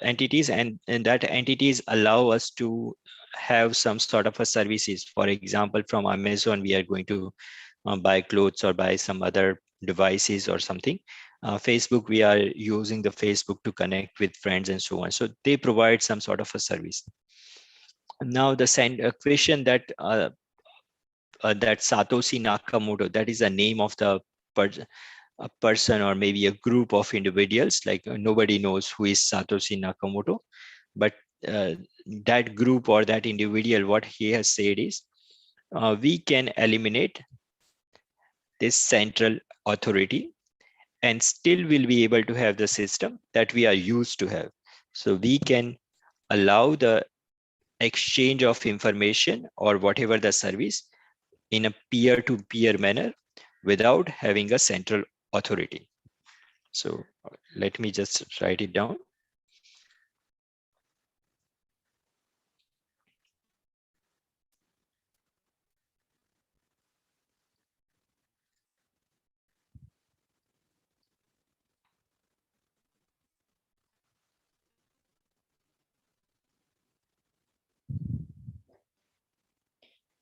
Speaker 4: entities, and that entities allow us to have some sort of a services. For example, from Amazon we are going to buy clothes or buy some other devices or something. Facebook, we are using the Facebook to connect with friends and so on. So they provide some sort of a service. Now the question that that Satoshi Nakamoto, that is the name of the a person or maybe a group of individuals, like nobody knows who is Satoshi Nakamoto, but that group or that individual, what he has said is, we can eliminate this central authority and still will be able to have the system that we are used to have. So we can allow the exchange of information or whatever the service in a peer-to-peer manner without having a central authority. So let me just write it down.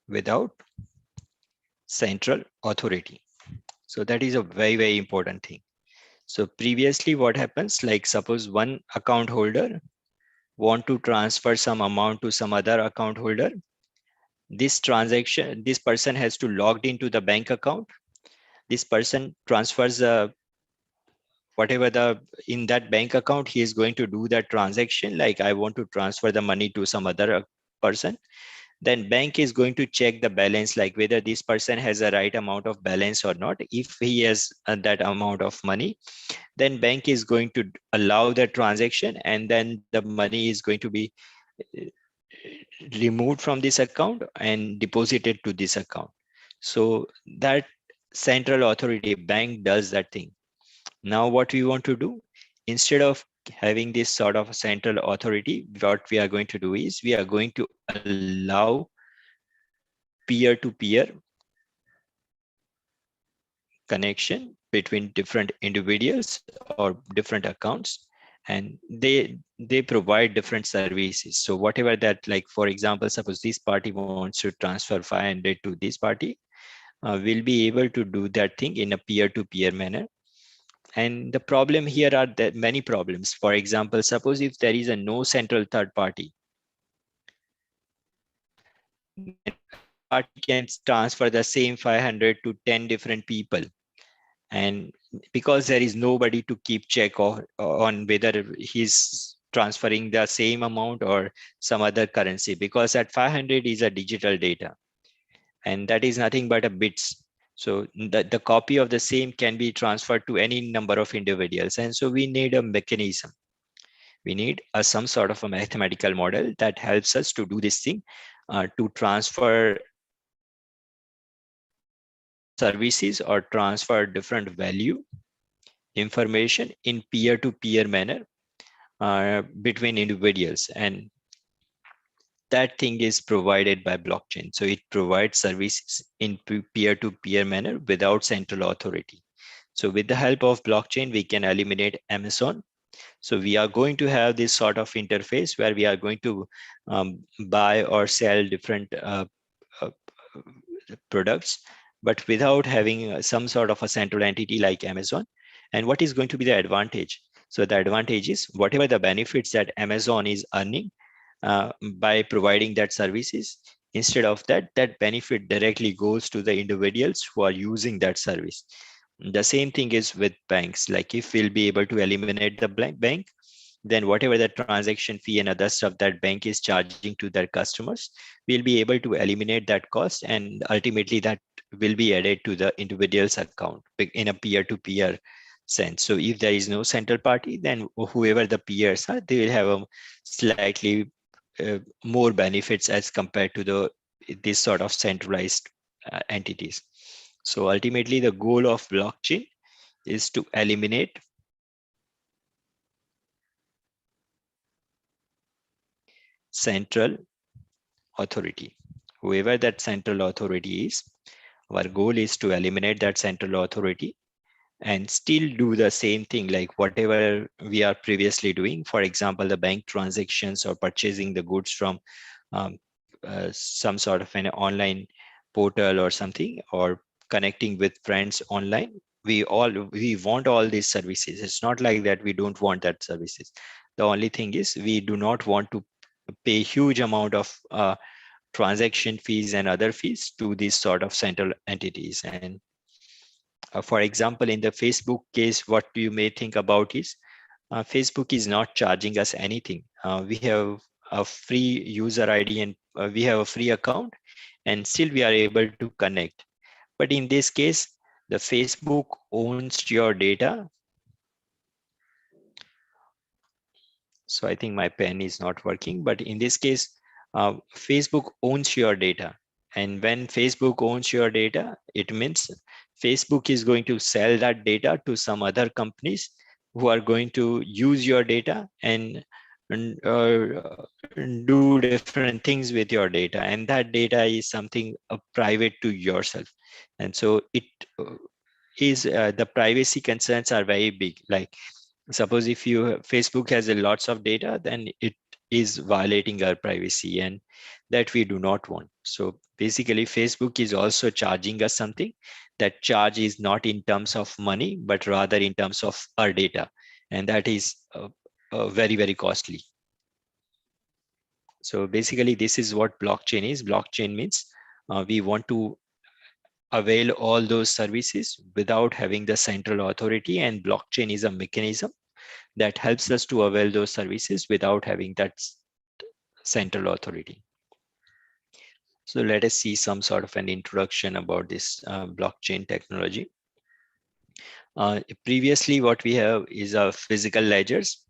Speaker 4: Without central authority. So that is a very, very important thing. So previously what happens, like suppose one account holder want to transfer some amount to some other account holder. This transaction, this person has to log into the bank account. This person transfers whatever the in that bank account, he is going to do that transaction. Like I want to transfer the money to some other person. Then bank is going to check the balance, like whether this person has a right amount of balance or not. If he has that amount of money, then bank is going to allow the transaction, and then the money is going to be removed from this account and deposited to this account. So that central authority, bank, does that thing. Now what we want to do, instead of having this sort of central authority, what we are going to do is we are going to allow peer-to-peer connection between different individuals or different accounts, and they provide different services. So whatever that, like for example, suppose this party wants to transfer 500 to this party, will be able to do that thing in a peer-to-peer manner. And the problem here are that many problems. For example, suppose if there is a no central third party, party can transfer the same 500 to 10 different people. And because there is nobody to keep check on whether he's transferring the same amount or some other currency, because that 500 is a digital data and that is nothing but a bits. So the copy of the same can be transferred to any number of individuals. And so we need a mechanism. We need some sort of a mathematical model that helps us to do this thing, to transfer services or transfer different value information in peer-to-peer manner between individuals. And that thing is provided by blockchain. So it provides services in peer-to-peer manner without central authority. So with the help of blockchain, we can eliminate Amazon. So we are going to have this sort of interface where we are going to buy or sell different products, but without having some sort of a central entity like Amazon. And what is going to be the advantage? So the advantage is whatever the benefits that Amazon is earning by providing that services, instead of that, that benefit directly goes to the individuals who are using that service. The same thing is with banks. Like if we'll be able to eliminate the bank, then whatever the transaction fee and other stuff that bank is charging to their customers, we'll be able to eliminate that cost, and ultimately that will be added to the individual's account in a peer-to-peer sense. So if there is no central party, then whoever the peers are, they will have a slightly more benefits as compared to this sort of centralized entities. So ultimately, the goal of blockchain is to eliminate central authority. Whoever that central authority is, our goal is to eliminate that central authority and still do the same thing like whatever we are previously doing. For example, the bank transactions or purchasing the goods from some sort of an online portal or something, or connecting with friends online. We want all these services. It's not like that we don't want that services. The only thing is we do not want to pay huge amount of transaction fees and other fees to these sort of central entities. And for example, in the Facebook case, what you may think about is Facebook is not charging us anything. We have a free user ID and we have a free account, and still we are able to connect. But in this case, the Facebook owns your data. So I think my pen is not working, but in this case, Facebook owns your data. And when Facebook owns your data, it means Facebook is going to sell that data to some other companies who are going to use your data and do different things with your data. And that data is something private to yourself. And so it is the privacy concerns are very big. Like suppose if Facebook has lots of data, then it is violating our privacy, and that we do not want. So basically Facebook is also charging us something. That charge is not in terms of money, but rather in terms of our data. And that is very, very costly. So basically this is what blockchain is. Blockchain means we want to avail all those services without having the central authority, and blockchain is a mechanism that helps us to avail those services without having that central authority. So let us see some sort of an introduction about this blockchain technology. Previously, what we have is a physical ledgers.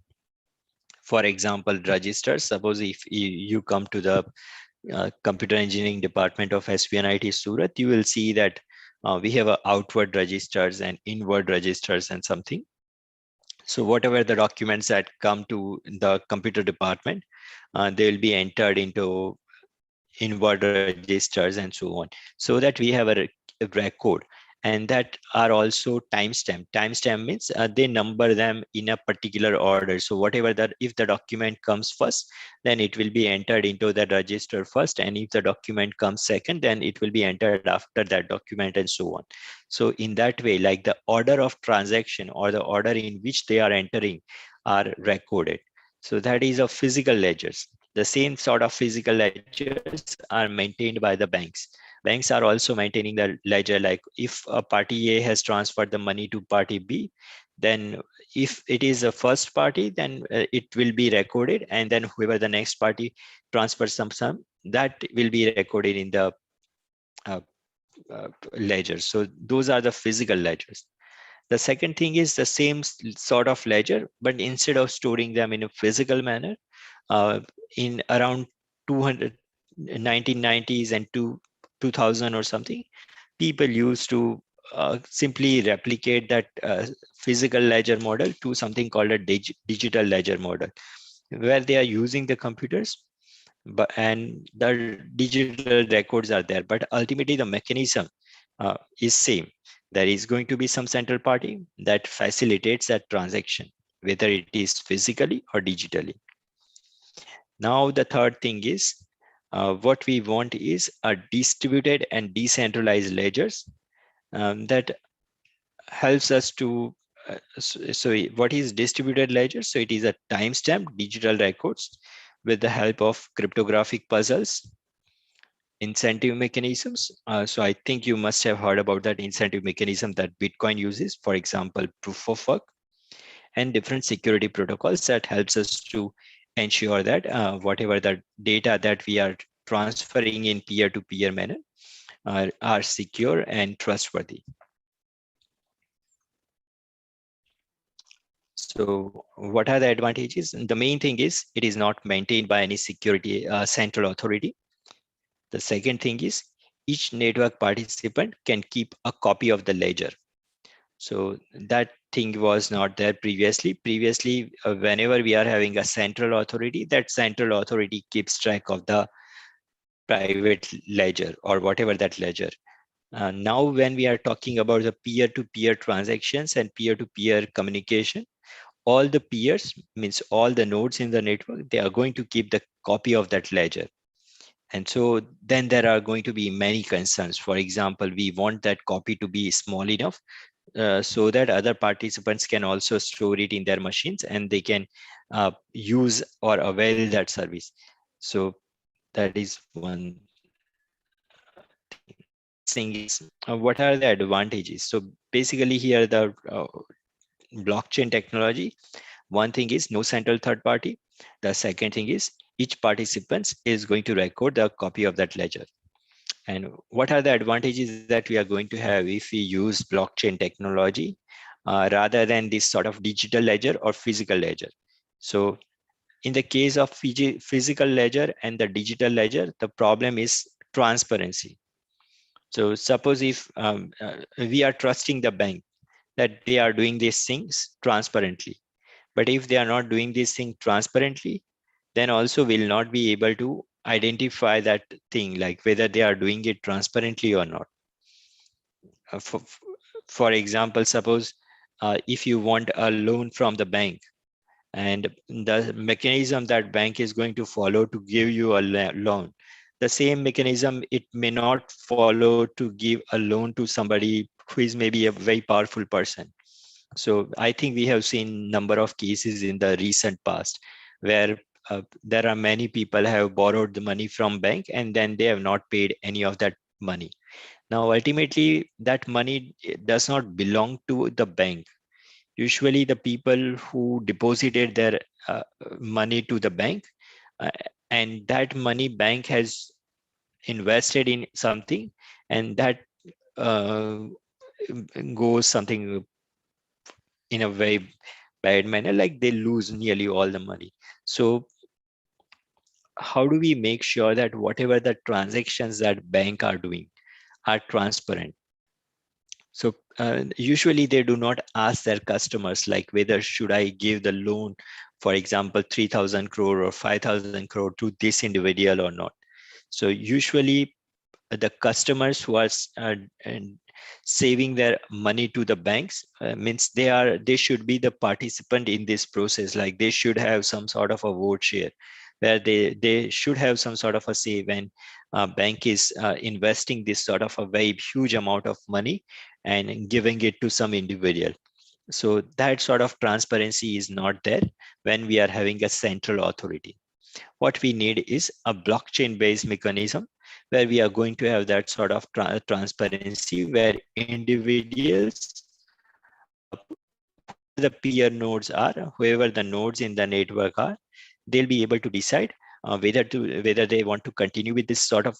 Speaker 4: For example, registers. Suppose if you come to the computer engineering department of SVNIT Surat, you will see that we have outward registers and inward registers and something. So whatever the documents that come to the computer department, they will be entered into inward registers and so on, so that we have a record, and that are also timestamp. Timestamp means they number them in a particular order. So whatever that, if the document comes first, then it will be entered into the register first, and if the document comes second, then it will be entered after that document, and so on. So in that way, like the order of transaction or the order in which they are entering are recorded. So that is a physical ledgers. The same sort of physical ledgers are maintained by the banks. Banks are also maintaining the ledger. Like if a party A has transferred the money to party B, then if it is a first party, then it will be recorded, and then whoever the next party transfers some sum, that will be recorded in the ledger. So those are the physical ledgers. The second thing is the same sort of ledger, but instead of storing them in a physical manner, in around 1990s and 2000 or something, people used to simply replicate that physical ledger model to something called a digital ledger model, where they are using the computers, and the digital records are there. But ultimately the mechanism is same. There is going to be some central party that facilitates that transaction, whether it is physically or digitally. Now, the third thing is what we want is a distributed and decentralized ledgers that helps us to. So what is distributed ledger? So it is a timestamp digital records with the help of cryptographic puzzles, incentive mechanisms. So I think you must have heard about that incentive mechanism that Bitcoin uses, for example, proof of work, and different security protocols that helps us to ensure that whatever the data that we are transferring in peer-to-peer manner are secure and trustworthy. So what are the advantages? And the main thing is it is not maintained by any security central authority. The second thing is each network participant can keep a copy of the ledger. So that thing was not there previously. Previously, whenever we are having a central authority, that central authority keeps track of the private ledger or whatever that ledger. Now, when we are talking about the peer-to-peer transactions and peer-to-peer communication, all the peers, means all the nodes in the network, they are going to keep the copy of that ledger. And so then there are going to be many concerns. For example, we want that copy to be small enough so that other participants can also store it in their machines and they can use or avail that service. So that is one thing. Is what are the advantages? So basically here the blockchain technology, one thing is no central third party. The second thing is each participant is going to record the copy of that ledger. And what are the advantages that we are going to have if we use blockchain technology rather than this sort of digital ledger or physical ledger? So in the case of physical ledger and the digital ledger, the problem is transparency. So suppose if we are trusting the bank that they are doing these things transparently, but if they are not doing this thing transparently, then also will not be able to identify that thing, like whether they are doing it transparently or not. For example, suppose if you want a loan from the bank, and the mechanism that bank is going to follow to give you a loan, the same mechanism it may not follow to give a loan to somebody who is maybe a very powerful person. So I think we have seen number of cases in the recent past where there are many people have borrowed the money from bank and then they have not paid any of that money. Now, ultimately, that money does not belong to the bank. Usually the people who deposited their money to the bank and that money bank has invested in something, and that goes something in a very bad manner, like they lose nearly all the money. So how do we make sure that whatever the transactions that bank are doing are transparent? So usually they do not ask their customers like whether should I give the loan, for example, 3,000 crore or 5,000 crore to this individual or not. So usually the customers who are saving their money to the banks means they should be the participant in this process. Like they should have some sort of a vote share where they should have some sort of a say when bank is investing this sort of a very huge amount of money and giving it to some individual. So that sort of transparency is not there when we are having a central authority. What we need is a blockchain based mechanism where we are going to have that sort of transparency where individuals, the peer nodes are, whoever the nodes in the network are, they'll be able to decide whether they want to continue with this sort of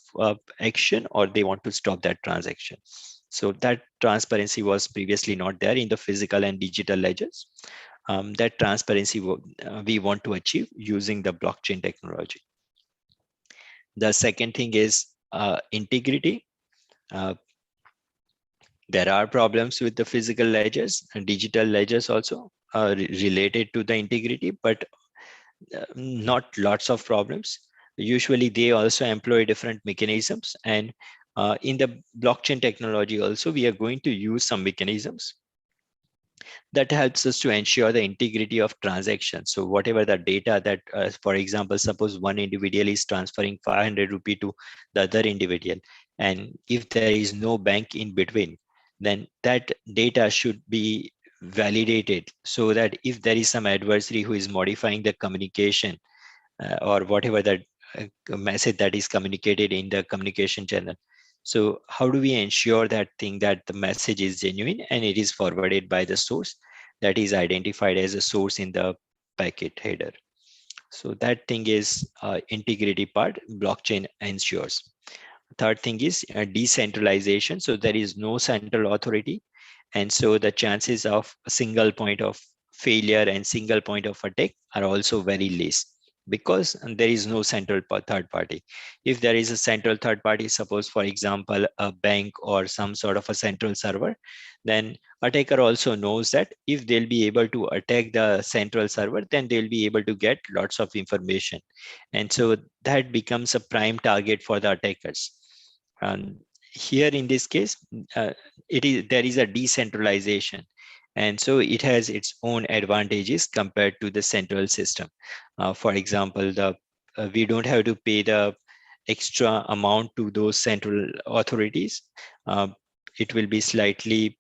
Speaker 4: action or they want to stop that transaction. So that transparency was previously not there in the physical and digital ledgers. That transparency we want to achieve using the blockchain technology. The second thing is integrity. There are problems with the physical ledgers and digital ledgers also related to the integrity, but not lots of problems. Usually they also employ different mechanisms, and in the blockchain technology also we are going to use some mechanisms that helps us to ensure the integrity of transactions. So whatever the data that, for example, suppose one individual is transferring 500 rupee to the other individual, and if there is no bank in between, then that data should be validated so that if there is some adversary who is modifying the communication or whatever that message that is communicated in the communication channel. So how do we ensure that the message is genuine and it is forwarded by the source that is identified as a source in the packet header? So that thing is integrity part, blockchain ensures. Third thing is decentralization. So there is no central authority. And so the chances of a single point of failure and single point of attack are also very less. because there is no central third party. If there is a central third party, suppose for example a bank or some sort of a central server, then attacker also knows that if they'll be able to attack the central server, then they'll be able to get lots of information, and so that becomes a prime target for the attackers. And here in this case, there is a decentralization, and so it has its own advantages compared to the central system. For example, we don't have to pay the extra amount to those central authorities. It will be slightly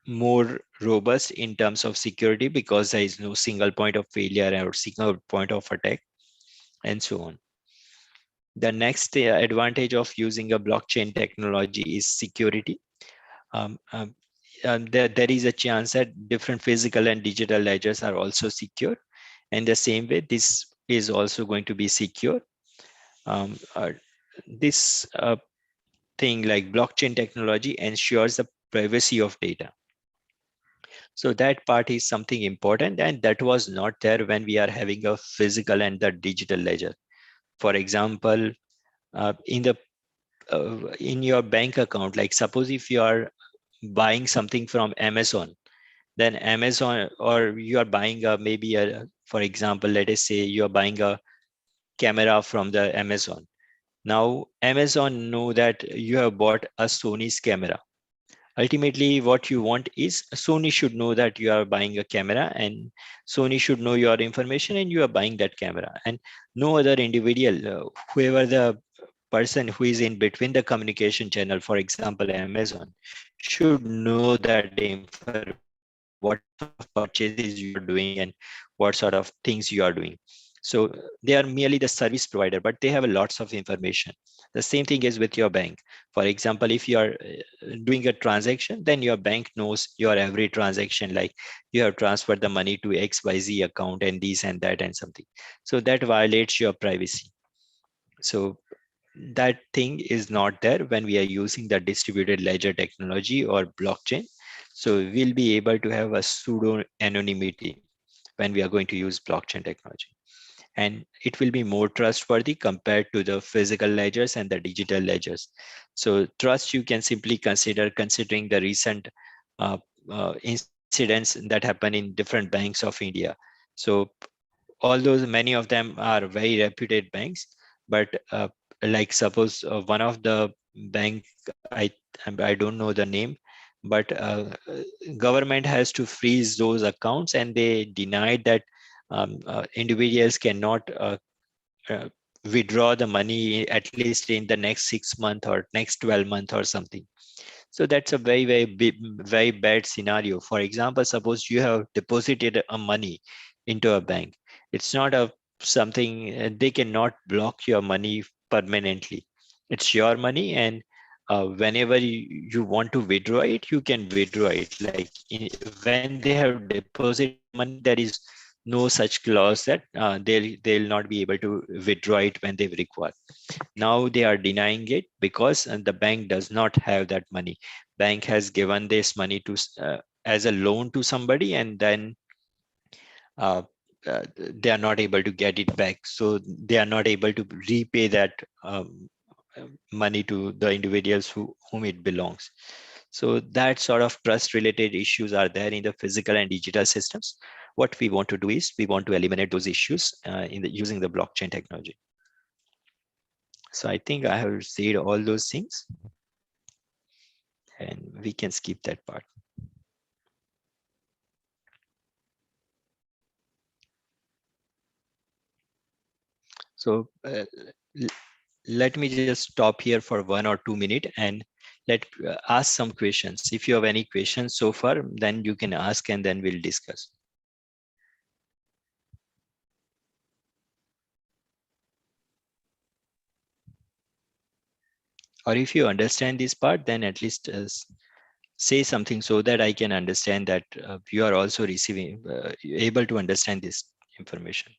Speaker 4: more robust in terms of security because there is no single point of failure or single point of attack, and so on. The next advantage of using a blockchain technology is security. There is a chance that different physical and digital ledgers are also secure. And the same way, this is also going to be secure. This thing like blockchain technology ensures the privacy of data. So that part is something important, and that was not there when we are having a physical and the digital ledger. For example, in your bank account, like suppose if you are buying something from Amazon, then Amazon, or you are buying for example, let us say you are buying a camera from the Amazon. Now Amazon know that you have bought a Sony's camera. Ultimately, what you want is Sony should know that you are buying a camera, and Sony should know your information and you are buying that camera, and no other individual, whoever the person who is in between the communication channel, for example Amazon, should know that what sort of purchases you are doing and what sort of things you are doing. So they are merely the service provider, but they have lots of information. The same thing is with your bank. For example, if you are doing a transaction, then your bank knows your every transaction, like you have transferred the money to XYZ account and this and that and something. So that violates your privacy. So that thing is not there when we are using the distributed ledger technology or blockchain. So we'll be able to have a pseudo anonymity when we are going to use blockchain technology. And it will be more trustworthy compared to the physical ledgers and the digital ledgers. So trust you can simply considering the recent incidents that happen in different banks of India. So many of them are very reputed banks, but like suppose one of the bank, I don't know the name, but government has to freeze those accounts, and they denied that individuals cannot withdraw the money at least in the next 6 months or next 12 months or something. So that's a very bad scenario. For example, suppose you have deposited a money into a bank. It's not something, they cannot block your money permanently. It's your money, and whenever you want to withdraw it, you can withdraw it. Like when they have deposited money, there is no such clause that they'll not be able to withdraw it when they require. Now they are denying it because the bank does not have that money. Bank has given this money to as a loan to somebody, and then they are not able to get it back. So they are not able to repay that money to the individuals whom it belongs. So that sort of trust related issues are there in the physical and digital systems. What we want to do is we want to eliminate those issues using the blockchain technology. So I think I have said all those things, and we can skip that part. So let me just stop here for 1 or 2 minutes and ask some questions. If you have any questions so far, then you can ask and then we'll discuss. Or if you understand this part, then at least say something so that I can understand that you are also able to understand this information.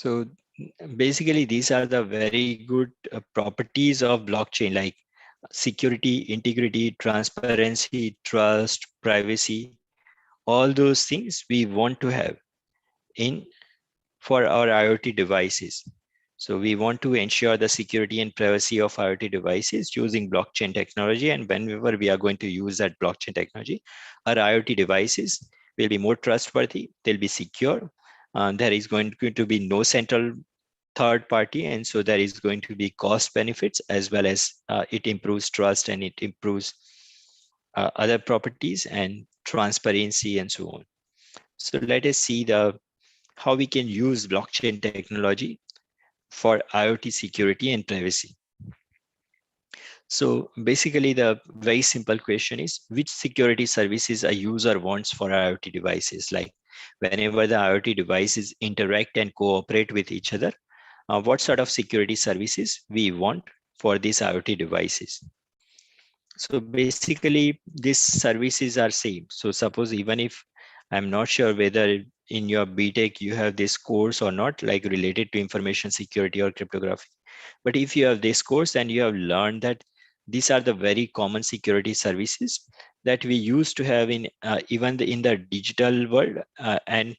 Speaker 4: So basically, these are the very good properties of blockchain, like security, integrity, transparency, trust, privacy. All those things we want to have in for our IoT devices. So we want to ensure the security and privacy of IoT devices using blockchain technology. And whenever we are going to use that blockchain technology, our IoT devices will be more trustworthy, they'll be secure. There is going to be no central third party, and so there is going to be cost benefits, as well as it improves trust, and it improves other properties and transparency and so on. So let us see how we can use blockchain technology for IoT security and privacy. So basically, the very simple question is, which security services a user wants for IoT devices? Like whenever the IoT devices interact and cooperate with each other, what sort of security services we want for these IoT devices? So basically, these services are same. So suppose even if I'm not sure whether in your BTech you have this course or not, like related to information security or cryptography. But if you have this course and you have learned that these are the very common security services that we used to have in even in the digital world and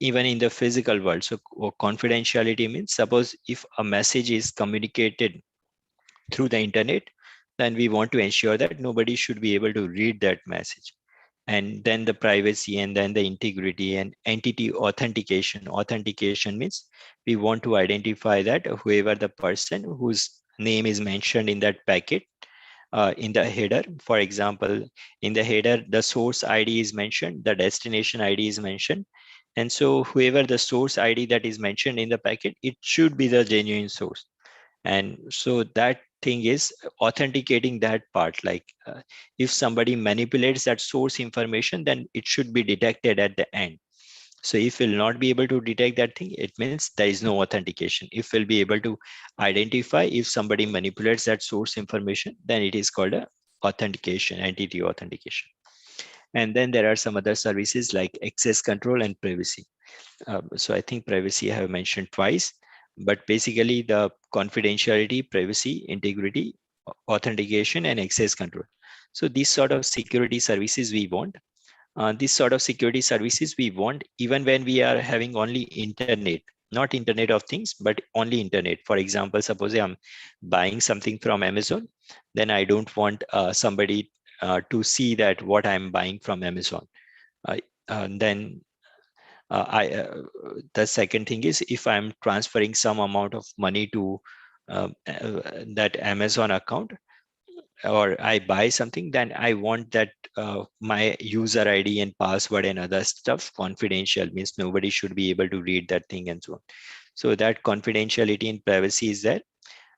Speaker 4: even in the physical world. So confidentiality means, suppose if a message is communicated through the internet, then we want to ensure that nobody should be able to read that message. And then the privacy, and then the integrity and entity authentication. Authentication means we want to identify that whoever the person whose name is mentioned in that packet in the header. For example, in the header, the source ID is mentioned, the destination ID is mentioned. And so whoever the source ID that is mentioned in the packet, it should be the genuine source. And so that thing is authenticating that part. Like if somebody manipulates that source information, then it should be detected at the end. So if we'll not be able to detect that thing, it means there is no authentication. If we'll be able to identify if somebody manipulates that source information, then it is called a authentication, entity authentication. And then there are some other services like access control and privacy. So I think privacy I have mentioned twice, but basically the confidentiality, privacy, integrity, authentication, and access control. So these sort of security services we want. This sort of security services we want even when we are having only internet, not Internet of Things, but only internet. For example, suppose I'm buying something from Amazon, then I don't want somebody to see that what I'm buying from Amazon. Then the second thing is, if I'm transferring some amount of money to that Amazon account, or I buy something, then I want that my user ID and password and other stuff confidential, means nobody should be able to read that thing and so on. So that confidentiality and privacy is there.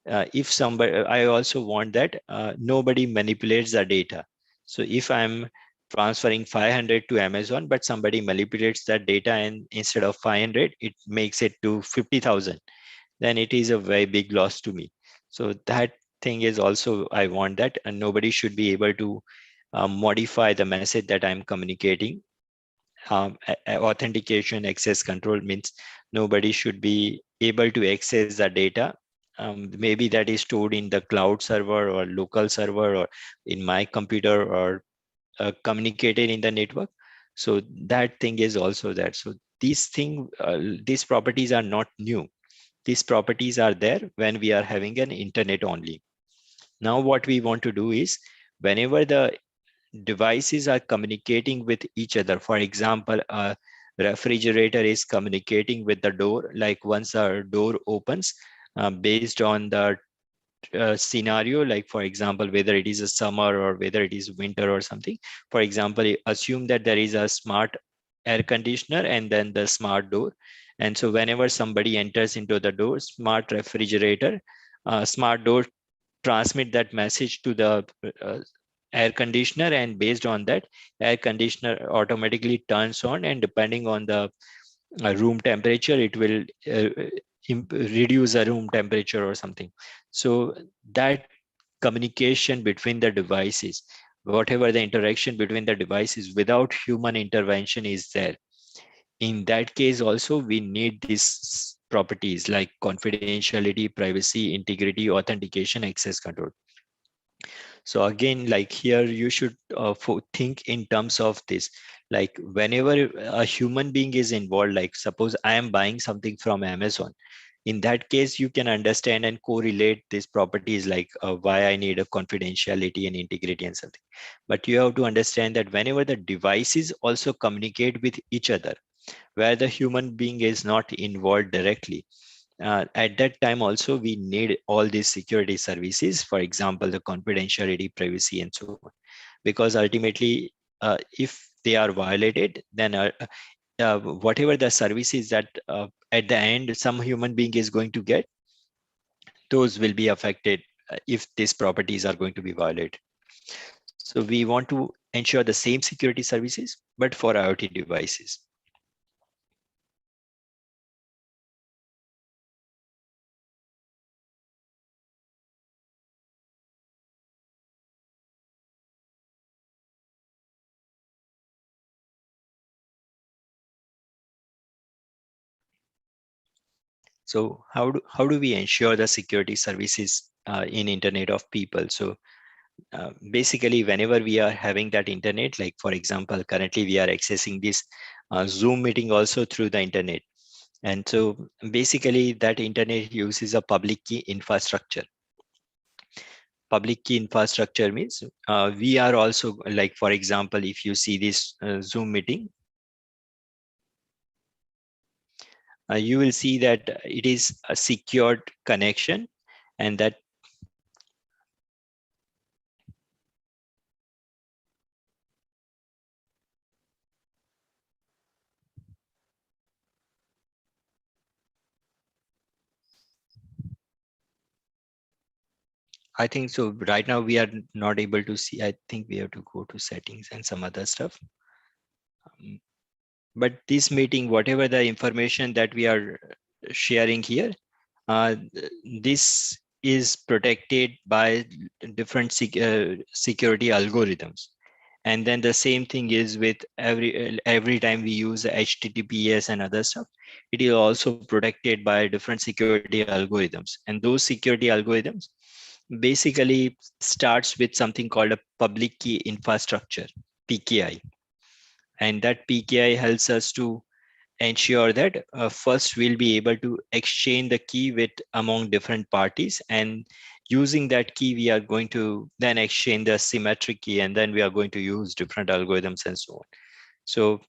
Speaker 4: If somebody, I also want that nobody manipulates the data. So if I'm transferring 500 to Amazon, but somebody manipulates that data and instead of 500, it makes it to 50,000, then it is a very big loss to me. So that thing is also, I want that, and nobody should be able to modify the message that I'm communicating. Authentication, access control means nobody should be able to access the data. Maybe that is stored in the cloud server or local server or in my computer or communicated in the network. So that thing is also there. So these properties are not new. These properties are there when we are having an internet only. Now what we want to do is, whenever the devices are communicating with each other, for example, a refrigerator is communicating with the door, like once our door opens, based on the scenario, like for example, whether it is a summer or whether it is winter or something. For example, assume that there is a smart air conditioner and then the smart door. And so whenever somebody enters into the door, smart refrigerator, smart door transmit that message to the air conditioner, and based on that, air conditioner automatically turns on, and depending on the room temperature, it will reduce the room temperature or something. So that communication between the devices, whatever the interaction between the devices without human intervention is there, in that case also we need this properties like confidentiality, privacy, integrity, authentication, access control. So again, like here, you should think in terms of this, like whenever a human being is involved, like suppose I am buying something from Amazon. In that case, you can understand and correlate these properties like why I need a confidentiality and integrity and something. But you have to understand that whenever the devices also communicate with each other, where the human being is not involved directly, at that time also we need all these security services, for example, the confidentiality, privacy, and so on, because ultimately if they are violated, then whatever the services that at the end some human being is going to get, those will be affected if these properties are going to be violated. So we want to ensure the same security services, but for IoT devices. So how do we ensure the security services in Internet of People? So basically, whenever we are having that internet, like for example, currently we are accessing this Zoom meeting also through the internet. And so basically that internet uses a public key infrastructure. Public key infrastructure means we are also, like for example, if you see this Zoom meeting, you will see that it is a secured connection, and that I think so. Right now we are not able to see. I think we have to go to settings and some other stuff. But this meeting, whatever the information that we are sharing here, this is protected by different security algorithms. And then the same thing is with every time we use HTTPS and other stuff, it is also protected by different security algorithms. And those security algorithms basically starts with something called a public key infrastructure, PKI. And that PKI helps us to ensure that first we'll be able to exchange the key with among different parties, and using that key we are going to then exchange the symmetric key, and then we are going to use different algorithms and so on. So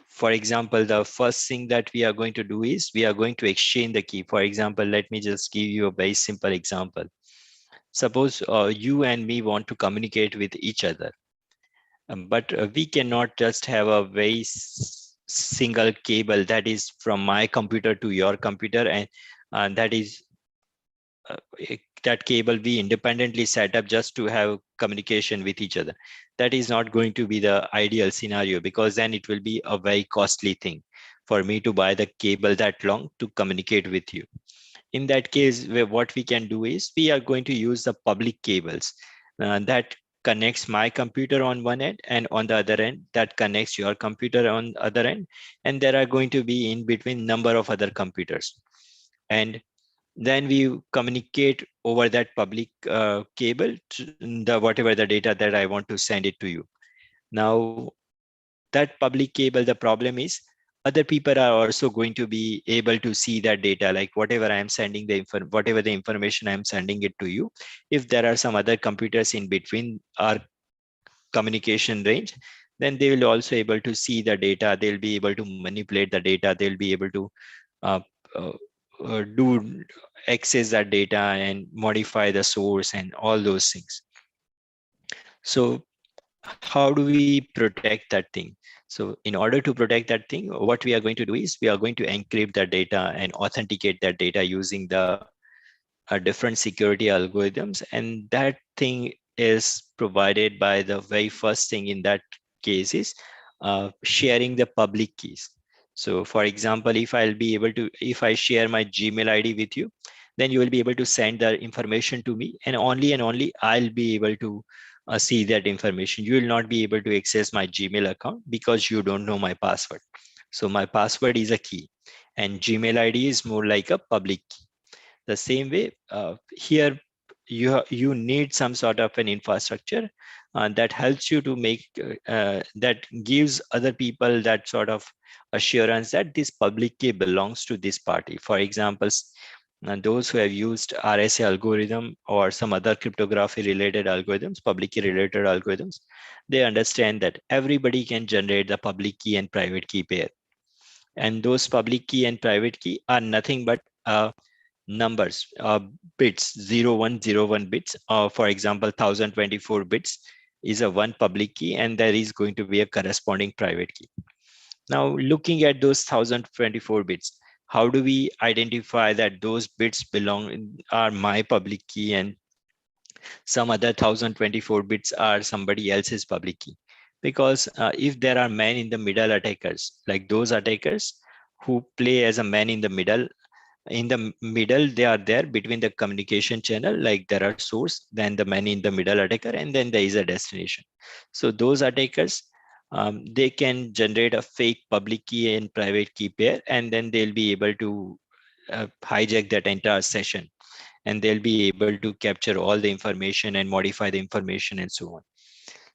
Speaker 4: for example, the first thing that we are going to do is we are going to exchange the key. For example, let me just give you a very simple example. Suppose you and me want to communicate with each other, but we cannot just have a very single cable that is from my computer to your computer, and that is that cable we independently set up just to have communication with each other. That is not going to be the ideal scenario, because then it will be a very costly thing for me to buy the cable that long to communicate with you. In that case, what we can do is we are going to use the public cables that connects my computer on one end, and on the other end that connects your computer on the other end, and there are going to be in between number of other computers, and then we communicate over that public cable to whatever the data that I want to send it to you. Now that public cable, the problem is other people are also going to be able to see that data, like whatever I am sending whatever the information I am sending it to you. If there are some other computers in between our communication range, then they will also able to see the data. They'll be able to manipulate the data. They'll be able to do access that data and modify the source and all those things. So how do we protect that thing? So in order to protect that thing, what we are going to do is we are going to encrypt that data and authenticate that data using the different security algorithms. And that thing is provided by the very first thing in that case is sharing the public keys. So for example, if I share my Gmail ID with you, then you will be able to send the information to me, and only I'll be able to see that information. You will not be able to access my Gmail account because you don't know my password. So my password is a key, and Gmail ID is more like a public key. The same way, here you need some sort of an infrastructure that helps you to make that gives other people that sort of assurance that this public key belongs to this party. For example, those who have used RSA algorithm or some other cryptography related algorithms, public key related algorithms, they understand that everybody can generate the public key and private key pair. And those public key and private key are nothing but numbers, bits, 0101 bits. For example, 1024 bits is a one public key, and there is going to be a corresponding private key. Now, looking at those 1024 bits, how do we identify that those bits are my public key and some other 1024 bits are somebody else's public key? Because if there are man in the middle attackers, like those attackers who play as a man in the middle, they are there between the communication channel, like there are source, then the man in the middle attacker, and then there is a destination. So those attackers, they can generate a fake public key and private key pair, and then they'll be able to hijack that entire session, and they'll be able to capture all the information and modify the information and so on.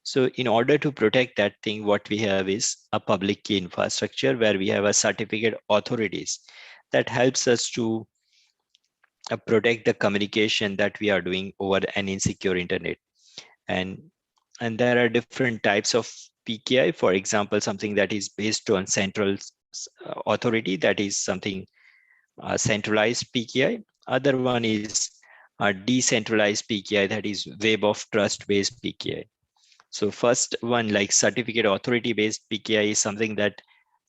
Speaker 4: So in order to protect that thing, what we have is a public key infrastructure where we have a certificate authorities that helps us to protect the communication that we are doing over an insecure internet. And there are different types of PKI. For example, something that is based on central authority, that is something centralized PKI. Other one is a decentralized PKI, that is web of trust based PKI. So first one, like certificate authority based PKI, is something that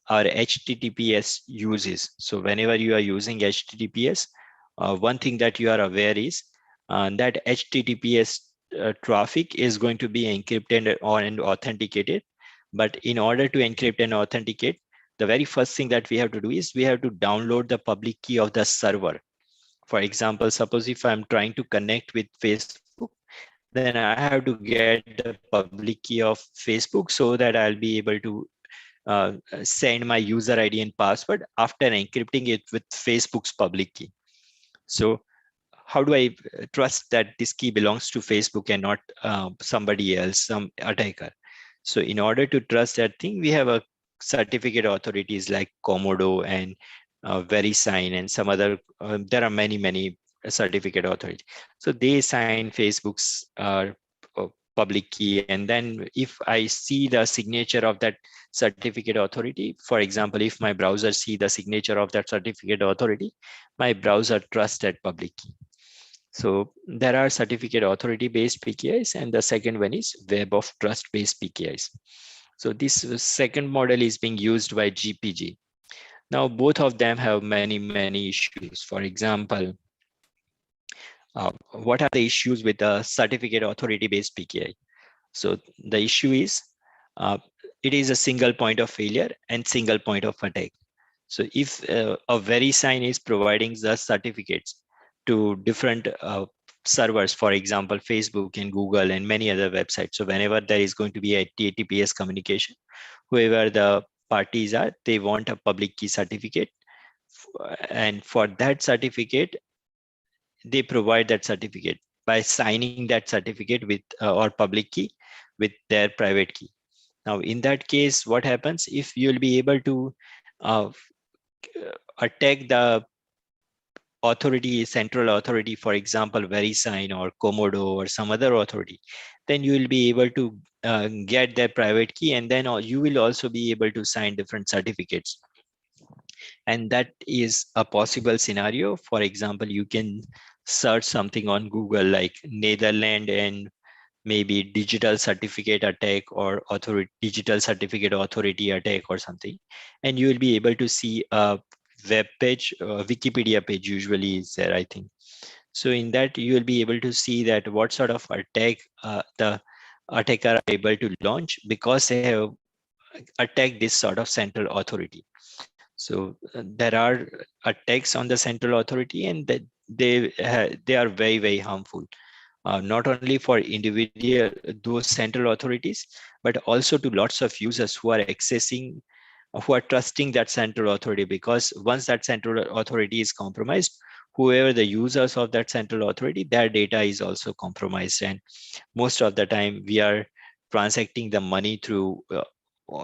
Speaker 4: our HTTPS uses. So whenever you are using HTTPS, one thing that you are aware is that HTTPS traffic is going to be encrypted and authenticated. But in order to encrypt and authenticate, the very first thing that we have to do is we have to download the public key of the server. For example, suppose if I'm trying to connect with Facebook, then I have to get the public key of Facebook so that I'll be able to send my user ID and password after encrypting it with Facebook's public key. So how do I trust that this key belongs to Facebook and not somebody else, some attacker? So in order to trust that thing, we have a certificate authorities like Comodo and VeriSign and some other, there are many certificate authorities. So they sign Facebook's public key, and then if I see the signature of that certificate authority, for example, if my browser see the signature of that certificate authority, my browser trusts that public key. So there are certificate authority based PKIs, and the second one is web of trust based PKIs. So this second model is being used by GPG. Now both of them have many issues. For example, what are the issues with the certificate authority based PKI? So the issue is it is a single point of failure and single point of attack. So if a VeriSign is providing the certificates to different servers, for example, Facebook and Google and many other websites. So whenever there is going to be a HTTPS communication, whoever the parties are, they want a public key certificate. And for that certificate, they provide that certificate by signing that certificate with or public key with their private key. Now, in that case, what happens if you'll be able to attack the authority, central authority, for example, VeriSign or Comodo or some other authority, then you will be able to get their private key, and then you will also be able to sign different certificates. And that is a possible scenario. For example, you can search something on Google like Netherlands and maybe digital certificate attack or digital certificate authority attack or something, and you will be able to see a web page, Wikipedia page usually is there, I think. So in that you will be able to see that what sort of attack the attacker are able to launch because they have attacked this sort of central authority. So there are attacks on the central authority, and that they are very harmful, not only for individual those central authorities, but also to lots of users who are accessing who are trusting that central authority, because once that central authority is compromised, whoever the users of that central authority, their data is also compromised. And most of the time we are transacting the money through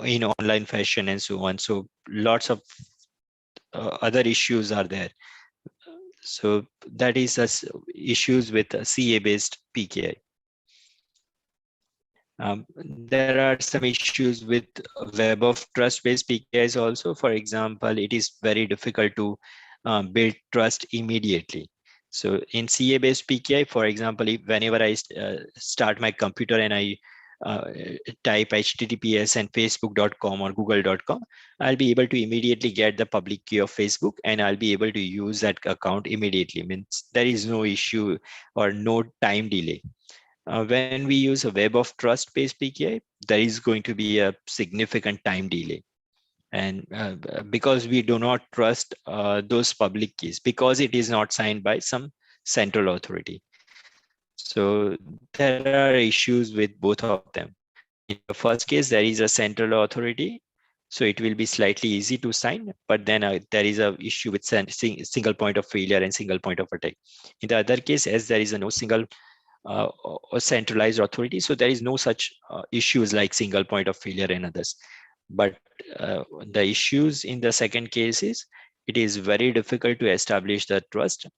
Speaker 4: in online fashion and so on. So lots of other issues are there. So that is issues with CA based PKI. There are some issues with web of trust based PKIs also. For example, it is very difficult to build trust immediately. So in CA based PKI, for example, whenever I start my computer and I type HTTPS and facebook.com or google.com, I'll be able to immediately get the public key of Facebook, and I'll be able to use that account immediately. Means there is no issue or no time delay. When we use a web of trust based PKI, there is going to be a significant time delay. And because we do not trust those public keys, because it is not signed by some central authority. So there are issues with both of them. In the first case, there is a central authority, so it will be slightly easy to sign, but then there is a issue with single point of failure and single point of attack. In the other case, as there is no single or centralized authority, so there is no such issues like single point of failure and others. But the issues in the second case is it is very difficult to establish the trust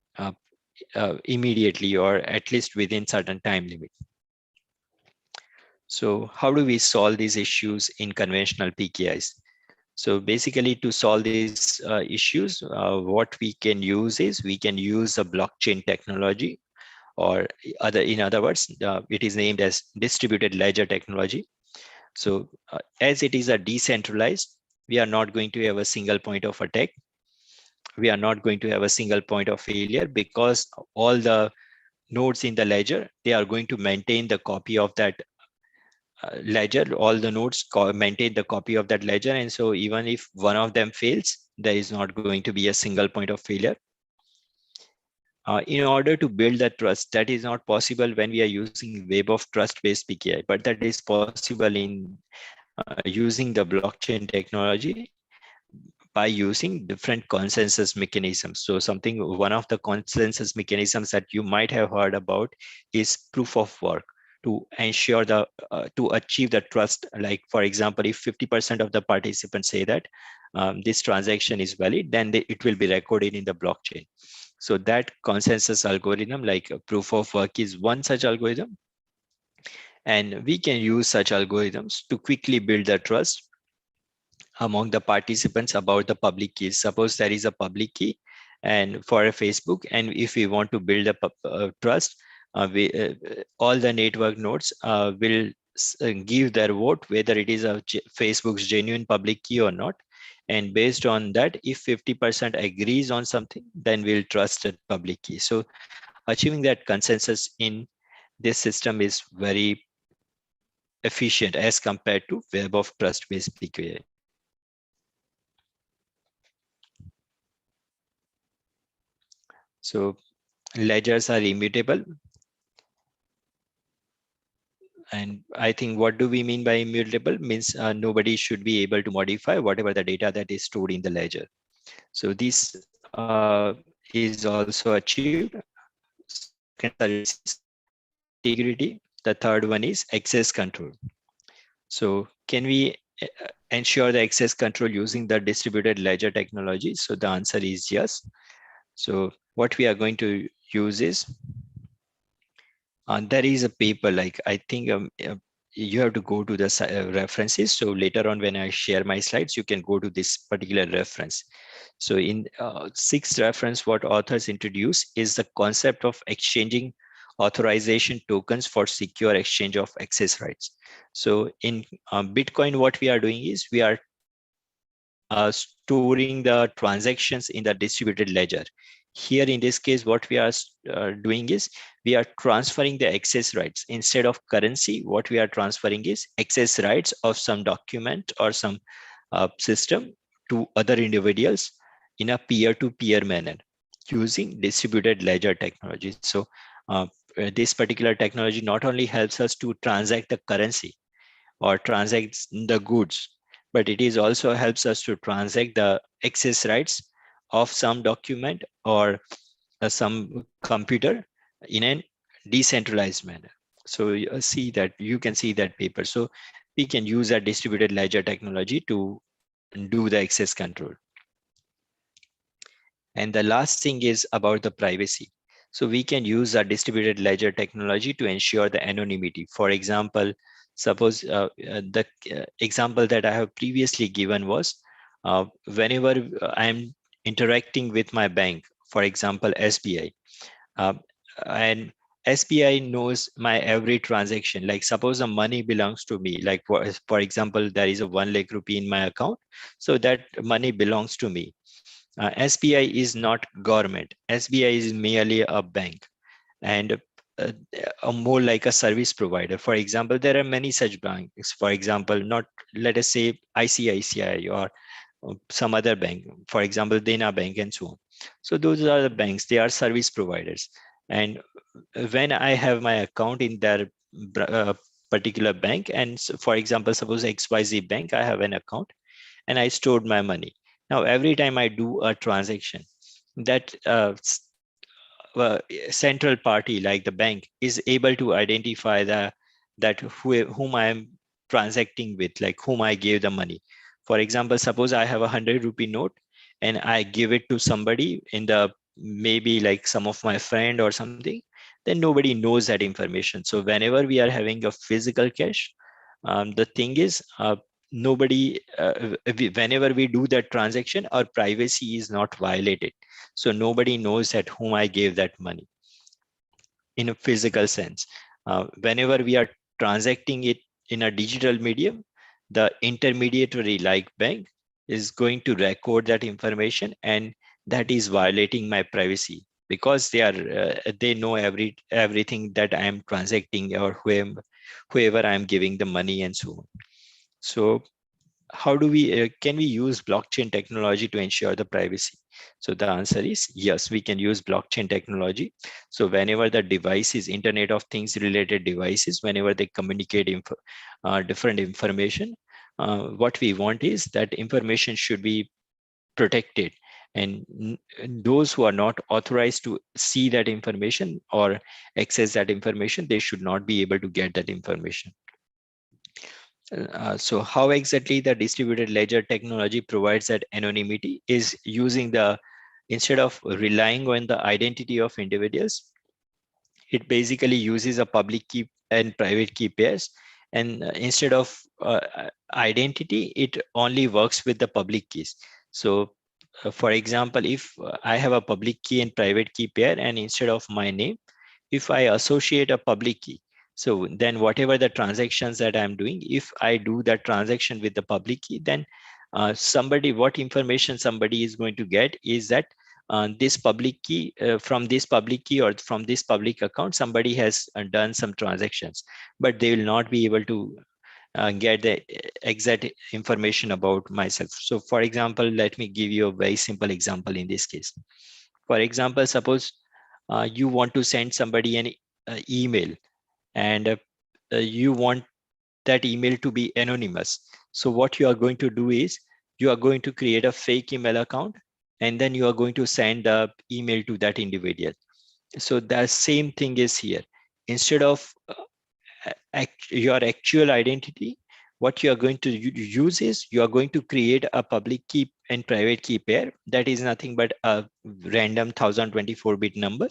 Speaker 4: immediately, or at least within certain time limit. So how do we solve these issues in conventional PKIs? So basically, to solve these issues, what we can use is we can use a blockchain technology, or in other words, it is named as distributed ledger technology. So as it is a decentralized, we are not going to have a single point of attack. We are not going to have a single point of failure, because all the nodes in the ledger, they are going to maintain the copy of that ledger. All the nodes maintain the copy of that ledger. And so even if one of them fails, there is not going to be a single point of failure. In order to build that trust, that is not possible when we are using web of trust based PKI, but that is possible in using the blockchain technology by using different consensus mechanisms. So one of the consensus mechanisms that you might have heard about is proof of work, to ensure to achieve the trust. Like, for example, if 50% of the participants say that this transaction is valid, then it will be recorded in the blockchain. So that consensus algorithm, like proof of work, is one such algorithm. And we can use such algorithms to quickly build the trust among the participants about the public keys. Suppose there is a public key and for a Facebook, and if we want to build a trust, all the network nodes will give their vote whether it is Facebook's genuine public key or not. And based on that, if 50% agrees on something, then we'll trust that public key. So achieving that consensus in this system is very efficient as compared to web of trust based PKI. So ledgers are immutable. And I think what do we mean by immutable? Means nobody should be able to modify whatever the data that is stored in the ledger. So this is also achieved. Integrity. The third one is access control. So can we ensure the access control using the distributed ledger technology? So the answer is yes. So what we are going to use is, there is a paper, like I think you have to go to the references. So later on, when I share my slides, you can go to this particular reference. So in sixth reference, what authors introduce is the concept of exchanging authorization tokens for secure exchange of access rights. So in Bitcoin, what we are doing is we are storing the transactions in the distributed ledger. Here in this case, what we are doing is we are transferring the access rights. Instead of currency, what we are transferring is access rights of some document or some system to other individuals in a peer-to-peer manner using distributed ledger technology. So this particular technology not only helps us to transact the currency or transact the goods, but it is also helps us to transact the access rights of some document or some computer in a decentralized manner. So you you can see that paper. So we can use a distributed ledger technology to do the access control. And the last thing is about the privacy. So we can use a distributed ledger technology to ensure the anonymity. For example, suppose the example that I have previously given was whenever I'm interacting with my bank, for example, SBI, and SBI knows my every transaction. Like suppose the money belongs to me, like for example, there is a 1 lakh rupee in my account. So that money belongs to me. SBI is not government. SBI is merely a bank and more like a service provider. For example, there are many such banks. For example, not let us say ICICI or some other bank, for example, Dena Bank and so on. So those are the banks, they are service providers. And when I have my account in their particular bank, and so for example, suppose XYZ Bank, I have an account and I stored my money. Now, every time I do a transaction, that central party like the bank is able to identify whom I am transacting with, like whom I gave the money. For example, suppose I have a 100 rupee note and I give it to somebody in the maybe like some of my friend or something, then nobody knows that information. So whenever we are having a physical cash, the thing is nobody whenever we do that transaction, our privacy is not violated. So nobody knows that whom I gave that money in a physical sense. Whenever we are transacting it in a digital medium, the intermediary like bank is going to record that information, and that is violating my privacy because they know everything that I am transacting or whoever I am giving the money and so on. So how do we can we use blockchain technology to ensure the privacy? So the answer is yes, we can use blockchain technology. So whenever the devices, Internet of Things related devices, whenever they communicate different information, what we want is that information should be protected, and those who are not authorized to see that information or access that information, they should not be able to get that information. So how exactly the distributed ledger technology provides that anonymity is using instead of relying on the identity of individuals, it basically uses a public key and private key pairs. And instead of identity, it only works with the public keys. So for example, if I have a public key and private key pair, and instead of my name, if I associate a public key, so then whatever the transactions that I'm doing, if I do that transaction with the public key, then what information somebody is going to get is that this public key, from this public key or from this public account, somebody has done some transactions, but they will not be able to get the exact information about myself. So for example, let me give you a very simple example in this case. For example, suppose you want to send somebody an email, and you want that email to be anonymous. So what you are going to do is you are going to create a fake email account, and then you are going to send the email to that individual. So the same thing is here. Instead of your actual identity, what you are going to use is you are going to create a public key and private key pair that is nothing but a random 1024-bit number,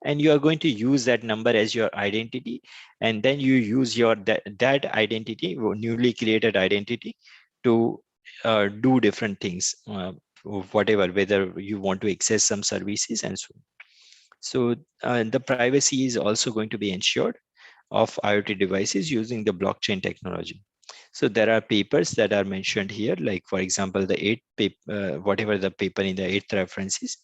Speaker 4: and you are going to use that number as your identity, and then you use that identity, newly created identity, to do different things, whatever, whether you want to access some services and so on. So the privacy is also going to be ensured of IoT devices using the blockchain technology. So there are papers that are mentioned here, like for example, the 8th paper, whatever the paper in the 8th reference is,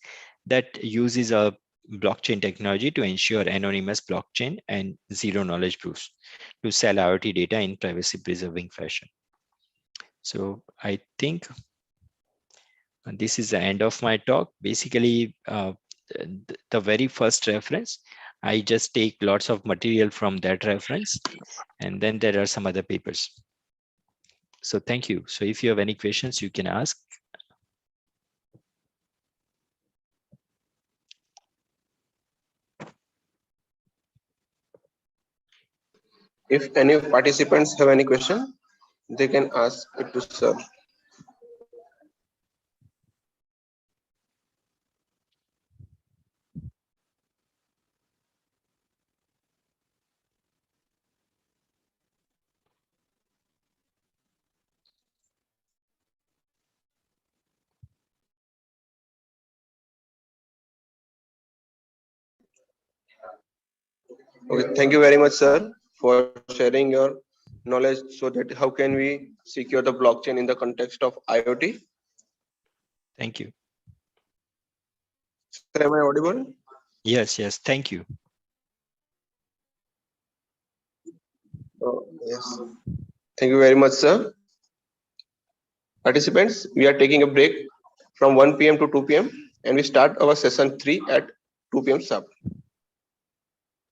Speaker 4: that uses a blockchain technology to ensure anonymous blockchain and zero knowledge proofs to sell IoT data in privacy preserving fashion. So I think this is the end of my talk. Basically, the very first reference, I just take lots of material from that reference, and then there are some other papers. So thank you. So if you have any questions, you can ask.
Speaker 2: If any participants have any question, they can ask it to sir. Okay, thank you very much, sir, for sharing your knowledge so that how can we secure the blockchain in the context of IoT.
Speaker 4: Thank you.
Speaker 2: Sir, am I audible?
Speaker 4: Yes, thank you.
Speaker 2: Yes. Thank you very much, sir. Participants, we are taking a break from 1 p.m. to 2 p.m. and we start our session 3 at 2 p.m. sharp.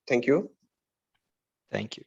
Speaker 2: Thank you.
Speaker 4: Thank you.